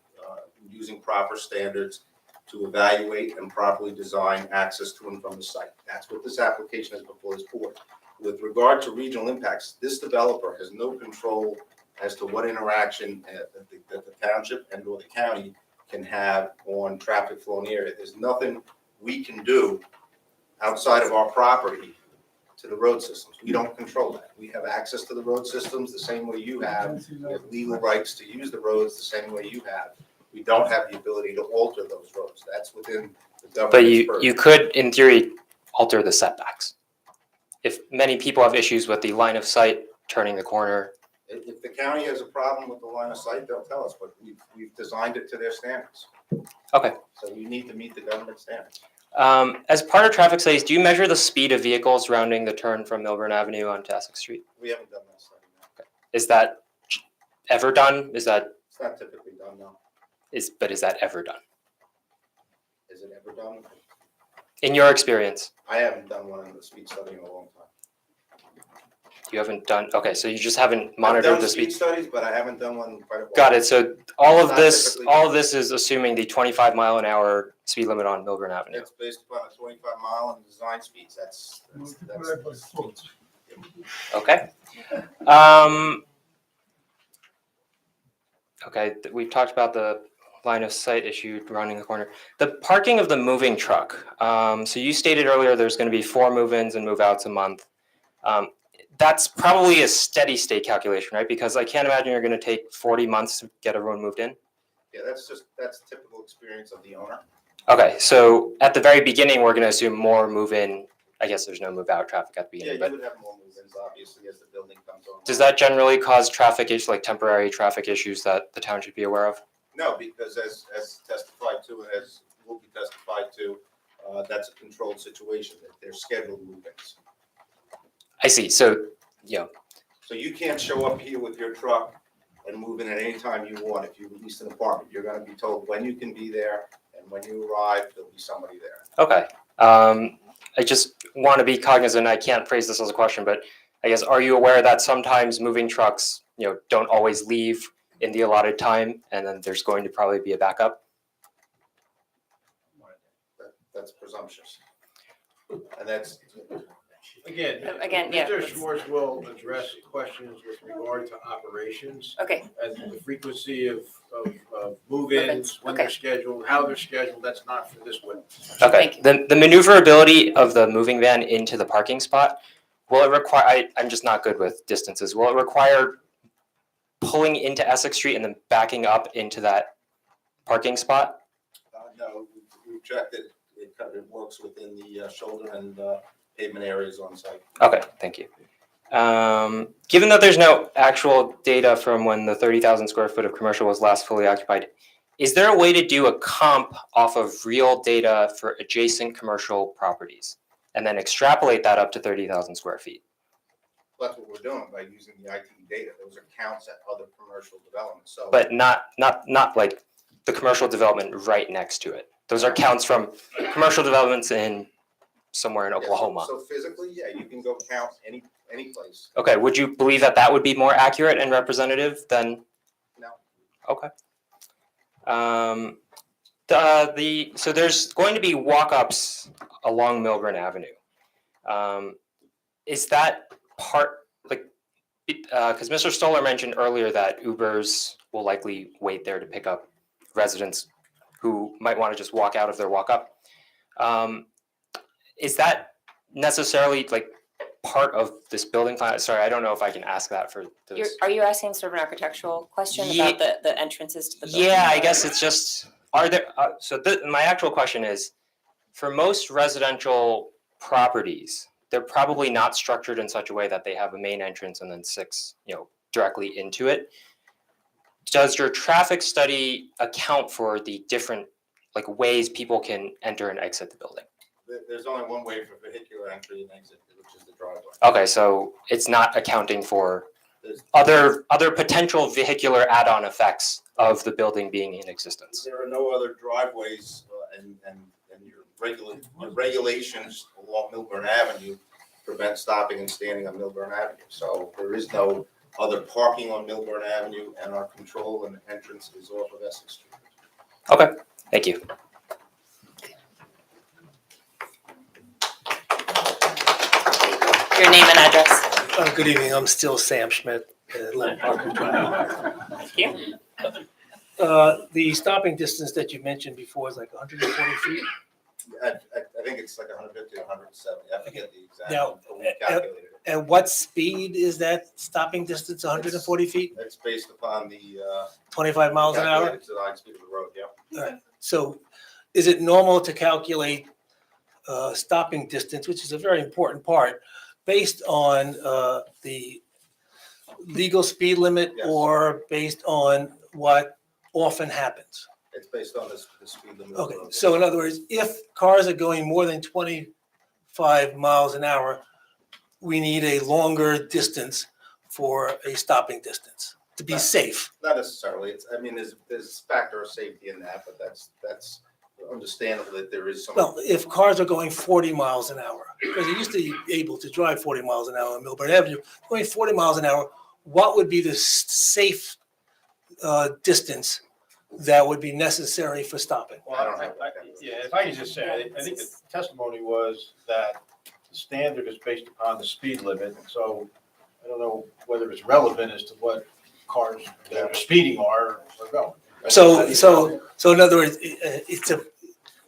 using proper standards to evaluate and properly design access to and from the site. That's what this application is before this board. With regard to regional impacts, this developer has no control as to what interaction that the township and or the county can have on traffic flow in the area. There's nothing we can do outside of our property to the road systems. We don't control that. We have access to the road systems the same way you have. We have legal rights to use the roads the same way you have. We don't have the ability to alter those roads. That's within the But government's purview. you could, in theory, alter the setbacks. If many people have issues with the line of sight, turning the corner. If the county has a problem with the line of sight, they'll tell us, but we've designed it to their standards. Okay. So we need to meet the government standards. As part of traffic studies, do you measure the speed of vehicles rounding the turn from Milburn Avenue onto Essex Street? We haven't done that study. No. Is that ever done? Is that, It's not typically done, no. but is that ever done? Is it ever done? In your experience, I haven't done one on the speed study in a long time. you haven't done, okay, so you just haven't I've monitored done the speed speed. studies, but I haven't done one in quite a while. Got it. So all It's of not this, typically all done. of this is assuming the 25 mile an hour speed limit on Milburn Avenue. It's based upon a 25 mile and design speeds. That's. Okay. Okay, we've talked about the line of sight issue rounding the corner. The parking of the moving truck. So you stated earlier there's going to be 4 move-ins and move-outs a month. That's probably a steady state calculation, right? Because I can't imagine you're going to take 40 months to get everyone moved in. Yeah, that's typical experience of the owner. Okay, so at the very beginning, we're going to assume more move-in. I guess there's no move-out traffic at the Yeah, beginning, you but would have more move-ins, obviously, as the building comes on. does that generally cause traffic issues, like temporary traffic issues that the town should be aware of? No, because as testified to, and as will be testified to, that's a controlled situation, that they're scheduled move-ins. I see. So, yeah. So you can't show up here with your truck and move in at any time you want. If you lease an apartment, you're gonna be told when you can be there, and when you arrive, there'll be somebody there. Okay. I just want to be cognizant. I can't phrase this as a question, but I guess, are you aware that sometimes moving trucks, don't always leave in the allotted time, and then there's going to probably be a backup? That's presumptuous. And that's, Again, yeah. Mr. Schwartz will address questions with regard to operations. Okay. And the frequency of move-ins, when they're scheduled, how they're scheduled, that's not for this witness. Okay. The maneuverability of the moving van into the parking spot, will it require, I'm just not good with distances. Will it require pulling into Essex Street and then backing up into that parking spot? No, we've checked it, it works within the shoulder and pavement areas on site. Okay, thank you. Given that there's no actual data from when the 30,000 square foot of commercial was last fully occupied, is there a way to do a comp off of real data for adjacent commercial properties and then extrapolate that up to 30,000 square feet? That's what we're doing by using the IT data. Those are counts at other commercial developments, so. But not like the commercial development right next to it. Those are counts from commercial developments in somewhere in Yeah, Oklahoma. So physically, yeah, you can go count any place. Okay, would you believe that that would be more accurate and representative than? No. Okay. So there's going to be walk-ups along Milburn Avenue. Is that part, like, because Mr. Stoller mentioned earlier that Ubers will likely wait there to pick up residents who might want to just walk out of their walk-up. Is that necessarily like part of this building plan? Sorry, I don't know if I can ask that for those. Are you asking sort of an architectural question about the entrances to the building? Yeah, I guess it's just, are there, my actual question is, for most residential properties, they're probably not structured in such a way that they have a main entrance and then 6, directly into it. Does your traffic study account for the different, ways people can enter and exit the building? There's only one way for vehicular entry and exit, which is the driveway. Okay, so it's not accounting for other potential vehicular add-on effects of the building being in existence. There are no other driveways, and your regulations along Milburn Avenue prevent stopping and standing on Milburn Avenue. So there is no other parking on Milburn Avenue, and our control and entrance is off of Essex Street. Okay, thank you. Your name and address. Good evening, I'm still Sam Schmidt, 11 Parker Drive. Thank you. The stopping distance that you mentioned before is like 140 feet? I think it's like 150 to 170. I forget the exact Now, one, but we calculated it. And what speed is that stopping distance, 140 feet? It's based upon the 25 miles an hour? calculated design speed of the road, yeah. All right, so is it normal to calculate stopping distance, which is a very important part, based on the legal speed limit Yes. or based on what often happens? It's based on the speed limit. of Okay, the road. so in other words, if cars are going more than 25 miles an hour, we need a longer distance for a stopping distance to be safe. Not necessarily. There's a factor of safety in that, but that's understandable that there is some. Well, if cars are going 40 miles an hour, because you used to be able to drive 40 miles an hour on Milburn Avenue, going 40 miles an hour, what would be the safe distance that would be necessary for stopping? Well, if I could just say, I think the testimony was that the standard is based upon the speed limit, so I don't know whether it's relevant as to what cars that are speeding are going. So in other words,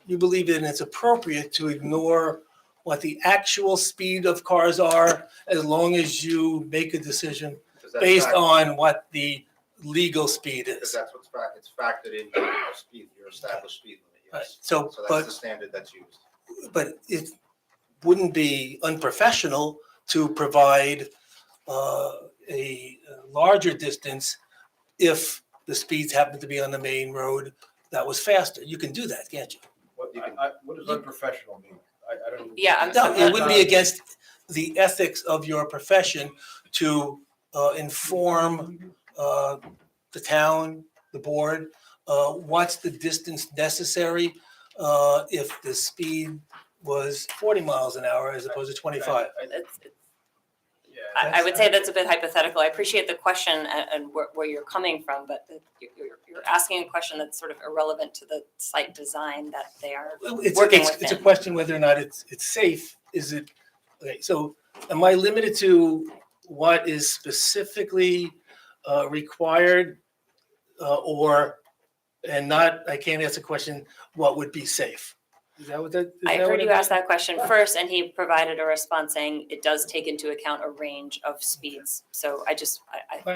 you believe that it's appropriate to ignore what the actual speed of cars are as long as you make a decision based on what the legal speed Because is. that's it's factored into your speed, your established speed limit, yes. Right, so, So that's but- the standard that's used. But it wouldn't be unprofessional to provide a larger distance if the speeds happen to be on the main road that was faster. You can do that, can't you? What does unprofessional mean? I don't. Yeah, No, it wouldn't be against the ethics of your profession to inform the town, the board, what's the distance necessary if the speed was 40 miles an hour as opposed to 25. I would say that's a bit hypothetical. I appreciate the question and where you're coming from, but you're asking a question that's sort of irrelevant to the site design that they are working within. It's a question whether or not it's safe. Is it, okay, so am I limited to what is specifically required and not, I can't answer the question, what would be safe? Is that what that? is I that what heard you it- ask that question first, and he provided a response saying it does take into account a range of speeds. So I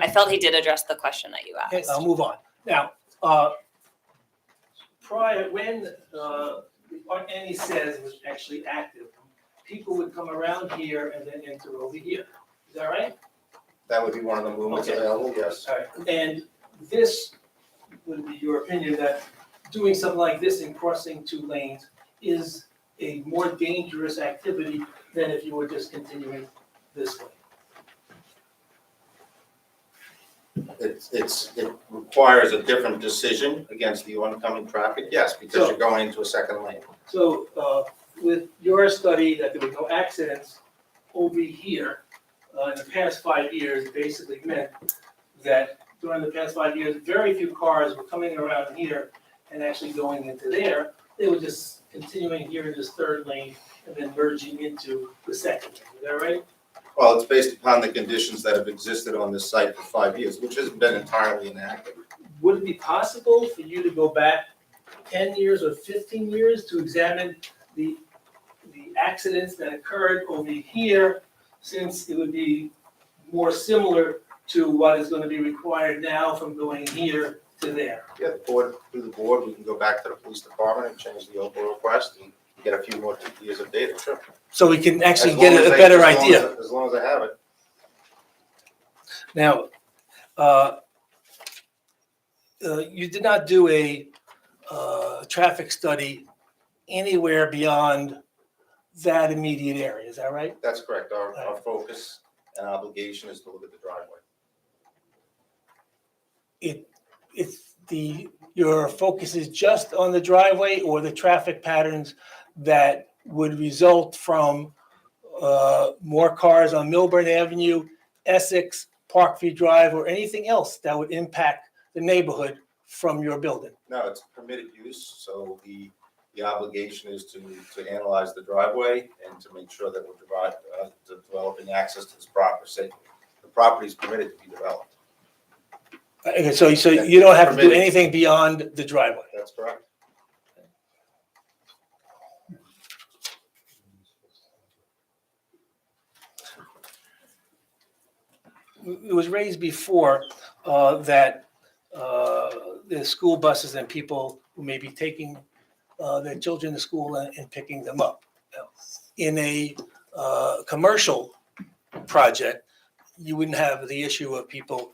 felt he did address the question that you Okay, asked. I'll move on. Now, prior, when what Annie says was actually active, people would come around here and then enter over here. Is that right? That would be one of the movements Okay. available, yes. All right. And this would be your opinion that doing something like this and crossing two lanes is a more dangerous activity than if you were just continuing this way? It requires a different decision against the oncoming traffic, yes, because you're going into a second lane. So with your study that there were no accidents over here in the past 5 years, basically meant that during the past 5 years, very few cars were coming around here and actually going into there. They were just continuing here in this third lane and then merging into the second lane. Is that right? Well, it's based upon the conditions that have existed on this site for 5 years, which has been entirely inactive. Would it be possible for you to go back 10 years or 15 years to examine the accidents that occurred over here, since it would be more similar to what is going to be required now from going here to there? Yeah, through the board, we can go back to the police department and change the Oprah request and get a few more years of data, sure. So we can actually As get long as a they- better as long idea. As long as I have it. Now, you did not do a traffic study anywhere beyond that immediate area, is that right? That's correct. Our focus and obligation is to look at the driveway. Your focus is just on the driveway or the traffic patterns that would result from more cars on Milburn Avenue, Essex, Parkview Drive, or anything else that would impact the neighborhood from your building? No, it's permitted use, so the obligation is to analyze the driveway and to make sure that we're developing access to this property safely. The property is permitted to be developed. Okay, so you don't have to do Permitted. anything beyond the driveway? That's correct. It was raised before that the school buses and people who may be taking their children to school and picking them up. In a commercial project, you wouldn't have the issue of people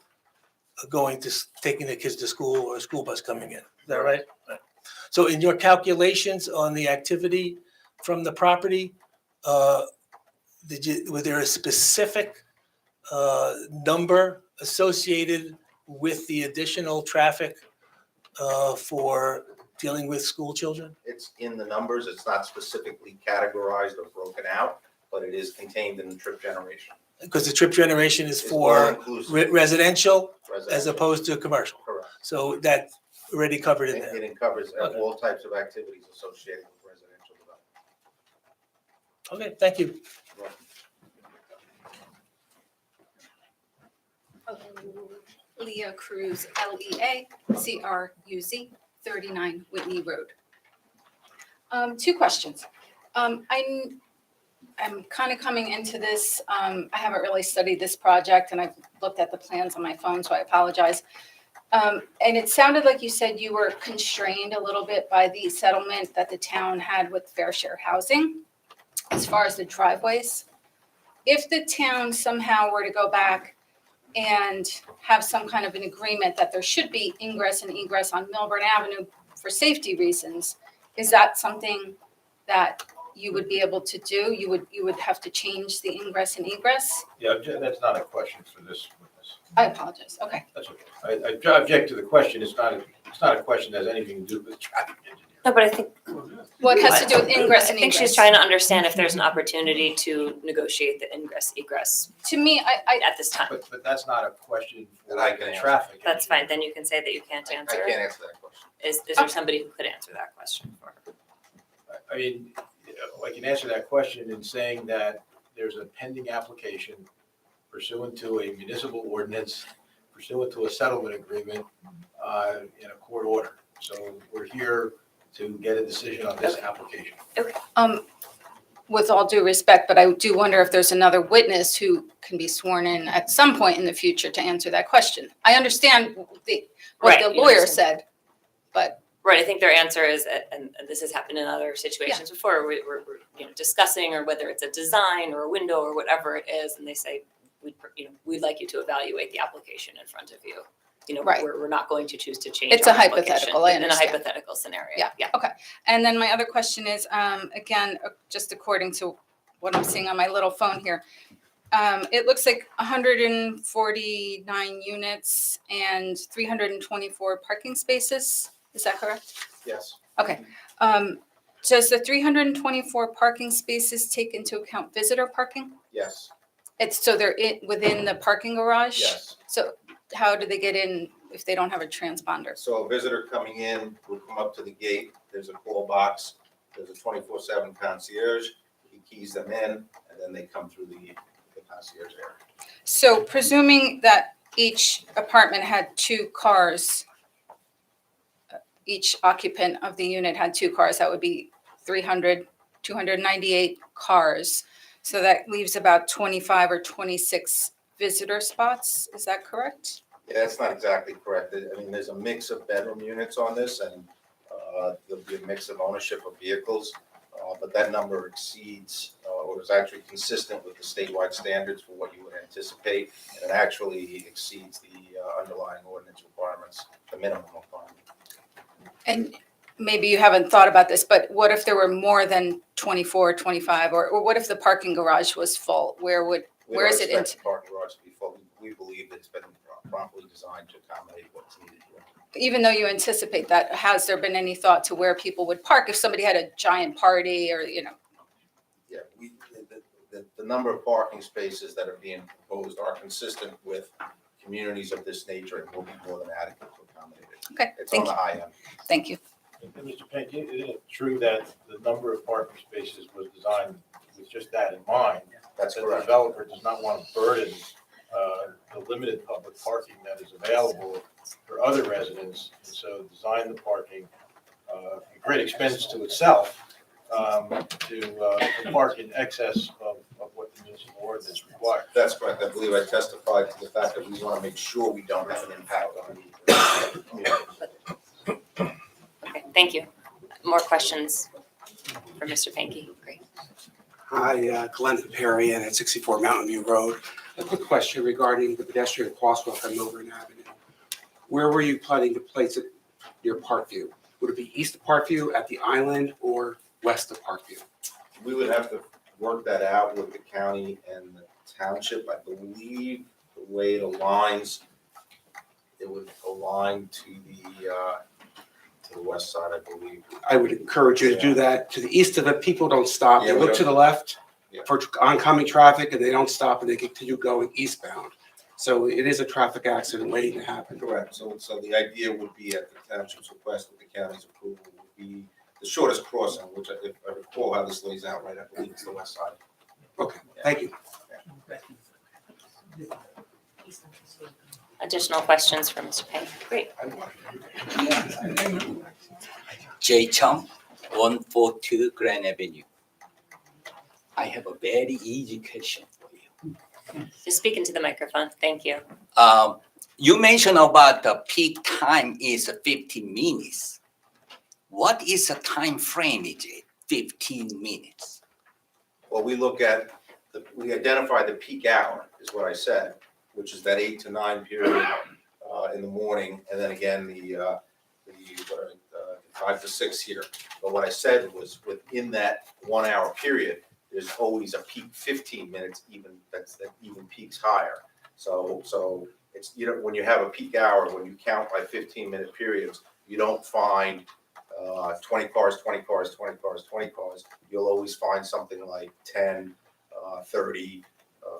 taking their kids to school or a school bus coming in. Is that right? Right. So in your calculations on the activity from the property, was there a specific number associated with the additional traffic for dealing with school children? It's in the numbers. It's not specifically categorized or broken out, but it is contained in the trip generation. Because the trip generation is It's for all-inclusive. residential as Residential. opposed to commercial. Correct. So that's already covered in there. It covers Okay. all types of activities associated with residential development. Okay, thank you. Leah Cruz, LEA, CRUZ, 39 Whitney Road. Two questions. I'm kind of coming into this, I haven't really studied this project and I've looked at the plans on my phone, so I apologize. And it sounded like you said you were constrained a little bit by the settlement that the town had with Fair Share Housing as far as the driveways. If the town somehow were to go back and have some kind of an agreement that there should be ingress and egress on Milburn Avenue for safety reasons, is that something that you would be able to do? You would have to change the ingress and egress? Yeah, that's not a question for this witness. I apologize, okay. That's okay. I object to the question. It's not a question that has anything to do with the traffic engineer. No, but I think. What has to do with ingress and I think she's egress? trying to understand if there's an opportunity to negotiate the ingress egress To me, I at this time. But that's not a question for That I can the answer. traffic. That's fine, then you can say that you can't I answer. can't answer that question. Is there somebody who could answer that question for her? I mean, I can answer that question in saying that there's a pending application pursuant to a municipal ordinance, pursuant to a settlement agreement in a court order. So we're here to get a decision on this application. With all due respect, but I do wonder if there's another witness who can be sworn in at some point in the future to answer that question. I understand what Right, the you lawyer understand. said, but Right, I think their answer is, and this has happened in other situations before, we're discussing, or whether it's a design or a window or whatever it is, and they say, we'd like you to evaluate the application in front of you. Right. We're not going to choose to change It's a our application hypothetical, I in a understand. hypothetical scenario. Yeah. Okay. And then my other question is, again, just according to what I'm seeing on my little phone here, it looks like 149 units and 324 parking spaces. Is that correct? Yes. Okay. Does the 324 parking spaces take into account visitor parking? Yes, So they're within the parking garage? yes. So how do they get in if they don't have a transponder? So a visitor coming in will come up to the gate, there's a call box, there's a 24/7 concierge, he keys them in, and then they come through the concierge area. So presuming that each apartment had two cars, each occupant of the unit had two cars, that would be 298 cars. So that leaves about 25 or 26 visitor spots, is that correct? Yeah, that's not exactly correct. I mean, there's a mix of bedroom units on this, and there'll be a mix of ownership of vehicles. But that number exceeds, or is actually consistent with the statewide standards for what you would anticipate. And it actually exceeds the underlying ordinance requirements, the minimum requirement. And maybe you haven't thought about this, but what if there were more than 24, 25, or what if the parking garage was full? We Where is don't it? expect the parking garage to be full. We believe that it's been properly designed to accommodate what's needed here. Even though you anticipate that, has there been any thought to where people would park if somebody had a giant party or, Yeah, the number of parking spaces that are being proposed are consistent with communities of this nature and will be more than adequate to accommodate it. Okay, It's on thank the you. high end. Thank you. And Mr. Pink, isn't it true that the number of parking spaces was designed with just that in mind? That's That the correct. developer does not want to burden the limited public parking that is available for other residents, and so design the parking at great expense to itself to park in excess of what the municipal ordinance requires. That's correct. I believe I testified to the fact that we want to make sure we don't have an impact on the community. Okay, thank you. More questions for Mr. Pankey? Great. Hi, Glenn Perry at 64 Mountain View Road. A quick question regarding the pedestrian crosswalk on Milburn Avenue. Where were you planning to place it near Parkview? Would it be east of Parkview at the island or west of Parkview? We would have to work that out with the county and the township. I believe the way it aligns, it would align to the west side, I believe. I would encourage you to do that. To the east of it, people don't stop. Yeah, They we look don't- to the left Yeah. for oncoming traffic and they don't stop and they continue going eastbound. So it is a traffic accident waiting to happen. Correct. So the idea would be at the township's request with the county's approval would be the shortest crossing, which if I recall how this lays out, right, I believe it's the west side. Okay, thank you. Additional questions for Mr. Pankey? Great. Jay Chung, 142 Grand Avenue. I have a very easy question for you. Just speak into the microphone. Thank you. You mentioned about the peak time is 15 minutes. What is the time frame? Is it 15 minutes? Well, we look at, we identify the peak hour, is what I said, which is that 8 to 9 period in the morning, and then again, the 5 to 6 here. But what I said was within that 1 hour period, there's always a peak 15 minutes, that even peaks higher. So it's, when you have a peak hour, when you count by 15-minute periods, you don't find 20 cars, 20 cars, 20 cars, 20 cars. You'll always find something like 10, 30,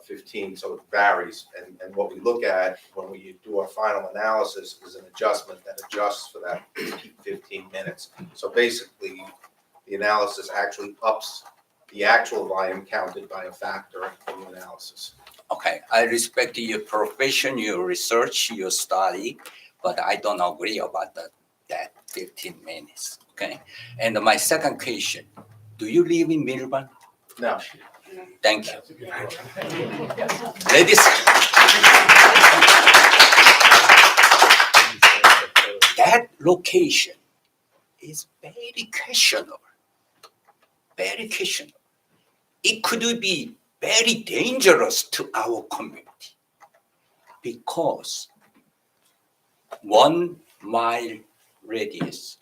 15, so it varies. And what we look at when we do our final analysis is an adjustment that adjusts for that peak 15 minutes. So basically, the analysis actually ups the actual volume counted by a factor in the analysis. Okay, I respect your profession, your research, your study, but I don't agree about the that 15 minutes, okay? And my second question, do you live in Milburn? No. Thank you. Ladies. That location is very questionable. Very questionable. It could be very dangerous to our community because 1 mile radius,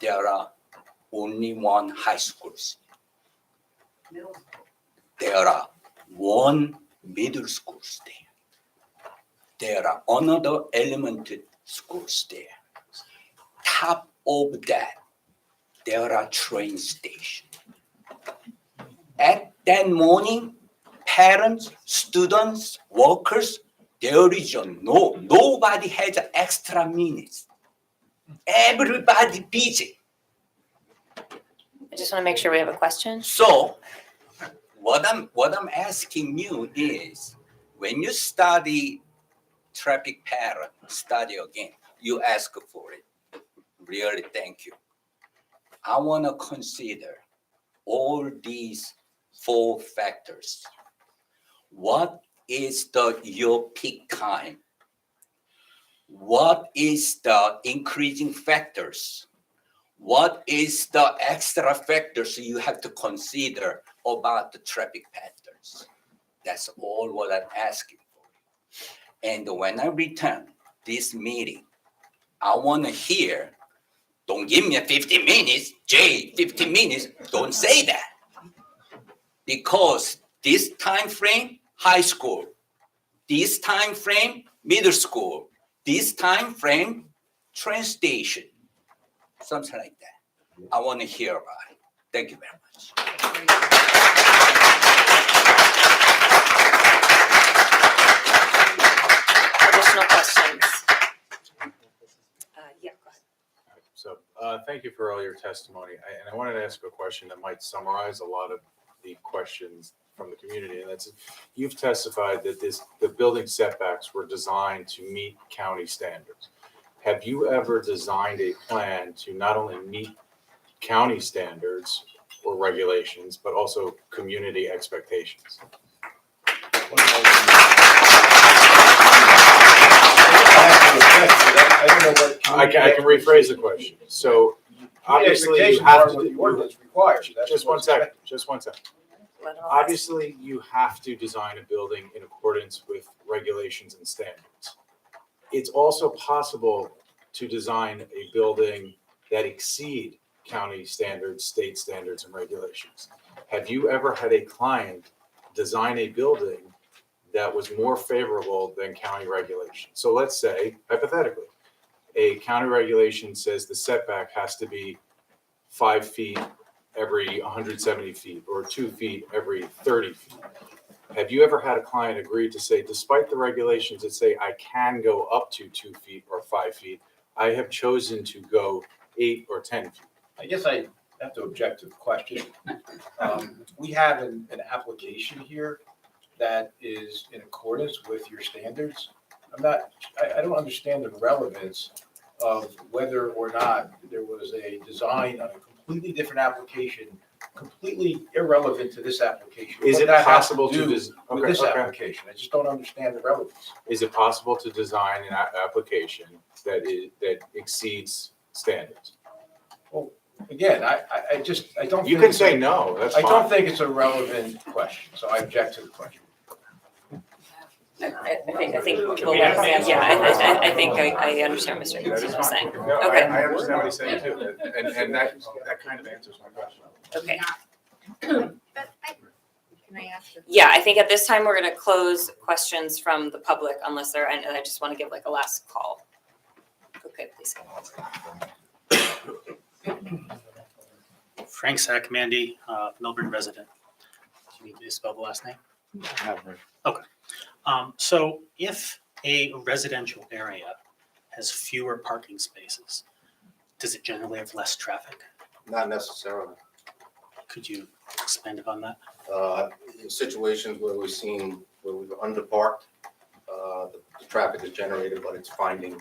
there are only one high schools. There are one middle schools there. There are another elementary schools there. Top of that, there are train stations. At that morning, parents, students, workers, there is nobody has extra minutes. Everybody busy. I just want to make sure we have a question. So what I'm asking you is, when you study traffic pattern, study again, you ask for it. Really, thank you. I want to consider all these 4 factors. What is your peak time? What is the increasing factors? What is the extra factors you have to consider about the traffic patterns? That's all what I'm asking for. And when I return this meeting, I want to hear, don't give me 15 minutes, Jay, 15 minutes, don't say that. Because this time frame, high school, this time frame, middle school, this time frame, train station, something like that. I want to hear about it. Thank you very much. Additional questions? Yeah, go ahead. So thank you for all your testimony. And I wanted to ask a question that might summarize a lot of the questions from the community. And that's, you've testified that the building setbacks were designed to meet county standards. Have you ever designed a plan to not only meet county standards or regulations, but also community expectations? I can rephrase the question. So obviously you have to. The ordinance requires. Just one second. Obviously, you have to design a building in accordance with regulations and standards. It's also possible to design a building that exceed county standards, state standards, and regulations. Have you ever had a client design a building that was more favorable than county regulation? So let's say, hypothetically, a county regulation says the setback has to be 5 feet every 170 feet or 2 feet every 30 feet. Have you ever had a client agree to say, despite the regulations that say I can go up to 2 feet or 5 feet, I have chosen to go 8 or 10 feet? I guess I have to object to the question. We have an application here that is in accordance with your standards. I don't understand the relevance of whether or not there was a design of a completely different application, completely irrelevant to this application. Is What it that has possible do to with this application? I just don't understand the relevance. Is it possible to design an application that exceeds standards? Well, again, I don't. You think can it's say a- no, that's I don't fine. think it's a relevant question, so I object to the question. I think, well, yeah, I think I understand what Mr. Hughes is saying. Okay. I understand what he's saying too, and that kind of answers my question. Okay. Can I ask? Yeah, I think at this time, we're gonna close questions from the public unless there, and I just want to give like a last call. Okay, please. Frank Saccomandy, Milburn resident. Do you need me to spell the last name? Okay. So if a residential area has fewer parking spaces, does it generally have less traffic? Not necessarily. Could you expand upon that? In situations where we've underparked, the traffic is generated, but it's finding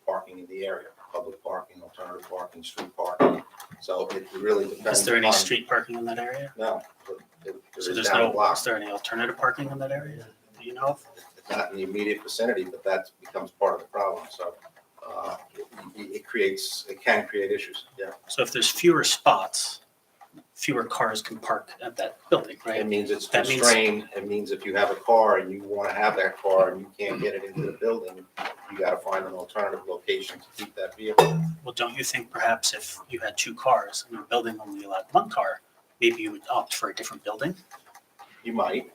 parking in the area, public parking alternative parking, street parking. So it really depends. Is there any upon- street parking in that area? No. There So is there's down the no, block. is there any alternative parking in that area that you know of? It's not in the immediate vicinity, but that becomes part of the problem. So it can create issues, yeah. So if there's fewer spots, fewer cars can park at that building, right? It means it's That means- constrained. It means if you have a car and you want to have that car and you can't get it into the building, you got to find an alternative location to keep that vehicle. Well, don't you think perhaps if you had two cars and your building only allowed one car, maybe you would opt for a different building? You might,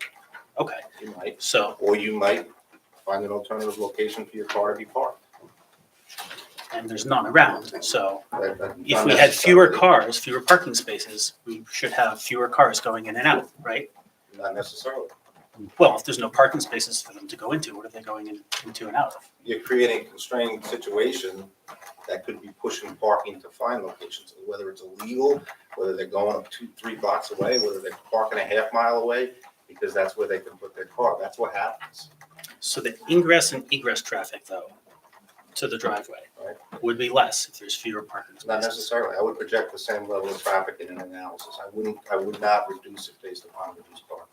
Okay, you might, so, or you might find an alternative location for your car to be parked. and there's none around, so That- if not we had fewer necessarily. cars, fewer parking spaces, we should have fewer cars going in and out, right? Not necessarily. Well, if there's no parking spaces for them to go into, what are they going into and out of? You're creating a constrained situation that could be pushing parking to find locations, whether it's illegal, whether they're going up 2-3 blocks away, whether they're parking a half mile away, because that's where they can put their car. That's what happens. So the ingress and egress traffic, though, to the driveway Right. would be less if there's fewer parking Not spaces. necessarily. I would project the same level of traffic in an analysis. I would not reduce it based upon reduced parking.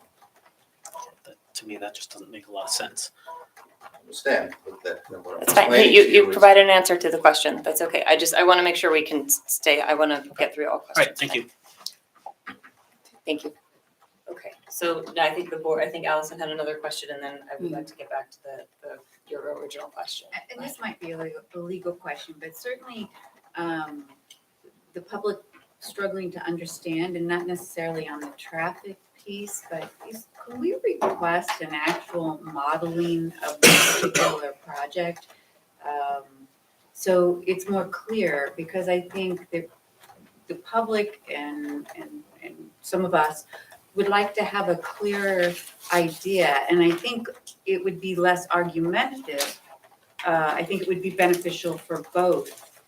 To me, that just doesn't make a lot of sense. I understand, but what I'm That's fine. explaining You to you is- provided an answer to the question. That's okay. I want to make sure we can stay. I want to get through all All questions. right, thank you. Thank you. Okay, so now I think the board, I think Allison had another question, and then I would like to get back to your original question. And this might be a legal question, but certainly the public struggling to understand, and not necessarily on the traffic piece, but can we request an actual modeling of this particular project? So it's more clear, because I think that the public and some of us would like to have a clearer idea, and I think it would be less argumentative. I think it would be beneficial for both,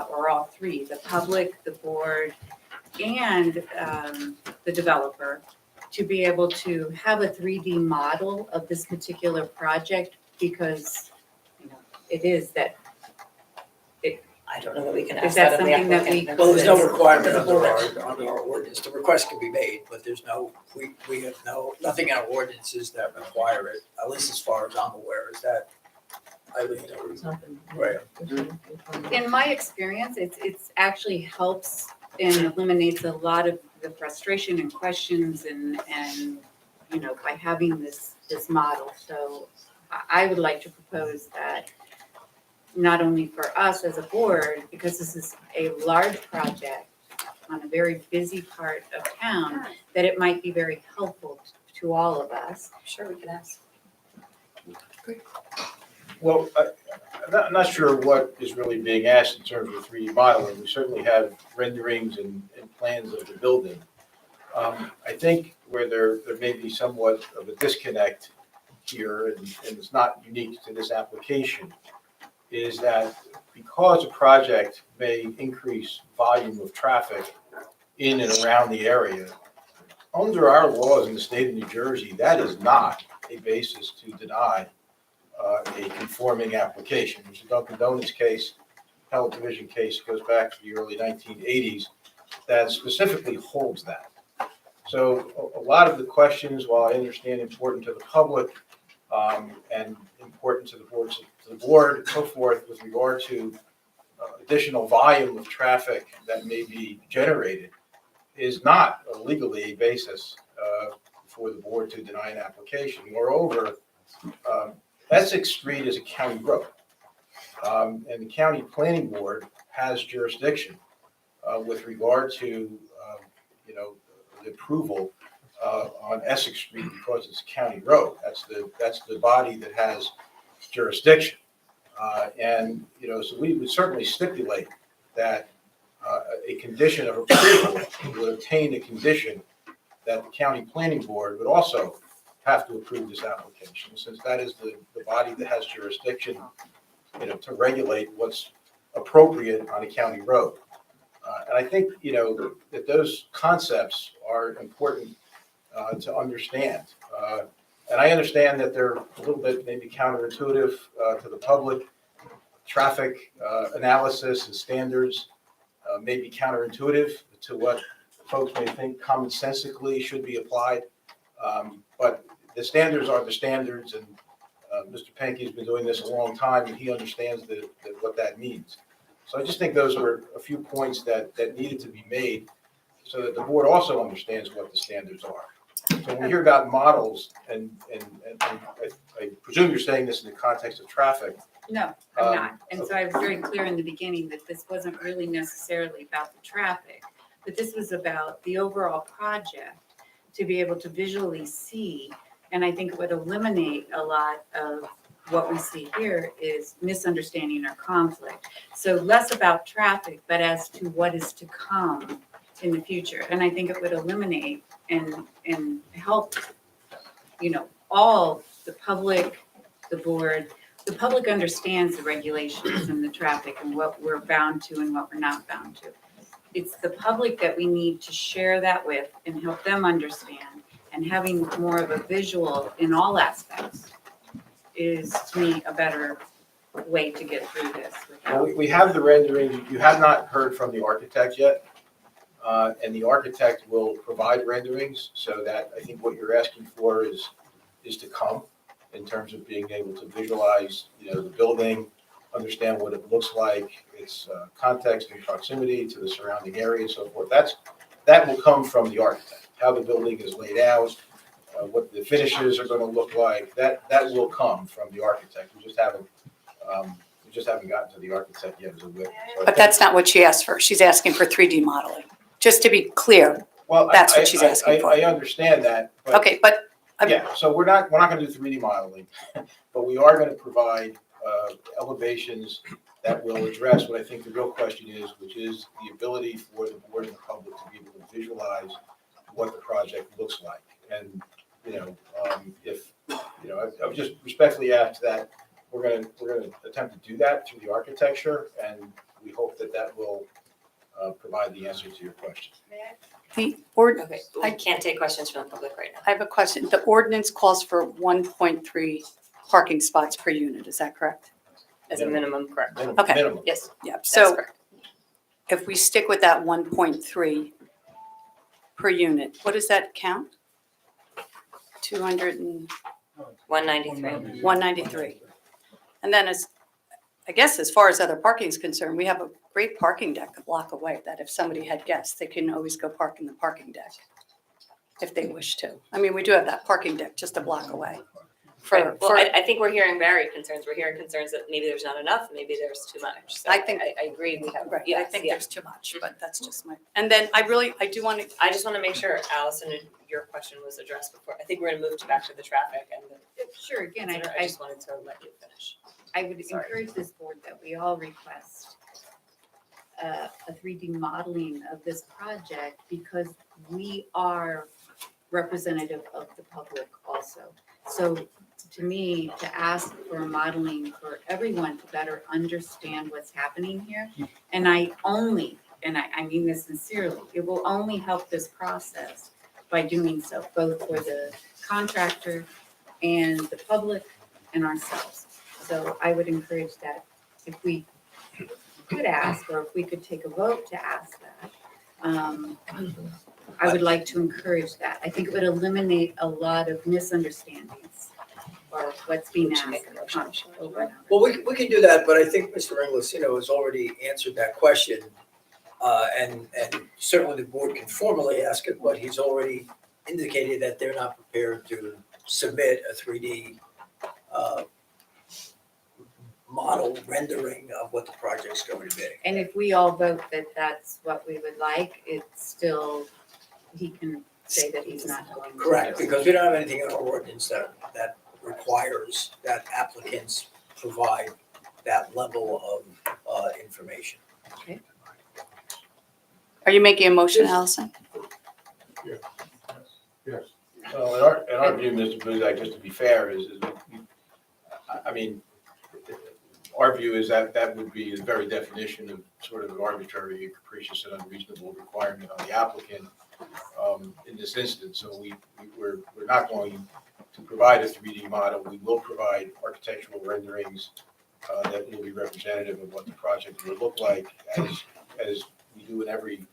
or all three, the public, the board, and the developer, to be able to have a 3D model of this particular project, because, it is that. I don't know that we can Is ask that that of the something that applicant. Well, there's no It's- requirement under our ordinance. The request can be made, but there's no, we have nothing in our ordinances that require it, at least as far as I'm aware. Is that, Eileen? Right. In my experience, it's actually helps and eliminates a lot of the frustration and questions and, by having this model. So I would like to propose that not only for us as a board, because this is a large project on a very busy part of town, that it might be very helpful to all of us. Sure, we can ask. Well, I'm not sure what is really being asked in terms of 3D modeling. We certainly have renderings and plans of the building. I think where there may be somewhat of a disconnect here, and it's not unique to this application, is that because a project may increase volume of traffic in and around the area, under our laws in the state of New Jersey, that is not a basis to deny a conforming application. There's a Dunkin' Donuts case, Appellate Division case, goes back to the early 1980s, that specifically holds that. So a lot of the questions, while I understand important to the public and important to the board and so forth with regard to additional volume of traffic that may be generated, is not legally a basis for the board to deny an application. Moreover, Essex Street is a county road, and the county planning board has jurisdiction with regard to, the approval on Essex Street because it's a county road. That's the body that has jurisdiction. So we would certainly stipulate that a condition of approval would obtain a condition that the county planning board would also have to approve this application, since that is the body that has jurisdiction, to regulate what's appropriate on a county road. And I think, that those concepts are important to understand. And I understand that they're a little bit maybe counterintuitive to the public. traffic analysis and standards may be counterintuitive to what folks may think commonsensically should be applied. But the standards are the standards, and Mr. Pankey's been doing this a long time, and he understands what that means. So I just think those were a few points that needed to be made so that the board also understands what the standards are. So when we hear about models, and I presume you're saying this in the context of traffic. No, I'm not. And so I was very clear in the beginning that this wasn't really necessarily about the traffic, but this was about the overall project to be able to visually see. And I think it would eliminate a lot of what we see here is misunderstanding or conflict. So less about traffic, but as to what is to come in the future. And I think it would eliminate and help, all the public, the board. The public understands the regulations and the traffic and what we're bound to and what we're not bound to. It's the public that we need to share that with and help them understand. And having more of a visual in all aspects is, to me, a better way to get through this. Well, we have the rendering. You have not heard from the architect yet. And the architect will provide renderings, so that I think what you're asking for is to come in terms of being able to visualize, the building, understand what it looks like, its context and proximity to the surrounding area and so forth. That will come from the architect, how the building is laid out, what the finishes are going to look like. That will come from the architect. We just haven't gotten to the architect yet as a witness. So But that's not what she asked for. She's asking for 3D modeling. Just to be clear, Well, that's what she's asking for. I understand that. But Okay, but yeah, so we're not going to do 3D modeling, but we are going to provide elevations that will address what I think the real question is, which is the ability for the board and the public to be able to visualize what the project looks like. And, I would just respectfully ask that we're going to attempt to do that through the architecture, and we hope that will provide the answer to your question. the Okay, I can't take questions from the public right now. I have a question. The ordinance calls for 1.3 parking spots per unit. Is that correct? As a minimum, correct? Okay. Minimum. Yes. Yeah. That's So correct. if we stick with that 1.3 per unit, what does that count? 193. 193. And then as far as other parking is concerned, we have a great parking deck a block away that if somebody had guests, they can always go park in the parking deck if they wish to. I mean, we do have that parking deck just a block away. Right. Well, I think we're hearing varied concerns. We're hearing concerns that maybe there's not enough, maybe there's too much. So I think- I agree, we have, Right, I yes, think yeah. there's too much, but that's just my, and then I do want to, I just want to make sure, Allison, your question was addressed before. I think we're going to move back to the traffic and Sure, again, I I just wanted to let you finish. I would Sorry. encourage this board that we all request a 3D modeling of this project because we are representative of the public also. So to me, to ask for a modeling for everyone to better understand what's happening here, and I mean this sincerely, it will only help this process by doing so, both for the contractor and the public and ourselves. So I would encourage that if we could ask, or if we could take a vote to ask that, I would like to encourage that. I think it would eliminate a lot of misunderstandings or what's being asked over and over. Well, we can do that, but I think Mr. Inglis, has already answered that question. And certainly the board can formally ask it, but he's already indicated that they're not prepared to submit a 3D model rendering of what the project's going to be. And if we all vote that that's what we would like, it's still, he can say that he's not going to. Correct, because we don't have anything in our ordinance that requires that applicants provide that level of information. are you making a motion, Allison? Yes. Well, in our view, Mr. Buzak, just to be fair, our view is that would be the very definition of sort of an arbitrary, capricious, and unreasonable requirement on the applicant in this instance. So we're not going to provide a 3D model. We will provide architectural renderings that will be representative of what the project would look like as we do in every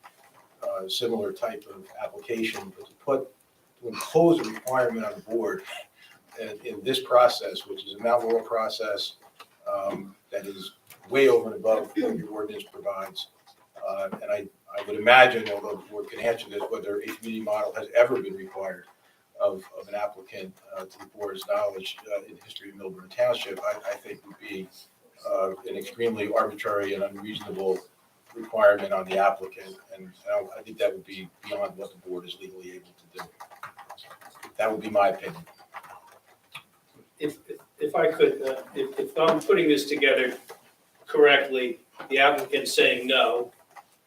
similar type of application, but to impose a requirement on the board in this process, which is a Mount Laurel process that is way over and above what your ordinance provides. And I would imagine, although the board can answer this, whether a community model has ever been required of an applicant to the board's knowledge in the history of Milburn Township, I think would be an extremely arbitrary and unreasonable requirement on the applicant. And I think that would be beyond what the board is legally able to do. That would be my opinion. If I could, if I'm putting this together correctly, the applicant's saying no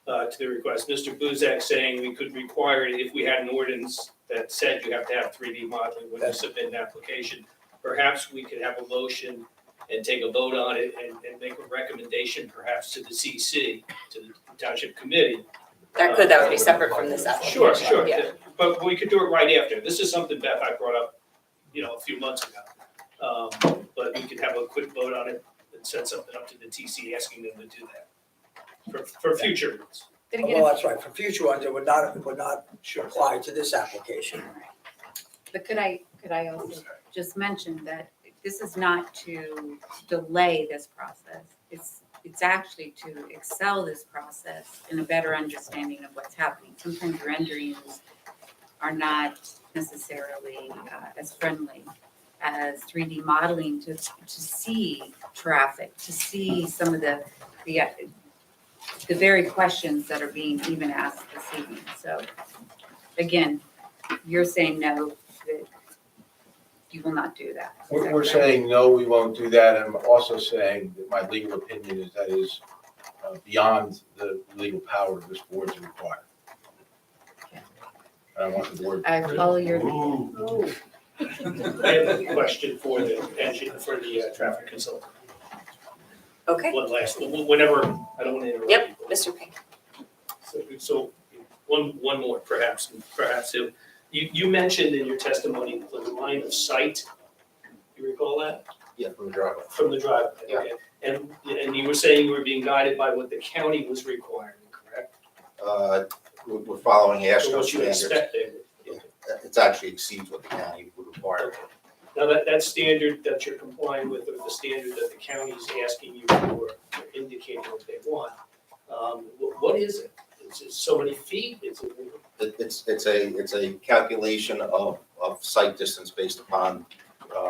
to the request. Mr. Buzak saying we could require it if we had an ordinance that said you have to have 3D modeling when you submit an application. Perhaps we could have a motion and take a vote on it and make a recommendation perhaps to the CC, to the Township Committee. That would be separate from this application. Sure. Yeah. But we could do it right after. This is something Beth I brought up, a few months ago. But we could have a quick vote on it and send something up to the TC asking them to do that for future ones. Well, that's right, for future ones, it would not apply to this application. But could I also just mention that this is not to delay this process. It's actually to excel this process in a better understanding of what's happening. Sometimes renderings are not necessarily as friendly as 3D modeling to see traffic, to see some of the very questions that are being even asked this evening. So again, you're saying no, that you will not do that. Is that We're correct? saying, no, we won't do that. And I'm also saying that my legal opinion is that is beyond the legal power of this board to require. I want the board. I follow your. I have a question for the traffic consultant. Okay. One last, whenever, I don't want to interrupt. Yep, Mr. Pink. So one more perhaps. You mentioned in your testimony the line of sight. You recall that? Yeah, from the driveway. From the driveway, Yeah. okay. And you were saying you were being guided by what the county was requiring, correct? We're following Or AASHTO what you standards. expected? It actually exceeds what the county would require. Now, that standard that you're complying with, or the standard that the county is asking you for, or indicating what they want, what is it? Is it so many feet? Is it? It's a calculation of site distance based upon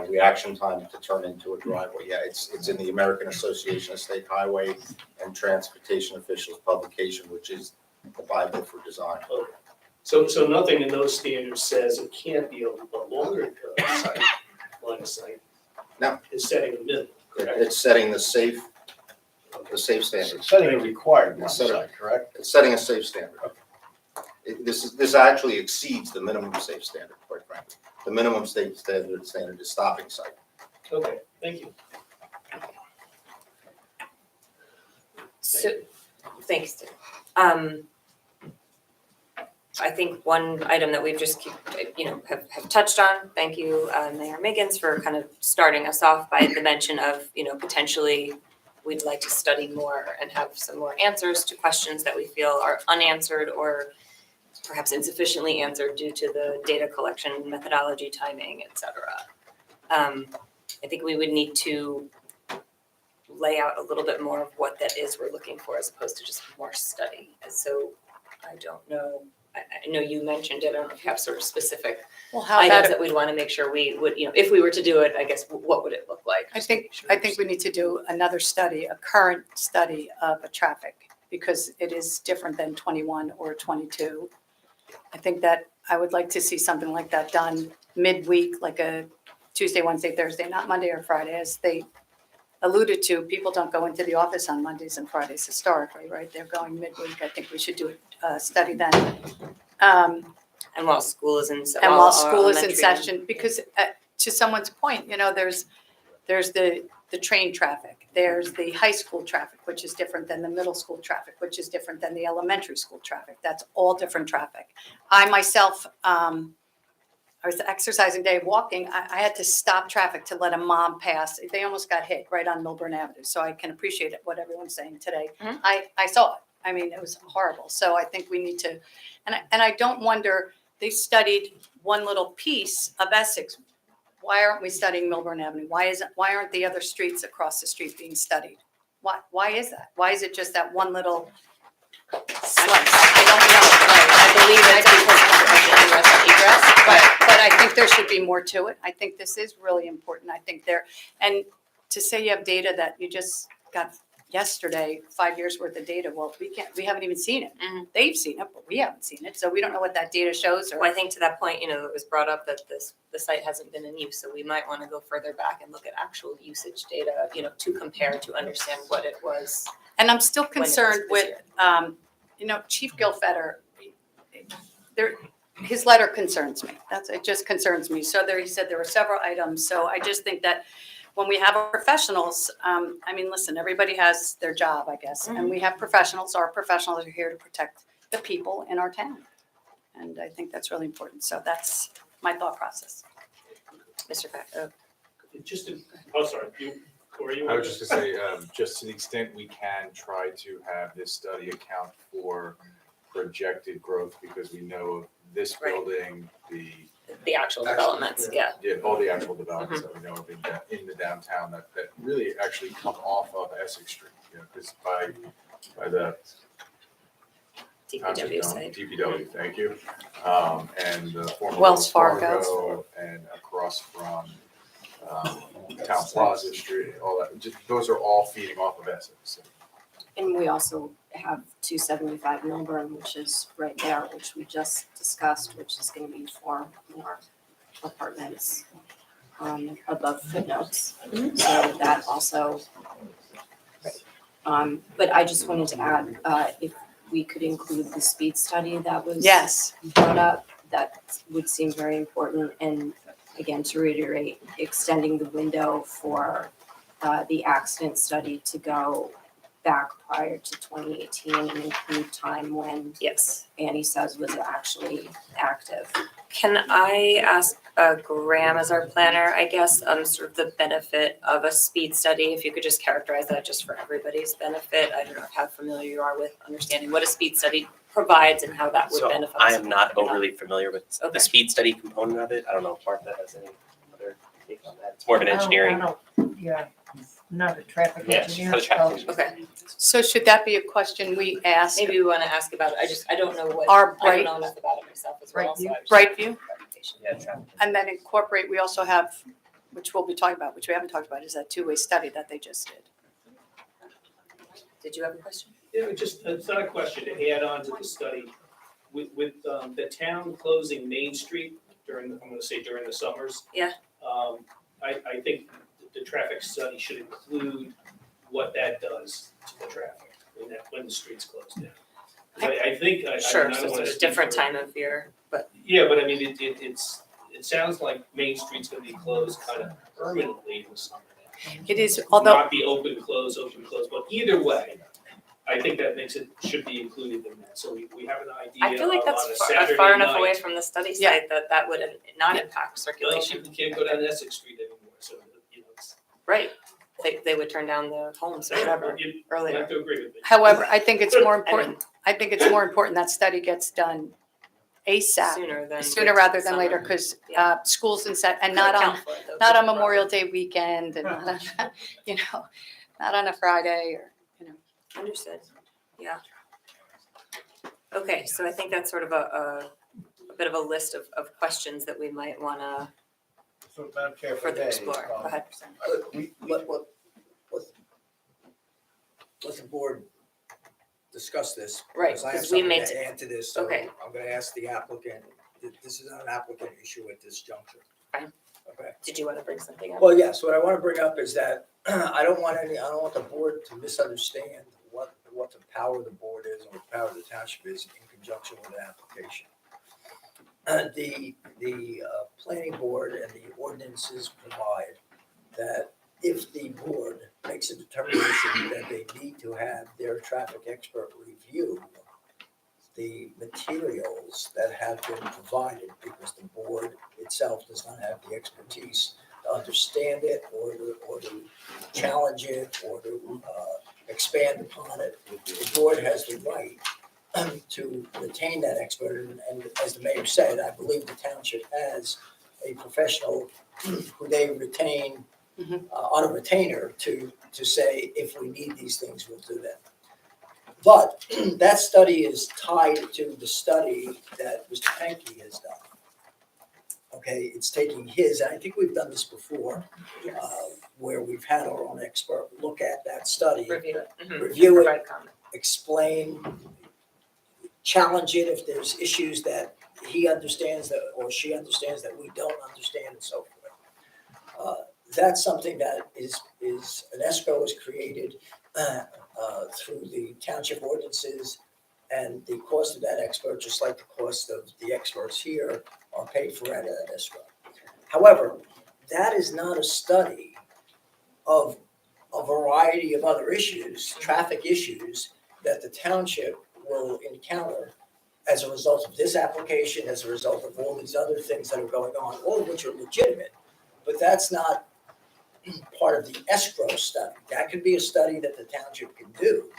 reaction time to turn into a driveway. Yeah, it's in the American Association of State Highway and Transportation Officials publication, which is the Bible for design. So nothing in those standards says it can't be a longer site, line of sight. No. It's setting a minimum, correct? It's setting the safe standard. Setting a required line of It's setting- sight, correct? It's setting a safe standard. This actually exceeds the minimum safe standard, quite frankly. The minimum safe standard is stopping sight. Okay, thank you. So, thanks, Tim. I think one item that we've just have touched on, thank you, Mayor Miggins, for kind of starting us off by the mention of, potentially we'd like to study more and have some more answers to questions that we feel are unanswered or perhaps insufficiently answered due to the data collection methodology, timing, et cetera. I think we would need to lay out a little bit more of what that is we're looking for as opposed to just more study. And so I don't know, I know you mentioned it, I don't know if you have sort of specific Well, how items about, that we'd want to make sure we would, if we were to do it, I guess, what would it look like? I think we need to do another study, a current study of a traffic, because it is different than 21 or 22. I think that I would like to see something like that done midweek, like a Tuesday, Wednesday, Thursday, not Monday or Friday, as they alluded to. People don't go into the office on Mondays and Fridays historically, right? They're going midweek. I think we should do a study then. And while school is in And while school is in elementary- session, because to someone's point, there's the train traffic, there's the high school traffic, which is different than the middle school traffic, which is different than the elementary school traffic. That's all different traffic. I myself, I was exercising day walking, I had to stop traffic to let a mom pass. They almost got hit right on Milburn Avenue. So I can appreciate what everyone's saying today. Mhm. I saw it. I mean, it was horrible. So I think we need to, and I don't wonder, they studied one little piece of Essex. Why aren't we studying Milburn Avenue? Why aren't the other streets across the street being studied? Why is that? Why is it just that one little slice? I don't know. I believe that's because of ingress and egress. But I think there should be more to it. I think this is really important. I think and to say you have data that you just got yesterday, 5 years worth of data, well, we haven't even seen it. Mhm. They've seen it, but we haven't seen it. So we don't know what that data shows or. Well, I think to that point, it was brought up that the site hasn't been in use, so we might want to go further back and look at actual usage data, to compare, to understand what it was. And I'm still when it was concerned with, busier. Chief Gilfetter, his letter concerns me. It just concerns me. So he said there were several items. So I just think that when we have our professionals, listen, everybody has their job, I guess. And we have professionals. Our professionals are here to protect the people in our town. And I think that's really important. So that's my thought process. Mr. Peck, Sorry, Corey, you I were was just gonna say, just to the extent we can try to have this study account for projected growth, because we know of this Right. building, the actual developments, yeah. yeah, all the actual developments that we know of in the downtown that really actually come off of Essex Street, because by the DPW site. DPW, thank you. And the former Wells Fargo. And across from Town Plaza Street, all that, those are all feeding off of Essex. And we also have 275 Milburn, which is right there, which we just discussed, which is going to be for more apartments above footnotes. So that also, but I just wanted to add, if we could include the speed study that was Yes. brought up, that would seem very important. And again, to reiterate, extending the window for the accident study to go back prior to 2018 and include time when Yes. Annie says was actually active. Can I ask Graham as our planner, I guess, sort of the benefit of a speed study, if you could just characterize that just for everybody's benefit? I don't know how familiar you are with understanding what a speed study provides and how that would So benefit. I us. am not overly familiar with Okay. the speed study component of it. I don't know if Martha has any other take on that. It's more of an engineering. Yeah, not a traffic Yeah, engineer. not a traffic engineer. Okay, So should that be a question we ask maybe we want to ask about it. I don't know what, Our I don't know enough about it myself as well. so I was just- Brightview? Yeah, traffic. And then incorporate, we also have, which we'll be talking about, which we haven't talked about, is that two-way study that they just did. Did you have a question? Yeah, it's not a question, to add on to the study. With the town closing Main Street during the summers. Yeah. I think the traffic study should include what that does to the traffic when the street's closed down. I think, I Sure, don't so wanna it's a speak different for- time of year, but Yeah, but I mean, it sounds like Main Street's gonna be closed kind of permanently in the summer now. It is, although, Not be open, close, but either way, I think that should be included in that, so we have an idea I feel like on that's a far Saturday enough away night. from the study Yeah. site that would not impact Well, circulation. people can't go down Essex Street anymore, so, it's. Right, they would turn down the homes or whatever You earlier. have to agree with me. however, I think it's more I important, that study gets done ASAP, Sooner sooner rather than later, because schools and not on Memorial Day weekend and not on, not on a Friday or, Understood, yeah. Okay, so I think that's sort of a bit of a list of questions that we might wanna So, Madam Chair, if I further may, explore. Go ahead. Let the board discuss this. Right, because I have 'cause we something made to add to this, so okay. I'm gonna ask the applicant, this is not an applicant issue at this juncture. Fine. Okay. Did you wanna bring something up? Well, yes, what I want to bring up is that I don't want the board to misunderstand what the power of the board is or the power of the township is in conjunction with an application. The planning board and the ordinances provide that if the board makes a determination that they need to have their traffic expert review the materials that have been provided, because the board itself itself does not have the expertise to understand it or to challenge it or to expand upon it. The board has the right to retain that expert, and as the mayor said, I believe the township has a professional who they retain on a retainer to say, if we need these things, we'll do them. But that study is tied to the study that Mr. Pankey has done. Okay, it's taking his, and I think we've done this before, where we've had our own expert look at that study, Review it. Mhm. review it, Provide comment. explain, challenge it if there's issues that he understands that, or she understands that we don't understand and so forth. That's something that is an escrow is created through the township ordinances, and the cost of that expert, just like the cost of the experts here, are paid for out of that escrow. However, that is not a study of a variety of other issues, traffic issues, that the township will encounter as a result of this application, as a result of all these other things that are going on, all of which are legitimate. But that's not part of the escrow study. That could be a study that the township can do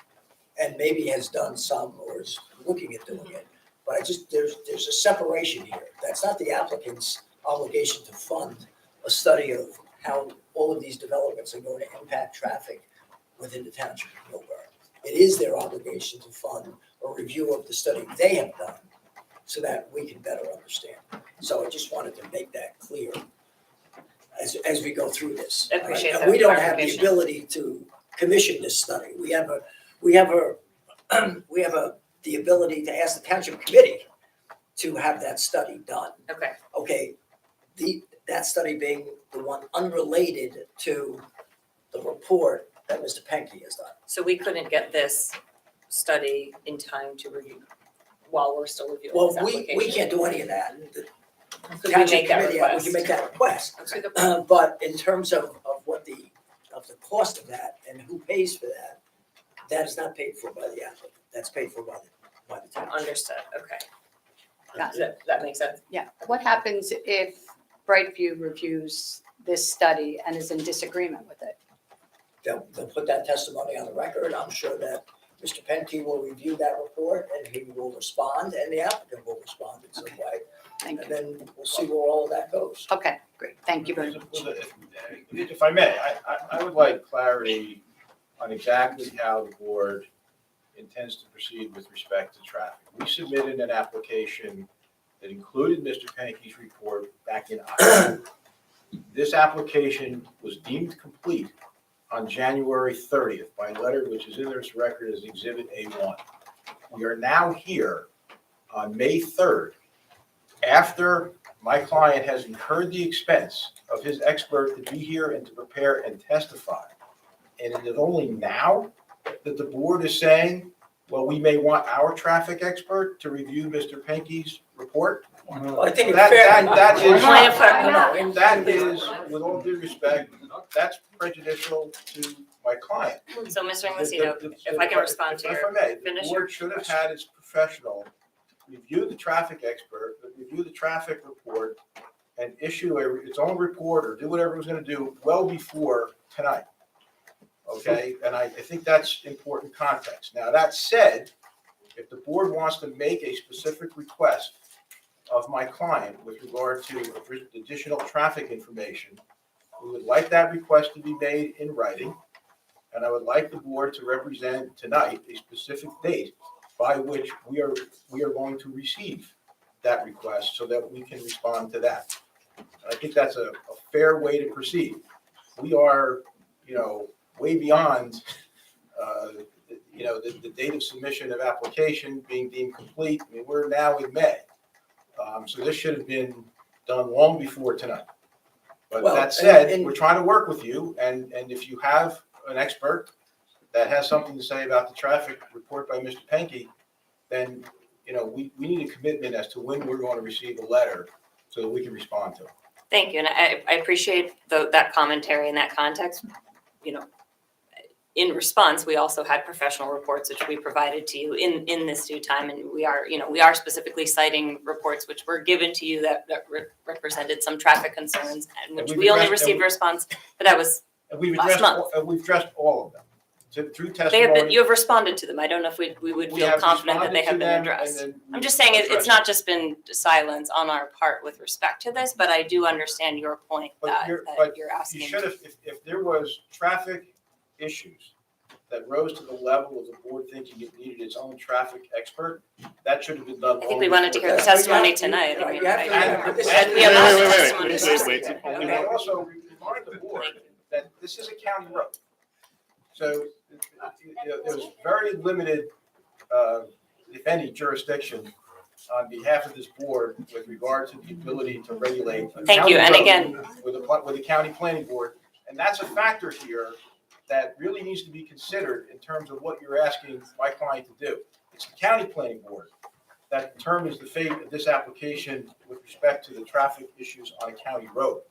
and maybe has done some or is looking at doing it. But there's a separation here. That's not the applicant's obligation to fund a study of how all of these developments are going to impact traffic within the township of Millburn. It is their obligation to fund a review of the study they have done so that we can better understand. So I just wanted to make that clear as we go through this. I appreciate And that we don't have the clarification. ability to commission this study. We have the ability to ask the township committee to have that study done. Okay. Okay, that study being the one unrelated to the report that Mr. Pankey has done. So we couldn't get this study in time to review while we're still reviewing Well, this application? we can't do any of that. The Could we township make that committee, request? We can make that request. Okay. But in terms of the cost of that and who pays for that, that is not paid for by the applicant. That's paid for by the township. Understood, okay. Got Does that make sense? Yeah. What happens if Brightview reviews this study and is in disagreement with it? They'll put that testimony on the record. I'm sure that Mr. Penke will review that report and he will respond and the applicant will respond in some way. Thank And then we'll see where all of that goes. Okay, great. Thank you very much. If I may, I would like clarity on exactly how the board intends to proceed with respect to traffic. We submitted an application that included Mr. Pankey's report back in October. This application was deemed complete on January 30th by letter, which is in this record as Exhibit A1. We are now here on May 3rd, after my client has incurred the expense of his expert to be here and to prepare and testify. And it is only now that the board is saying, well, we may want our traffic expert to review Mr. Pankey's report? Well, I think it's That- fair. that is- Point of clar- That is, with all due respect, that's prejudicial to my client. So, Mr. Inglesino, if I can respond to If I your, may, the finish your board should have had its professional review the traffic expert, review the traffic report, and issue its own report or do whatever it was gonna do well before tonight. Okay, and I think that's important context. Now, that said, if the board wants to make a specific request of my client with regard to additional traffic information, we would like that request to be made in writing. And I would like the board to represent tonight a specific date by which we are going to receive that request so that we can respond to that. And I think that's a fair way to proceed. We are, way beyond, the date of submission of application being deemed complete. I mean, we're now in May. So this should have been done long before tonight. But Well, that said, and- we're trying to work with you, and if you have an expert that has something to say about the traffic report by Mr. Pankey, then, we need a commitment as to when we're going to receive a letter so that we can respond to it. thank you, and I appreciate that commentary and that context. in response, we also had professional reports, which we provided to you in this due time. And we are specifically citing reports which were given to you that represented some traffic concerns, and which we've we only addressed- received a response, but that was And we've last addressed, month. we've addressed all of them. Through They have testimony. been, you have responded to them. I don't know if we would we feel have confident that they responded to have been them, and addressed. then I'm we just saying it's addressed not just been silence on our part with respect to this, but I do understand your point But that but you're You asking. should have, if there was traffic issues that rose to the level of the board thinking it needed its own traffic expert, that should have been done. I think we wanted to hear the testimony tonight. I mean, You have to- And- this is- and- we have lots of Wait, testimonies. And I also remind the board that this is a county road. So there's very limited, if any, jurisdiction on behalf of this board with regard to the ability to regulate. a Thank you, county and road again- With a county planning board. And that's a factor here that really needs to be considered in terms of what you're asking my client to do. It's the county planning board that determines the fate of this application with respect to the traffic issues on a county road,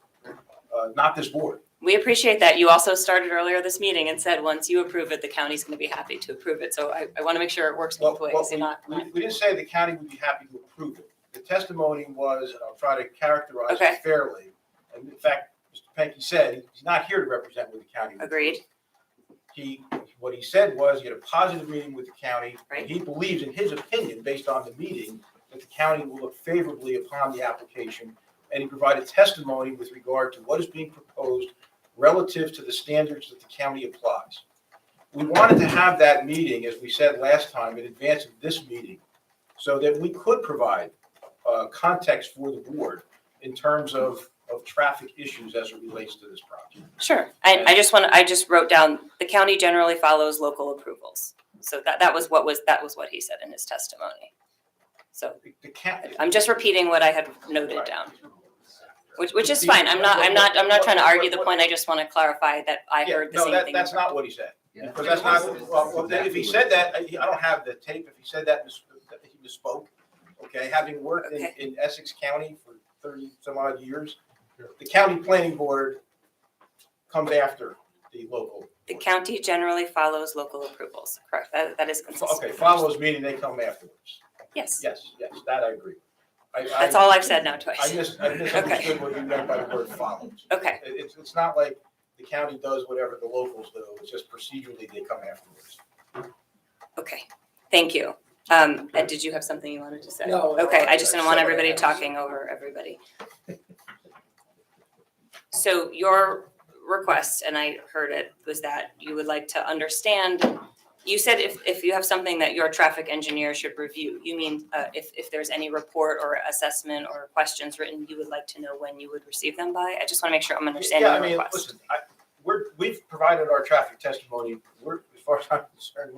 not this board. We appreciate that. You also started earlier this meeting and said, once you approve it, the county's gonna be happy to approve it. So I want to make sure it works both Well, ways. You're not, we didn't say the county would be happy to approve it. The testimony was, and I'll try to characterize Okay. it fairly. And in fact, Mr. Penke said he's not here to represent what the county. would do. agreed. What he said was he had a positive meeting with the county. Right. And he believes, in his opinion, based on the meeting, that the county will look favorably upon the application. And he provided testimony with regard to what is being proposed relative to the standards that the county applies. We wanted to have that meeting, as we said last time, in advance of this meeting, so that we could provide context for the board in terms of traffic issues as it relates to this project. Sure. I just wrote down, the county generally follows local approvals. So that was what he said in his testimony. So The county, I'm just repeating what I had noted Right. down. Which is fine. I'm not trying to argue the point. I just want to clarify that I heard the no, same thing. that's not what he said. Because that's not, well, if he said that, I don't have the tape. If he said that, he misspoke. Okay, having worked Okay. in Essex County for 30 some odd years, the county planning board comes after the local. The county generally follows local approvals, correct? That is consistent. Okay, follows meaning they come afterwards. Yes, Yes, that I agree. that's all I've said now I twice. misunderstood what you meant by the word follows. Okay, It's not like the county does whatever the locals do. It's just procedurally they come afterwards. okay. Thank you. Ed, did you have something you wanted to say? No, Okay, I just didn't want somebody everybody else. talking over everybody. So your request, and I heard it, was that you would like to understand, you said if you have something that your traffic engineer should review, you mean if there's any report or assessment or questions written, you would like to know when you would receive them by? I just want to make sure I'm understanding Yeah, I your mean, request. listen, we've provided our traffic testimony. As far as I'm concerned,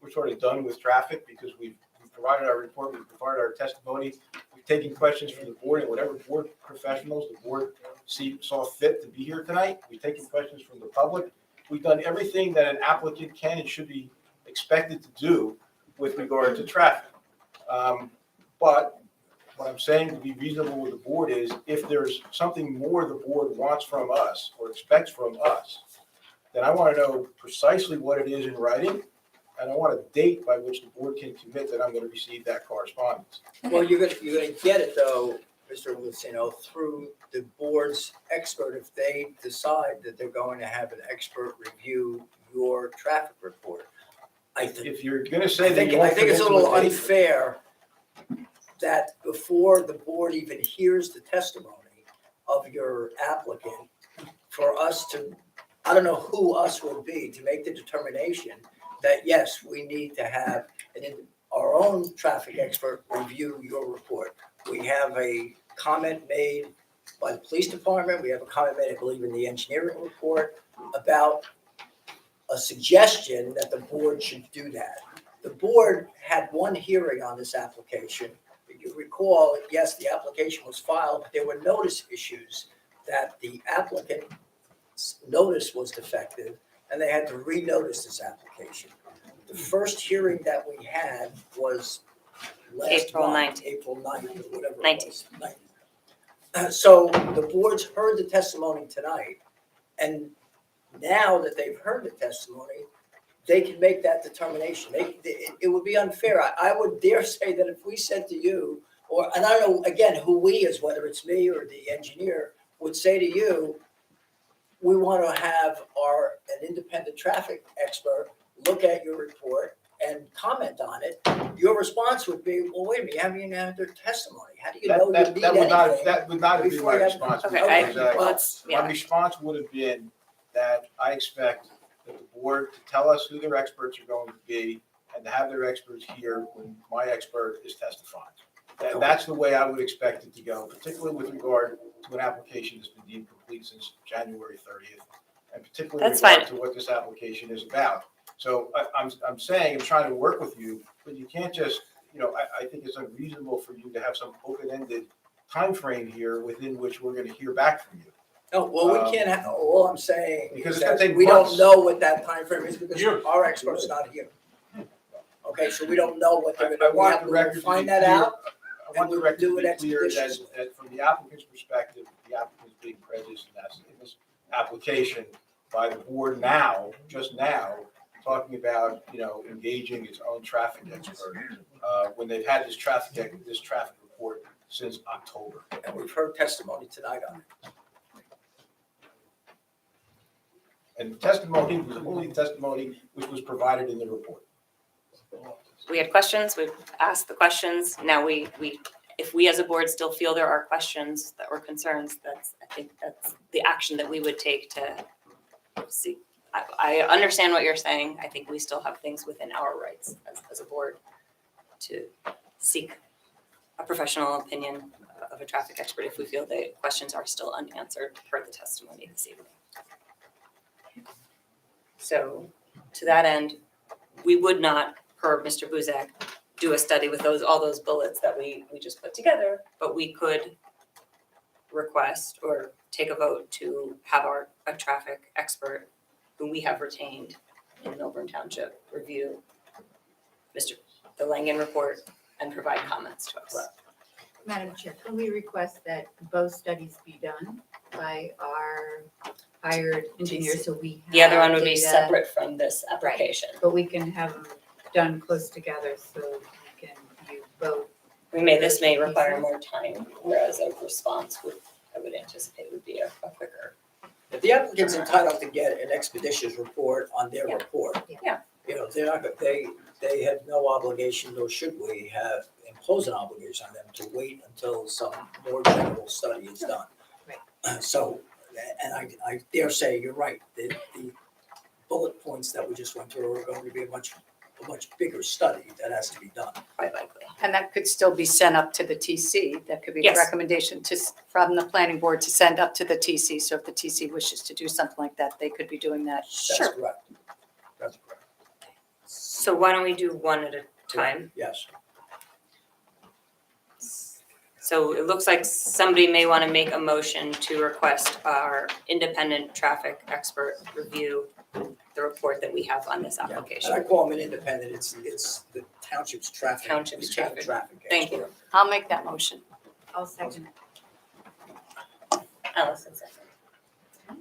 we're sort of done with traffic because we've provided our report, we've provided our testimony. We've taken questions from the board and whatever board professionals the board saw fit to be here tonight. We've taken questions from the public. We've done everything that an applicant can and should be expected to do with regard to traffic. But what I'm saying to be reasonable with the board is if there's something more the board wants from us or expects from us, then I want to know precisely what it is in writing. And I want a date by which the board can commit that I'm going to receive that correspondence. Well, you're gonna get it though, Mr. Lucino, through the board's expert if they decide that they're going to have an expert review your traffic report. I think, If you're going to say that you I want think it's a commit to little date, unfair that before the board even hears the testimony of your applicant, for us to, I don't know who us would be, to make the determination that, yes, we need to have our own traffic expert review your report. We have a comment made by the police department, we have a comment made, I believe, in the engineering report about a suggestion that the board should do that. The board had one hearing on this application. If you recall, yes, the application was filed, but there were notice issues that the applicant's notice was defective, and they had to renotice this application. The first hearing that we had was last April month, 19th. April 9th, or whatever it 19th. was. 19th. So the board's heard the testimony tonight, and now that they've heard the testimony, they can make that determination. It would be unfair. I would dare say that if we said to you, and I don't know, again, who we is, whether it's me or the engineer, would say to you, we want to have an independent traffic expert look at your report and comment on it. Your response would be, well, wait a minute, you haven't even had their testimony. How do you know you need anything? That would not have been before my you have- response. Okay, Okay, Because, well, it's, my yeah, response would have been that I expect that the board to tell us who their experts are going to be and to have their experts here when my expert is testifying. That's the way I would expect it to go, particularly with regard to an application that's been deemed complete since January 30th, and particularly with That's regard fine. to what this application is about. So I'm saying, I'm trying to work with you, but you can't just, I think it's unreasonable for you to have some open-ended timeframe here within which we're going to hear back from you. No, well, we can't have, all I'm saying Because is it's gonna that take we don't months. know what that timeframe is because Sure. our expert's not here. Okay, so we don't know what they're I gonna, we want have the to record to be find that clear. out. I want the and record do to be it clear that, expeditiously. that from the applicant's perspective, the applicant's being prejudiced in this application by the board now, just now, talking about, engaging its own traffic expert, when they've had this traffic report since October. And we've heard testimony tonight on it. And the testimony was only testimony which was provided in the report. we had questions, we've asked the questions. Now if we as a board still feel there are questions that were concerns, I think that's the action that we would take to see. I understand what you're saying. I think we still have things within our rights as a board to seek a professional opinion of a traffic expert if we feel the questions are still unanswered per the testimony this evening. So to that end, we would not, per Mr. Buzak, do a study with all those bullets that we just put together, but we could request or take a vote to have a traffic expert whom we have retained in Milburn Township review the Langen report and provide comments to us. Madam Chair, can we request that both studies be done by our hired engineer so we have The other one would be data, separate from this application. but we can have them done close together so we can view both? This may require more time, whereas a response I would anticipate would be a quicker. If the applicant's entitled to get an expeditious report on their report. Yeah. They're not, they have no obligation, nor should we impose an obligation on them to wait until some more general study is done. Right. So, and I dare say, you're right, the bullet points that we just went through are going to be a much bigger study that has to be done. Quite likely. And that could still be sent up to the TC. That could be a Yes. recommendation from the planning board to send up to the TC. So if the TC wishes to do something like that, they could be doing that. That's correct. That's correct. So why don't we do one at a time? Yes. So it looks like somebody may want to make a motion to request our independent traffic expert review the report that we have on this And I application. call them an independent, it's the township's traffic. Township's traffic. Traffic. Thank you. I'll make that motion. I'll second it. Allison second.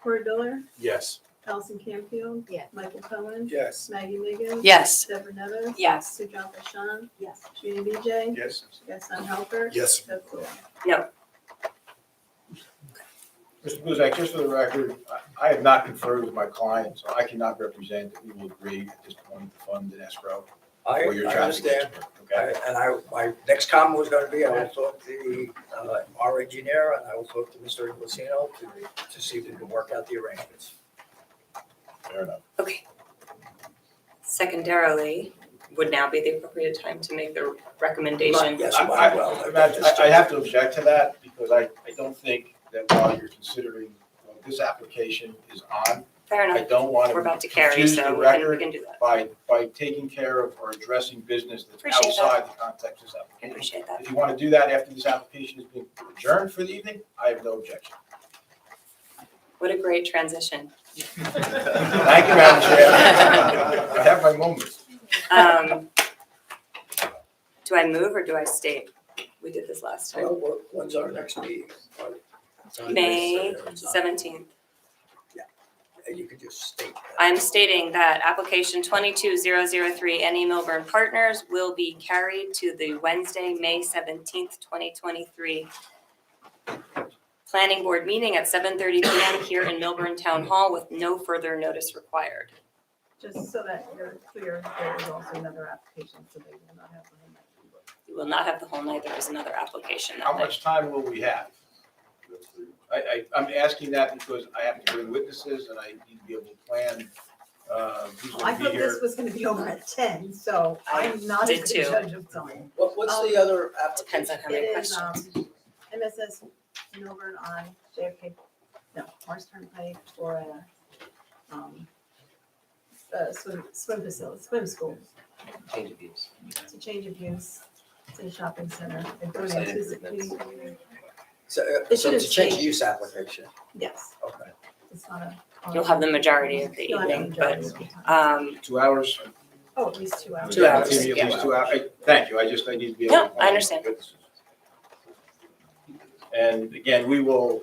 Corey Diller, Yes. Allison Canfield, Yes. Michael Cohen, Yes. Maggie Miggins. Yes. Deborah Nevins. Yes. Sujata Shan, Yes. Judy BJ. Yes. Gaston Halbert. Yes. Doug Floyd. No, Mr. Buzak, just for the record, I have not conferred with my client, so I cannot represent that we will agree at this point to fund an escrow I for your traffic understand. expert, okay? My next comment was going to be, I will talk to our engineer and I will talk to Mr. Inglesino to see if we can work out the arrangements. Fair enough. okay. Secondarily, would now be the appropriate time to make the recommendation? Yes, I might well. I have to object to that because I don't think that while you're considering what this application is on, Fair I enough. don't want We're to about to carry, confuse so the we can record do that. by taking care of or addressing business that's Appreciate that. outside the context of this I application. appreciate that. If you want to do that after this application has been adjourned for the evening, I have no objection. What a great transition. Thank you, Madam Chair. I have my moments. Do I move or do I state? We did this last time. Well, when's our next meeting? May It's on- 17th. You could just state that. I'm stating that application 22003 NE Milburn Partners will be carried to the Wednesday, May 17th, 2023 Planning Board meeting at 7:30 PM here in Milburn Town Hall with no further notice required. Just so that you're clear, there is also another application, so they will not have the whole night. You will not have the whole night. There is another application that How night. much time will we have? I'm asking that because I have to bring witnesses and I need to be able to plan, who's I gonna be thought here. this was gonna be over at 10, so I'm not a did good too. judge of time. What's the other Depends on how many It is, questions. MSS Milburn on JFK, no, Morris Turnpike for a swim facility, swim school. Change of views. It's a change of use. It's in a shopping center. They're going Site into improvements. So, It so should it's a change of change. use application. Yes, Okay. it's not a. You'll have the majority of the You'll have the evening, majority but, of the time. 2 hours? Oh, at least 2 hours. 2 hours, At least yeah. 2 hours. Thank you, I need to be able to. No, I understand. And again, we will,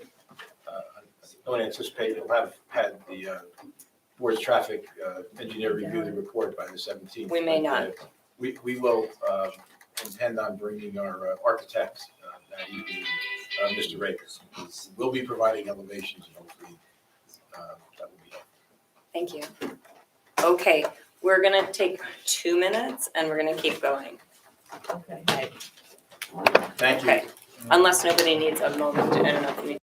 don't anticipate, we'll have had the board's traffic engineer review the report by the 17th. We may not. We will intend on bringing our architect that evening, Mr. Rakers. We'll be providing elevations and hopefully that will be helpful. thank you. Okay, we're gonna take 2 minutes and we're gonna keep going. Okay. Thank you. Okay, unless nobody needs a moment, I don't know if we.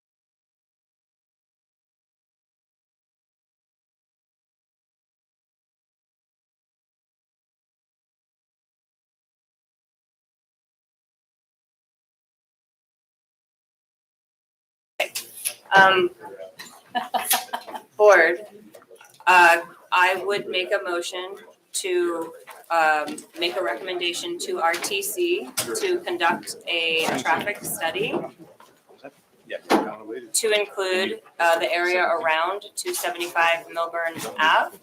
Board, I would make a motion to make a recommendation to RTC to conduct a traffic study to include the area around 275 Milburn Ave,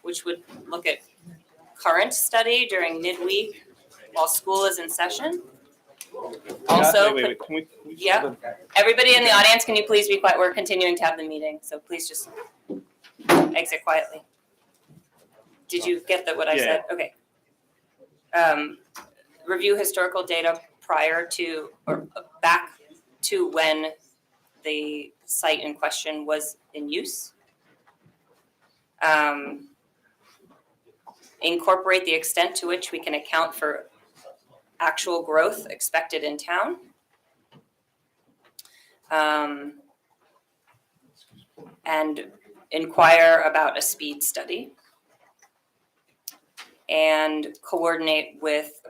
which would look at current study during midweek while school is in session. Also, Wait, can we? yeah. Everybody in the audience, can you please be quiet? We're continuing to have the meeting, so please just exit quietly. Did you get what I said? Okay. Review historical data prior to or back to when the site in question was in use. Incorporate the extent to which we can account for actual growth expected in town. And inquire about a speed study. And coordinate with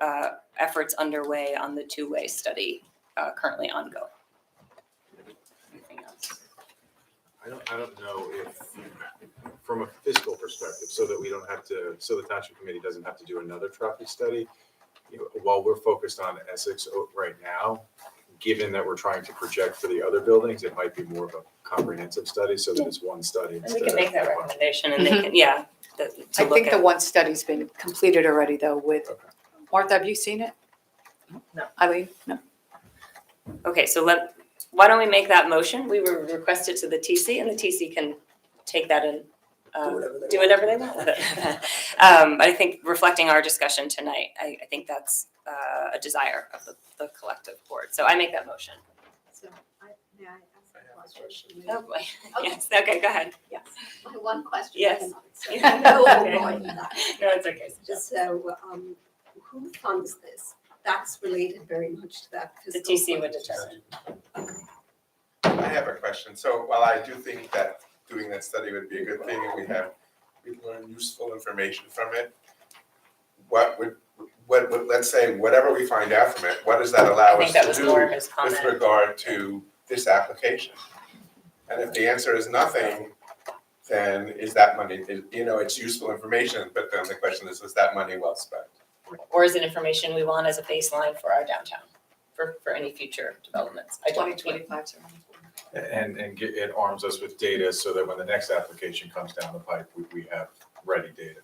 efforts underway on the two-way study currently ongoing. Anything else? I don't know if, from a fiscal perspective, so that we don't have to, so the township committee doesn't have to do another traffic study. You know, while we're focused on Essex right now, given that we're trying to project for the other buildings, it might be more of a comprehensive study so that it's one study. And we can make that recommendation and they can, yeah. To I look think the at. one study's been completed already though with, Okay. Martha, have you seen it? No. Eileen? No. Okay, so why don't we make that motion? We will request it to the TC and the TC can take that and do whatever they want with it. I think reflecting our discussion tonight, I think that's a desire of the collective board. So I make that motion. So, may I ask a question? Oh, boy. Okay. Yes, okay, go ahead. Yes, my one question. Yes. So I know I'm Okay. going that. No, it's okay. Just so, who funds this? That's related very much to that The fiscal. TC would question. determine. I have a question. So while I do think that doing that study would be a good thing and we'd learn useful information from it, what, let's say, whatever we find out from it, what does that I allow think us that to was do more his with comment. regard to this application? And if the answer is nothing, then is that money, it's useful information, but then the question is that money well spent? Or is it information we want as a baseline for our downtown, for any future developments? I don't- 2025. And it arms us with data so that when the next application comes down the pipe, we have ready data.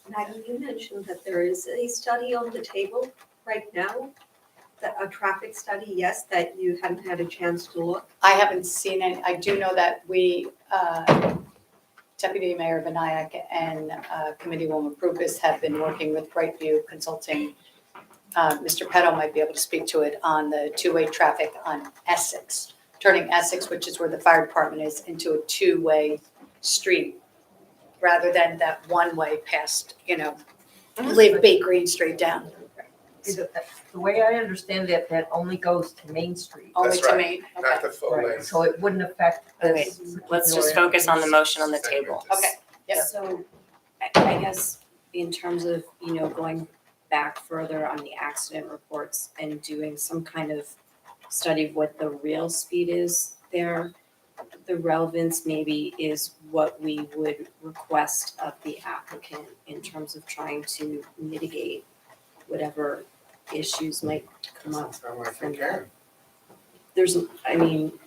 Maggie, you mentioned that there is a study on the table right now, that a traffic study, yes, that you hadn't had a chance to look. I haven't seen it. I do know that we Deputy Mayor Vinayak and Committeewoman Prupus have been working with Brightview Consulting. Mr. Petto might be able to speak to it on the two-way traffic on Essex, turning Essex, which is where the fire department is, into a two-way street rather than that one-way past, Live Bakery and straight down. The way I understand it, that only goes to Main Street. Only That's to right. Main, okay. Not the full Right, length. so it wouldn't affect Okay, this. let's just particular- focus on the motion on the table. Okay. Yep. So I guess in terms of, going back further on the accident reports and doing some kind of study of what the real speed is there, the relevance maybe is what we would request of the applicant in terms of trying to mitigate whatever issues might come up from that. There's,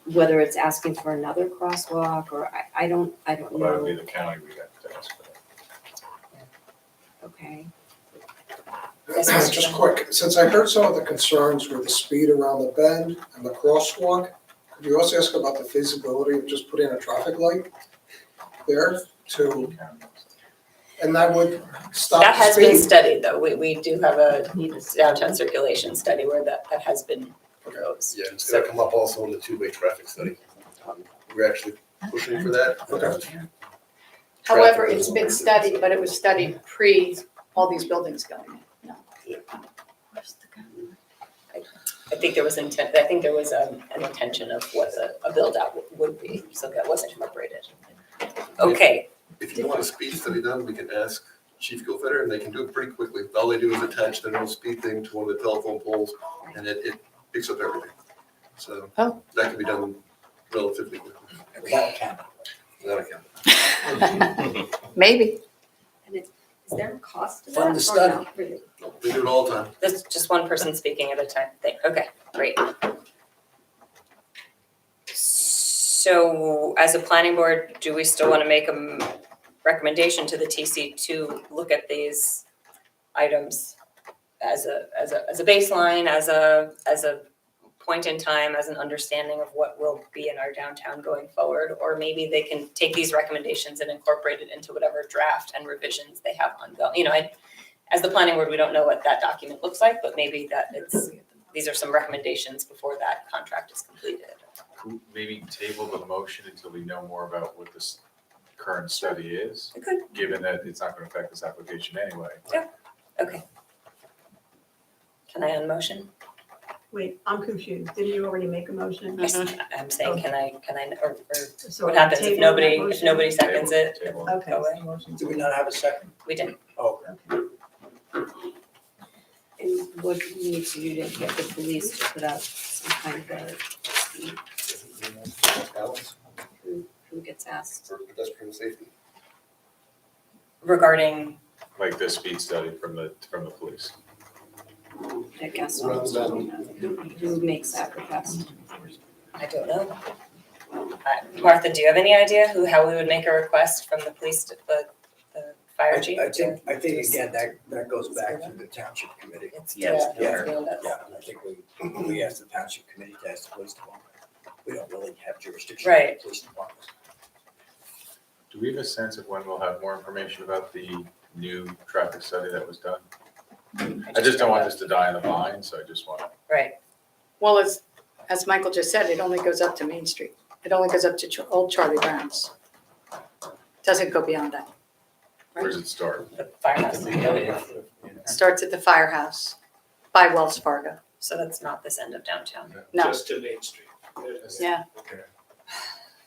whether it's asking for another crosswalk or I don't Well, that would be know. the county we'd have to ask for that. Okay. Just quick, since I heard some of the concerns with the speed around the bend and the crosswalk, could you also ask about the feasibility of just putting a traffic light there to, and that would stop That the has been speed? studied, though. We do have a downtown circulation study where that has been proposed. Yeah, it's gonna come up also in the two-way traffic study. We're actually pushing for that. However, it's been studied, but it was studied pre all these buildings going in. No. I think there was an intention of what a build-out would be, so that wasn't incorporated. Okay, If you want a speed study done, we can ask Chief Gilfetter, and they can do it pretty quickly. All they do is attach the no speed thing to one of the telephone poles, and it picks up everything. So Oh. that can be done relatively quickly. Without a camera. Without a camera. Maybe. Is there a cost to that? From the or study. not really? We do it all the time. that's just one person speaking at a time thing. Okay, great. So as a planning board, do we still want to make a recommendation to the TC to look at these items as a baseline, as a point in time, as an understanding of what will be in our downtown going forward? Or maybe they can take these recommendations and incorporate it into whatever draft and revisions they have ongoing. As the planning board, we don't know what that document looks like, but maybe these are some recommendations before that contract is completed. Could maybe table the motion until we know more about what this current study is? We could. Given that it's not gonna affect this application anyway. Okay. Can I unmotion? Wait, I'm confused. Didn't you already make a motion? Yes, I'm saying, can I, or So what happens if table nobody, that if motion? nobody seconds it? Table. Okay. Go away. Do we not have a second? We didn't. Oh, And what do we need to do to get the police to put out some kind of a speed? Who gets asked? For pedestrian safety. Regarding, Like the speed study from the police. I guess. Rather than- Who makes that request? I don't know. Martha, do you have any idea how we would make a request from the police, the fire chief? I think again, that goes back to the township committee. Yeah. Yeah, I think we asked the township committee to ask the police department. We don't really have jurisdiction. Right. over the police department. Do we have a sense of when we'll have more information about the new traffic study that was done? I just don't want this to die on the vine, so I just want to. Right. Well, as Michael just said, it only goes up to Main Street. It only goes up to Old Charlie Brown's. Doesn't go beyond that. Where does it start? The firehouse. Starts at the firehouse by Wells Fargo. So that's not this end of downtown. No. Just to Main Street. Yeah. Okay.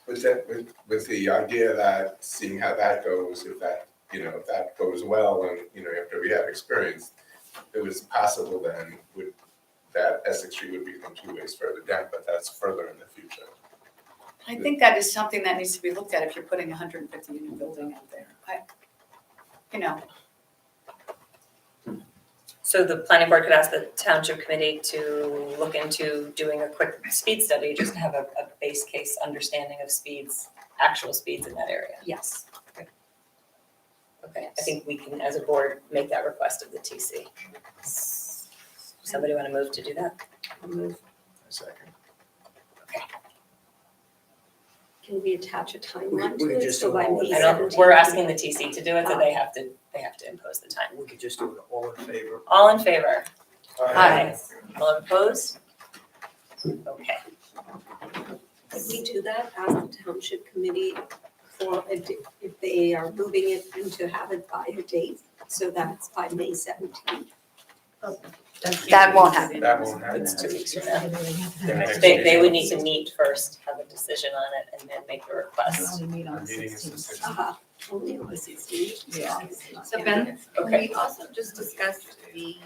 With the idea that seeing how that goes, if that goes well and, after we have experience, it was possible then that Essex Street would become two ways further down, but that's further in the future. I think that is something that needs to be looked at if you're putting a 150 unit building out there. So the planning board could ask the township committee to look into doing a quick speed study, just to have a base case understanding of actual speeds in that area. Yes. Okay, I think we can, as a board, make that request of the TC. Somebody want to move to do that? I'll move. A second. can we attach a timeline we to could it? just So do by all May of I don't, 17th. we're asking the TC to do it, so they have to impose the time. We could just do it all in favor. All in favor? Aye. All opposed? Okay. Could we do that, ask the township committee for, if they are moving it and to have it by a date? So that's by May 17th. That won't happen. That won't happen. It's 2 weeks from now. Their next They meeting would is need to the meet first, have a decision on it, and then make the request. Only meet on Our the meeting is the 16th. 16th. Only on the 16th? Yeah. So Ben, can Okay. we also just discuss the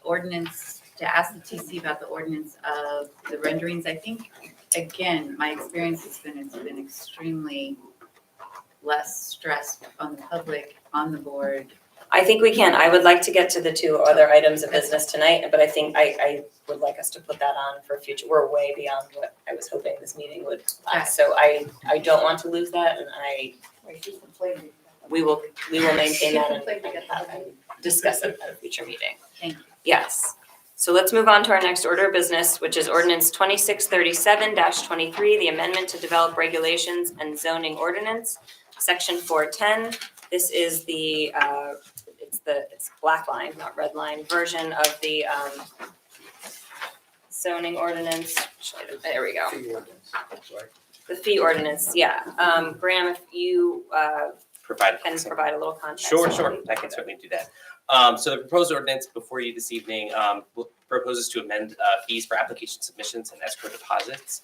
ordinance, to ask the TC about the ordinance of the renderings? I think, again, my experience has been, it's been extremely less stress on the public, on the board. I think we can. I would like to get to the 2 other items of business tonight, but I think I would like us to put that on for future. We're way beyond what I was hoping this meeting would last. So I don't want to lose that, and we will maintain that and discuss it at a future meeting. Thank you. Yes. So let's move on to our next order of business, which is ordinance 2637-23, the amendment to develop regulations and zoning ordinance, section 410. This is the it's black line, not red line, version of the zoning ordinance. There we go. The fee ordinance, yeah. Graham, if you Provide. can provide a little context. Sure, I can certainly do that. So the proposed ordinance before you this evening proposes to amend fees for application submissions and escrow deposits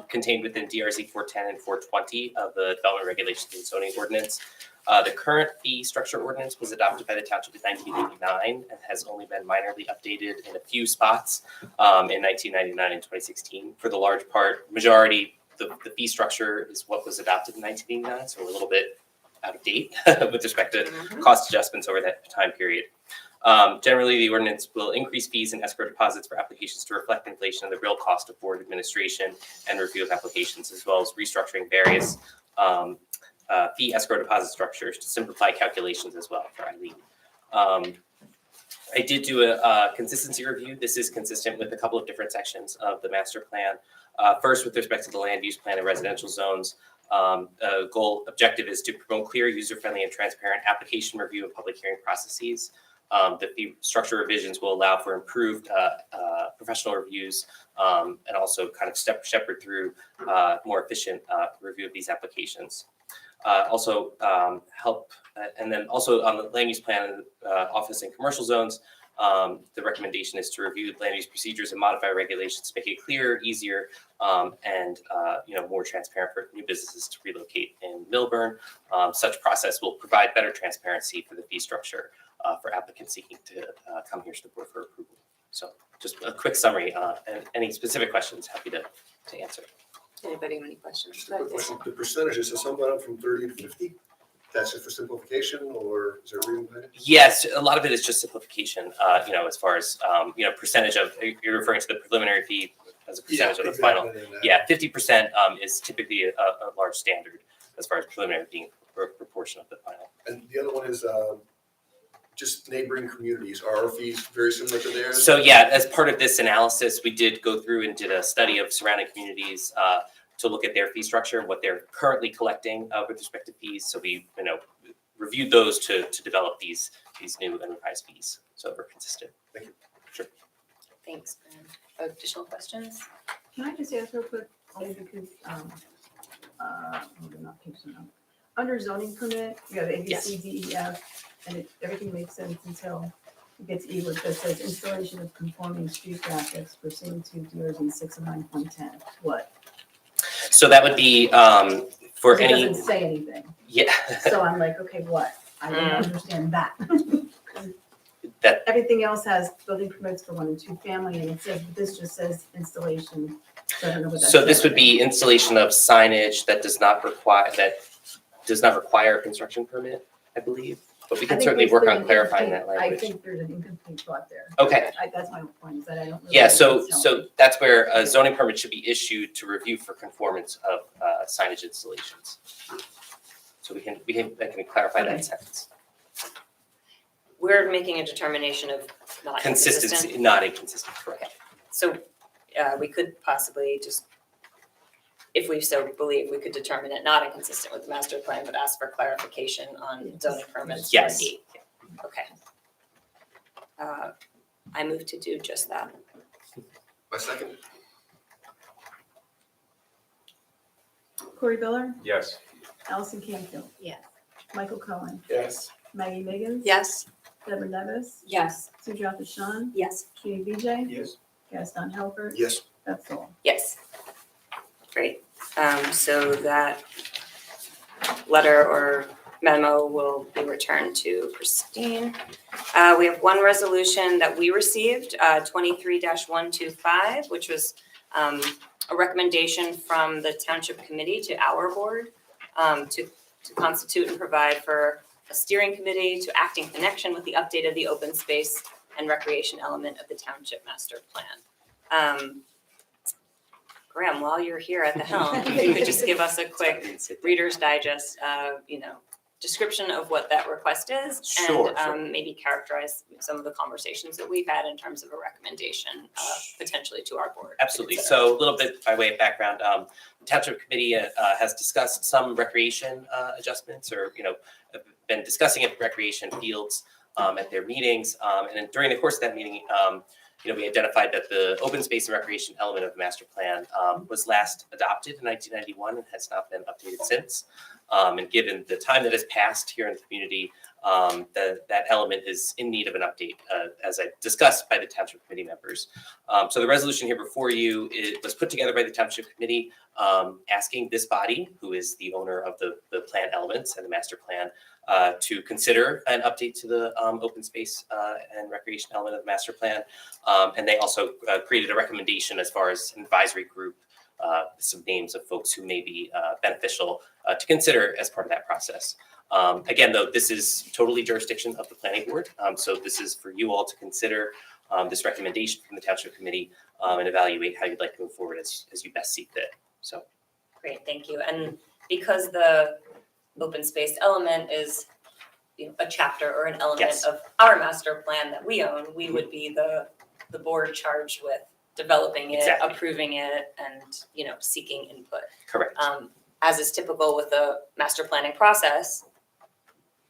contained within DRZ 410 and 420 of the Development Regulations and Zoning Ordinance. The current fee structure ordinance was adopted by the township in 1989 and has only been minorly updated in a few spots in 1999 and 2016. For the large part, majority, the fee structure is what was adopted in 1989, so we're a little bit out of date with respect to cost adjustments over that time period. Generally, the ordinance will increase fees and escrow deposits for applications to reflect inflation and the real cost of board administration and review of applications, as well as restructuring various fee escrow deposit structures to simplify calculations as well for Eileen. I did do a consistency review. This is consistent with a couple of different sections of the master plan. First, with respect to the land use plan and residential zones, objective is to promote clear, user-friendly, and transparent application review and public hearing processes. The fee structure revisions will allow for improved professional reviews and also kind of shepherd through more efficient review of these applications. Also help, and then also on the land use plan office and commercial zones, the recommendation is to review land use procedures and modify regulations to make it clearer, easier, and more transparent for new businesses to relocate in Millburn. Such process will provide better transparency for the fee structure for applicants seeking to come here to the board for approval. So just a quick summary, and any specific questions, happy to answer. Anybody have any questions? Just a quick question. The percentages, has some gone up from 30 to 50? That's just for simplification, or is there a reason behind it? Yes, a lot of it is just simplification, as far as, percentage of, you're referring to the preliminary fee as a percentage of the final. Yeah, 50% is typically a large standard as far as preliminary being a proportion of the final. And the other one is just neighboring communities. Are our fees very similar to theirs? So yeah, as part of this analysis, we did go through and did a study of surrounding communities to look at their fee structure and what they're currently collecting with respect to fees. So we, reviewed those to develop these new and revised fees. So we're consistent. Thank you. Sure. Thanks, Graham. Additional questions? Can I just ask real quick, only because, not picking up. Under zoning permit, you have A, B, C, D, E, F, and everything makes sense until it gets E, which just says installation of conforming street graphics pursuant to DRZ 6 and 9.10. What? So that would be for It any. doesn't say anything. Yeah. So I'm like, okay, what? I don't understand that. That- Everything else has building permits for 1 and 2 family, and it says, this just says installation. So I don't know what that So this says. would be installation of signage that does not require a construction permit, I believe. But we I can think certainly there's work been on an clarifying that incomplete- language. I think there's an incomplete thought there. Okay. That's my whole point, is that I don't really. Yeah, know so what it's telling me. that's where a zoning permit should be issued to review for conformance of signage installations. So I can clarify that Okay. sentence. We're making a determination of not inconsistent. Consistency, not inconsistent, correct. So we could possibly just if we so believe, we could determine it not inconsistent with the master plan, but ask for clarification on zoning permits for Yes. D. Okay. I move to do just that. My second? Corey Biller, Yes. Allison Canfield, Yes. Michael Cohen, Yes. Maggie Miggins. Yes. Deborah Nevis, Yes. Sujata Shan, Yes. Judy Vijay, Yes. Gaston Halbert. Yes. That's all. Yes. Great. So that letter or memo will be returned to Christine. We have one resolution that we received, 23-125, which was a recommendation from the Township Committee to our board to constitute and provide for a steering committee to act in connection with the update of the open space and recreation element of the Township Master Plan. Graham, while you're here at the helm, if you could just give us a quick Reader's Digest, description of what that request is, Sure, and sure. maybe characterize some of the conversations that we've had in terms of a recommendation potentially to our board. to Absolutely. consider. So a little bit by way of background, the Township Committee has discussed some recreation adjustments, or have been discussing recreation fields at their meetings. And then during the course of that meeting, we identified that the open space and recreation element of the master plan was last adopted in 1991 and has not been updated since. And given the time that has passed here in the community, that element is in need of an update, as I discussed by the Township Committee members. So the resolution here before you was put together by the Township Committee, asking this body, who is the owner of the plan elements and the master plan, to consider an update to the open space and recreation element of the master plan. And they also created a recommendation as far as an advisory group, some names of folks who may be beneficial to consider as part of that process. Again, though, this is totally jurisdiction of the planning board. So this is for you all to consider this recommendation from the Township Committee and evaluate how you'd like to move forward as you best see fit. So. Great, thank you. And because the open space element is a chapter or an element Yes. of our master plan that we own, we would be the board charged with developing it, Exactly. approving it, and seeking input. Correct. As is typical with the master planning process,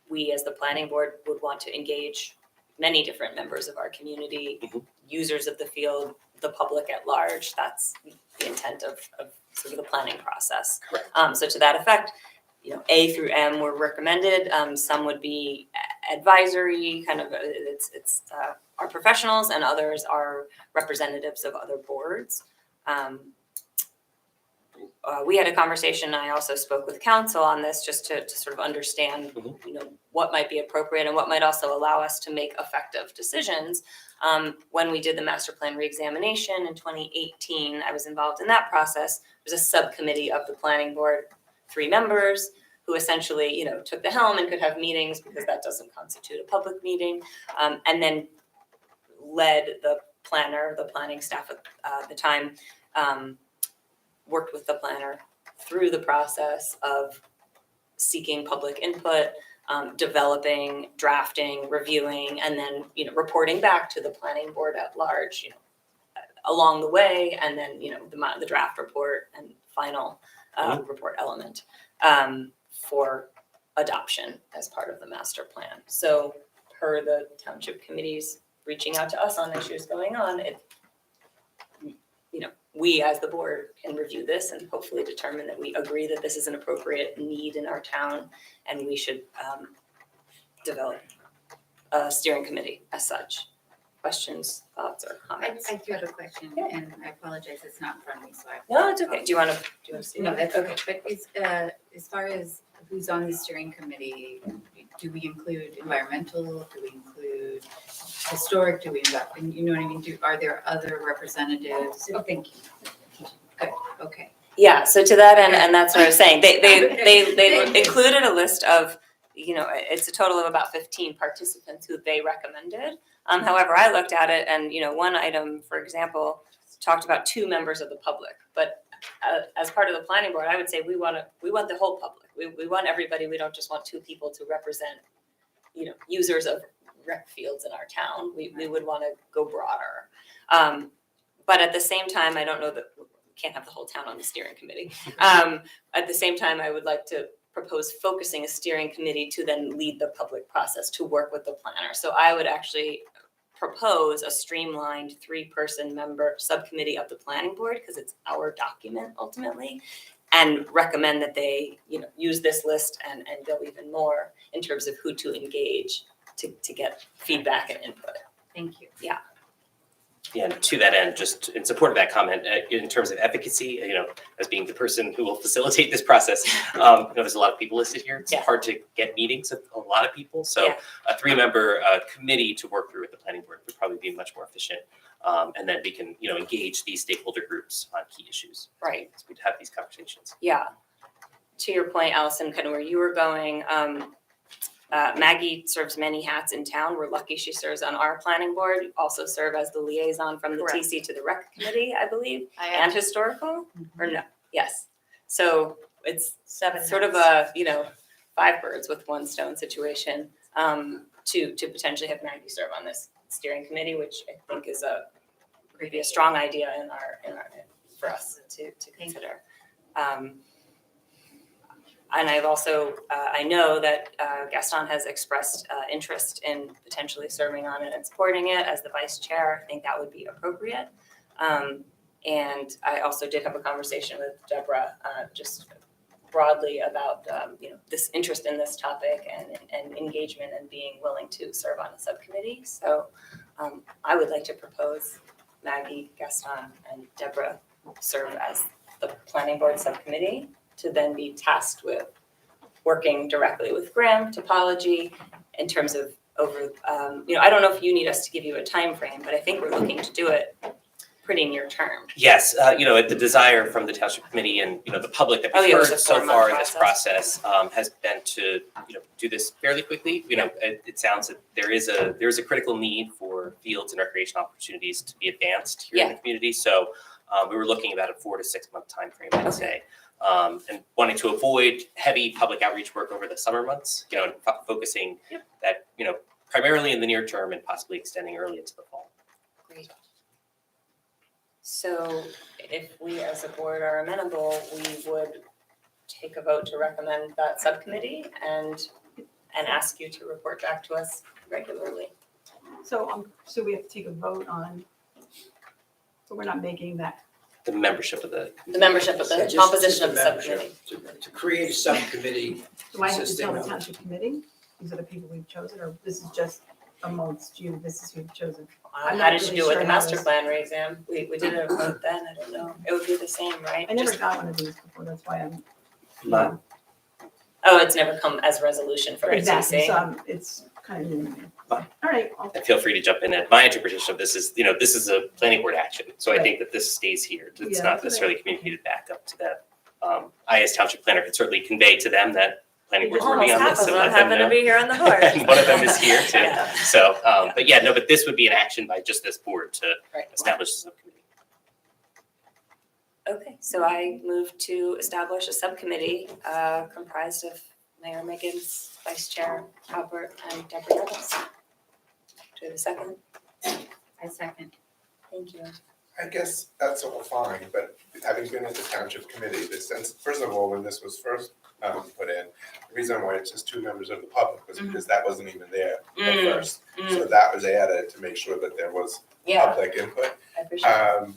we as the planning board would want to engage many different members of our community, users of the field, the public at large. That's the intent of sort of the planning process. So to that effect, A through M were recommended. Some would be advisory, kind of, it's our professionals, and others are representatives of other boards. We had a conversation, I also spoke with council on this just to sort of understand, what might be appropriate and what might also allow us to make effective decisions. When we did the master plan reexamination in 2018, I was involved in that process. There's a subcommittee of the planning board, 3 members, who essentially, took the helm and could have meetings because that doesn't constitute a public meeting, and then led the planner, the planning staff at the time, worked with the planner through the process of seeking public input, developing, drafting, reviewing, and then, reporting back to the planning board at large, along the way, and then, the draft report and final report element for adoption as part of the master plan. So per the township committees reaching out to us on issues going on, we as the board can review this and hopefully determine that we agree that this is an appropriate need in our town and we should develop a steering committee as such. Questions, thoughts, or comments? I do have a question, and I apologize, it's not in front of me, so I. No, it's okay. Do you want to see No, it? that's okay, but it's, as far as who's on the steering committee, do we include environmental, do we include historic, do we, you know what I mean, are there other representatives? Oh, thank you. Good, okay. Yeah, so to that end, and that's what I was saying, they included a list of, it's a total of about 15 participants who they recommended. However, I looked at it and, one item, for example, talked about 2 members of the public. But as part of the planning board, I would say we want the whole public. We want everybody. We don't just want 2 people to represent, users of rec fields in our town. We would want to go broader. But at the same time, I don't know that can't have the whole town on the steering committee. At the same time, I would like to propose focusing a steering committee to then lead the public process, to work with the planner. So I would actually propose a streamlined 3-person member subcommittee of the planning board, because it's our document ultimately, and recommend that they, use this list and go even more in terms of who to engage to get feedback and input. Thank you. Yeah. Yeah, and to that end, just in support of that comment, in terms of efficacy, as being the person who will facilitate this process, there's a lot of people listed here. It's hard to get meetings of a lot of people. So a 3-member committee to work through with the planning board would probably be much more efficient. And then we can, engage these stakeholder groups on key issues. Right. So we'd have these conversations. Yeah. To your point, Allison, kind of where you were going, Maggie serves many hats in town. We're lucky she serves on our planning board, also serve as the liaison from the Correct. TC to the rec committee, I believe, I am. and historical, or no? Yes. So it's 7 sort of a, 5 birds with 1 stone situation, to potentially have Maggie serve on this steering committee, which I think is maybe a strong idea for us to consider. And I've also, I know that Gaston has expressed interest in potentially serving on it and supporting it as the vice chair. I think that would be appropriate. And I also did have a conversation with Deborah, just broadly about, this interest in this topic and engagement and being willing to serve on a subcommittee. So I would like to propose Maggie, Gaston, and Deborah serve as the planning board subcommittee, to then be tasked with working directly with Graham, topology, in terms of I don't know if you need us to give you a time frame, but I think we're looking to do it pretty near term. Yes, the desire from the township committee and, the public that we've it was heard a so 4-month far in this process has been to, do this fairly quickly. It sounds that there is a critical need for fields and recreation opportunities to be advanced here in the community. So we were looking about a 4 to 6 month timeframe, I'd say. And wanting to avoid heavy public outreach work over the summer months, and focusing that, primarily in the near term and possibly extending early into the fall. Great. So if we as a board are amenable, we would take a vote to recommend that subcommittee and ask you to report back to us regularly. So we have to take a vote on, so we're not making that. The membership of the membership of the composition of the subcommittee. To create a subcommittee Do I have to consisting tell the of, township committee, these are the people we've chosen, or this is just amongst you, this is who you've chosen? I'm How not did you really do it with sure the how master this- plan, Ray Zam? We did a vote then, I don't know. It would be the same, right? I never Just- got one of these before, that's why I'm. Not- Oh, it's never come as resolution for a Exactly, TC. so it's kind of new to me. All right, and feel free to jump in. And my interpretation of this is, this is a planning board action. So I Right. think that this stays here. It's Yeah, not that's what necessarily communicated back up to them. I, as township planner, can certainly convey to them that planning board's working on this and let them happen to know. be here on the board. And one of them is here too. Yeah. So, but this would be an action by just this board to Right. establish a subcommittee. Okay, so I move to establish a subcommittee comprised of Mayor Miggins, Vice Chair Albert, and Deborah Douglas. Do we have a second? I second. Thank you. I guess that's all fine, but having been at the township committee, first of all, when this was first put in, the reason why it's just 2 members of the public was because that wasn't even there at first. So that was added to make sure that there was public input. I appreciate it.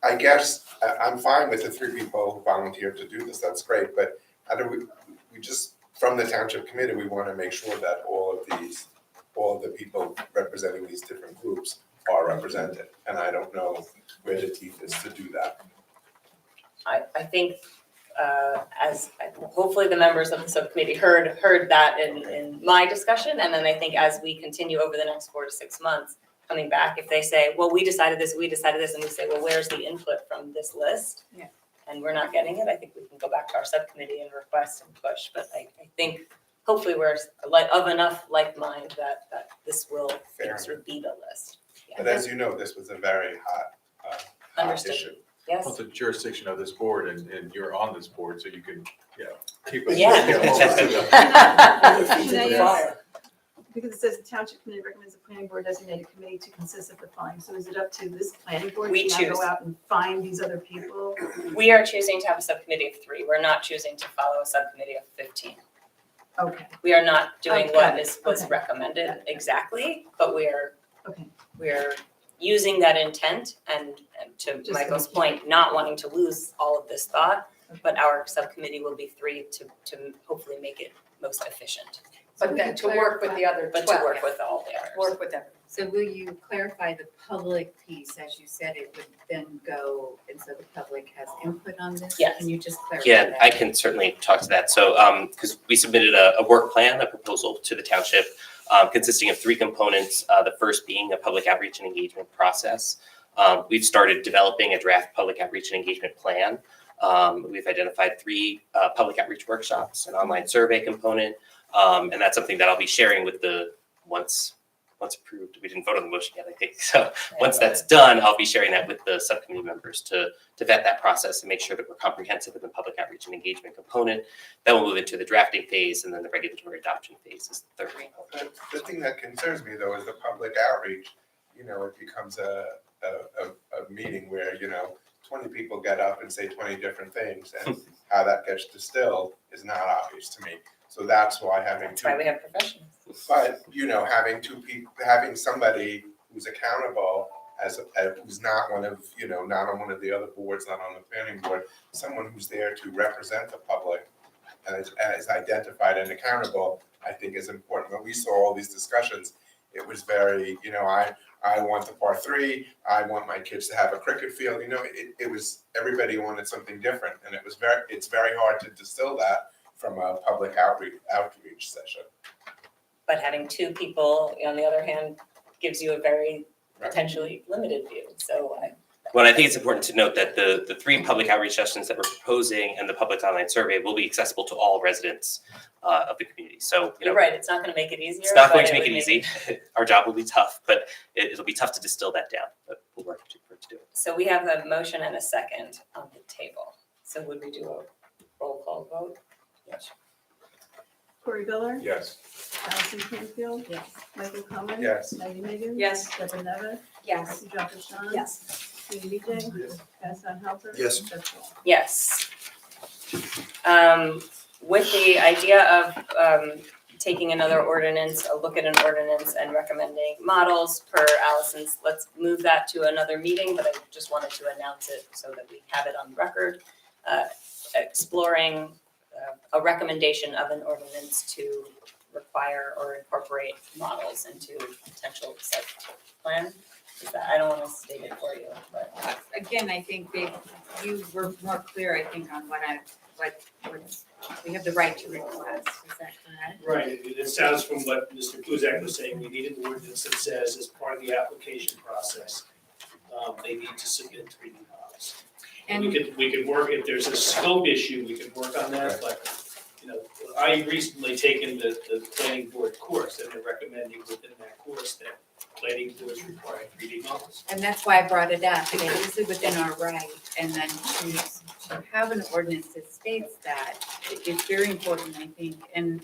I guess I'm fine with the 3 people who volunteered to do this, that's great, but how do we just, from the township committee, we want to make sure that all of the people representing these different groups are represented, and I don't know where the teeth is to do that. I think hopefully the members of the subcommittee heard that in my discussion, and then I think as we continue over the next 4 to 6 months, coming back, if they say, well, we decided this, and we say, well, where's the input from this list? Yeah. And we're not getting it, I think we can go back to our subcommittee and request and push, but I think hopefully we're of enough like mind that this will Fair sort of be the list. Yeah. But as you know, this was a very hot Understood. issue. Yes. Well, it's the jurisdiction of this board and you're on this board, so you can, keep us. Yeah. close to the- Can I ask- Because it says the township committee recommends the planning board designated committee to consist of the following. So is it up to this planning board We to now choose. go out and find these other people? We are choosing to have a subcommittee of 3. We're not choosing to follow a subcommittee of 15. Okay, We are not doing got what it. was Okay. recommended exactly, but okay. we're using that intent and to Just Michael's to- point, not wanting to lose all of this thought, but our subcommittee will be 3 to hopefully make it most efficient, But then to work with the other but 12. to work with all the others. Work with them. So will you clarify the public piece, as you said, it would then go, and so the public has input on this? Yes. Can you just clarify Yeah, that? I can certainly talk to that. So, because we submitted a work plan, a proposal to the township consisting of 3 components. The first being a public outreach and engagement process. We've started developing a draft public outreach and engagement plan. We've identified 3 public outreach workshops, an online survey component, and that's something that I'll be sharing with once approved. We didn't vote on the motion yet, I think. So once that's done, I'll be sharing that with the subcommittee members to vet that process and make sure that we're comprehensive in the public outreach and engagement component. Then we'll move into the drafting phase, and then the regulatory adoption phase is the 3rd component. The thing that concerns me though is the public outreach, it becomes a meeting where, 20 people get up and say 20 different things, and how that gets distilled is not obvious to me. So that's why That's why we have professionals. But, having 2 people, having somebody who's accountable who's not one of, not on one of the other boards, not on the planning board, someone who's there to represent the public and is identified and accountable, I think is important. When we saw all these discussions, it was very, I want the par 3, I want my kids to have a cricket field, it was, everybody wanted something different. And it's very hard to distill that from a public outreach session. But having 2 people, on the other hand, gives you a very potentially limited view. So Well, I think it's important to note that the 3 public outreach sessions that we're proposing and the public online survey will be accessible to all residents of the community. So, you're right, it's not going to make it easier. it's not going but to make it would easy. Our job will be tough, but it'll be tough to distill that down, but we'll work for it to do it. So we have a motion and a second on the table. So would we do a roll call vote? Yes. Corey Biller? Yes. Allison Canfield? Yes. Michael Cohen? Yes. Maggie Megan? Yes. Deborah Nevin? Yes. Kathy Dr. Yes. Judy Vijay? Yes. Gaston Halper? Yes. That's all. Yes. With the idea of taking another ordinance, a look at an ordinance and recommending models per Allison's, let's move that to another meeting, but I just wanted to announce it so that we have it on record. Exploring a recommendation of an ordinance to require or incorporate models into potential site plan. I don't want to state it for you, but. Again, I think you were more clear, I think, on what we have the right to request, is that correct? Right, it sounds from what Mr. Buzak was saying, we need an ordinance that says as part of the application process, they need to submit 3D models. And We could work, if there's a scope issue, we could work on that, but, I recently taken the planning board course, and they're recommending within that course that planning boards require 3D models. And that's why I brought it up, and it is within our right, and then to have an ordinance that states that is very important, I think, and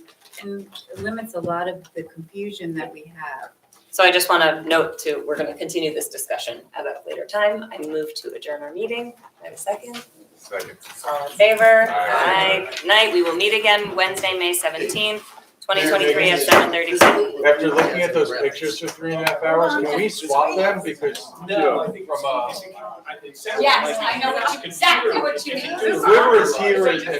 limits a lot of the confusion that we have. So I just want to note too, we're going to continue this discussion at a later time. I move to adjourn our meeting. I have a second. Second. All in favor? Aye. Good night. We will meet again Wednesday, May 17th, 2023 at 7:30. After looking at those pictures for 3.5 hours, can we swap them? Because, No, I think from I think it sounds Yes, like- I know exactly what you mean. whoever is here and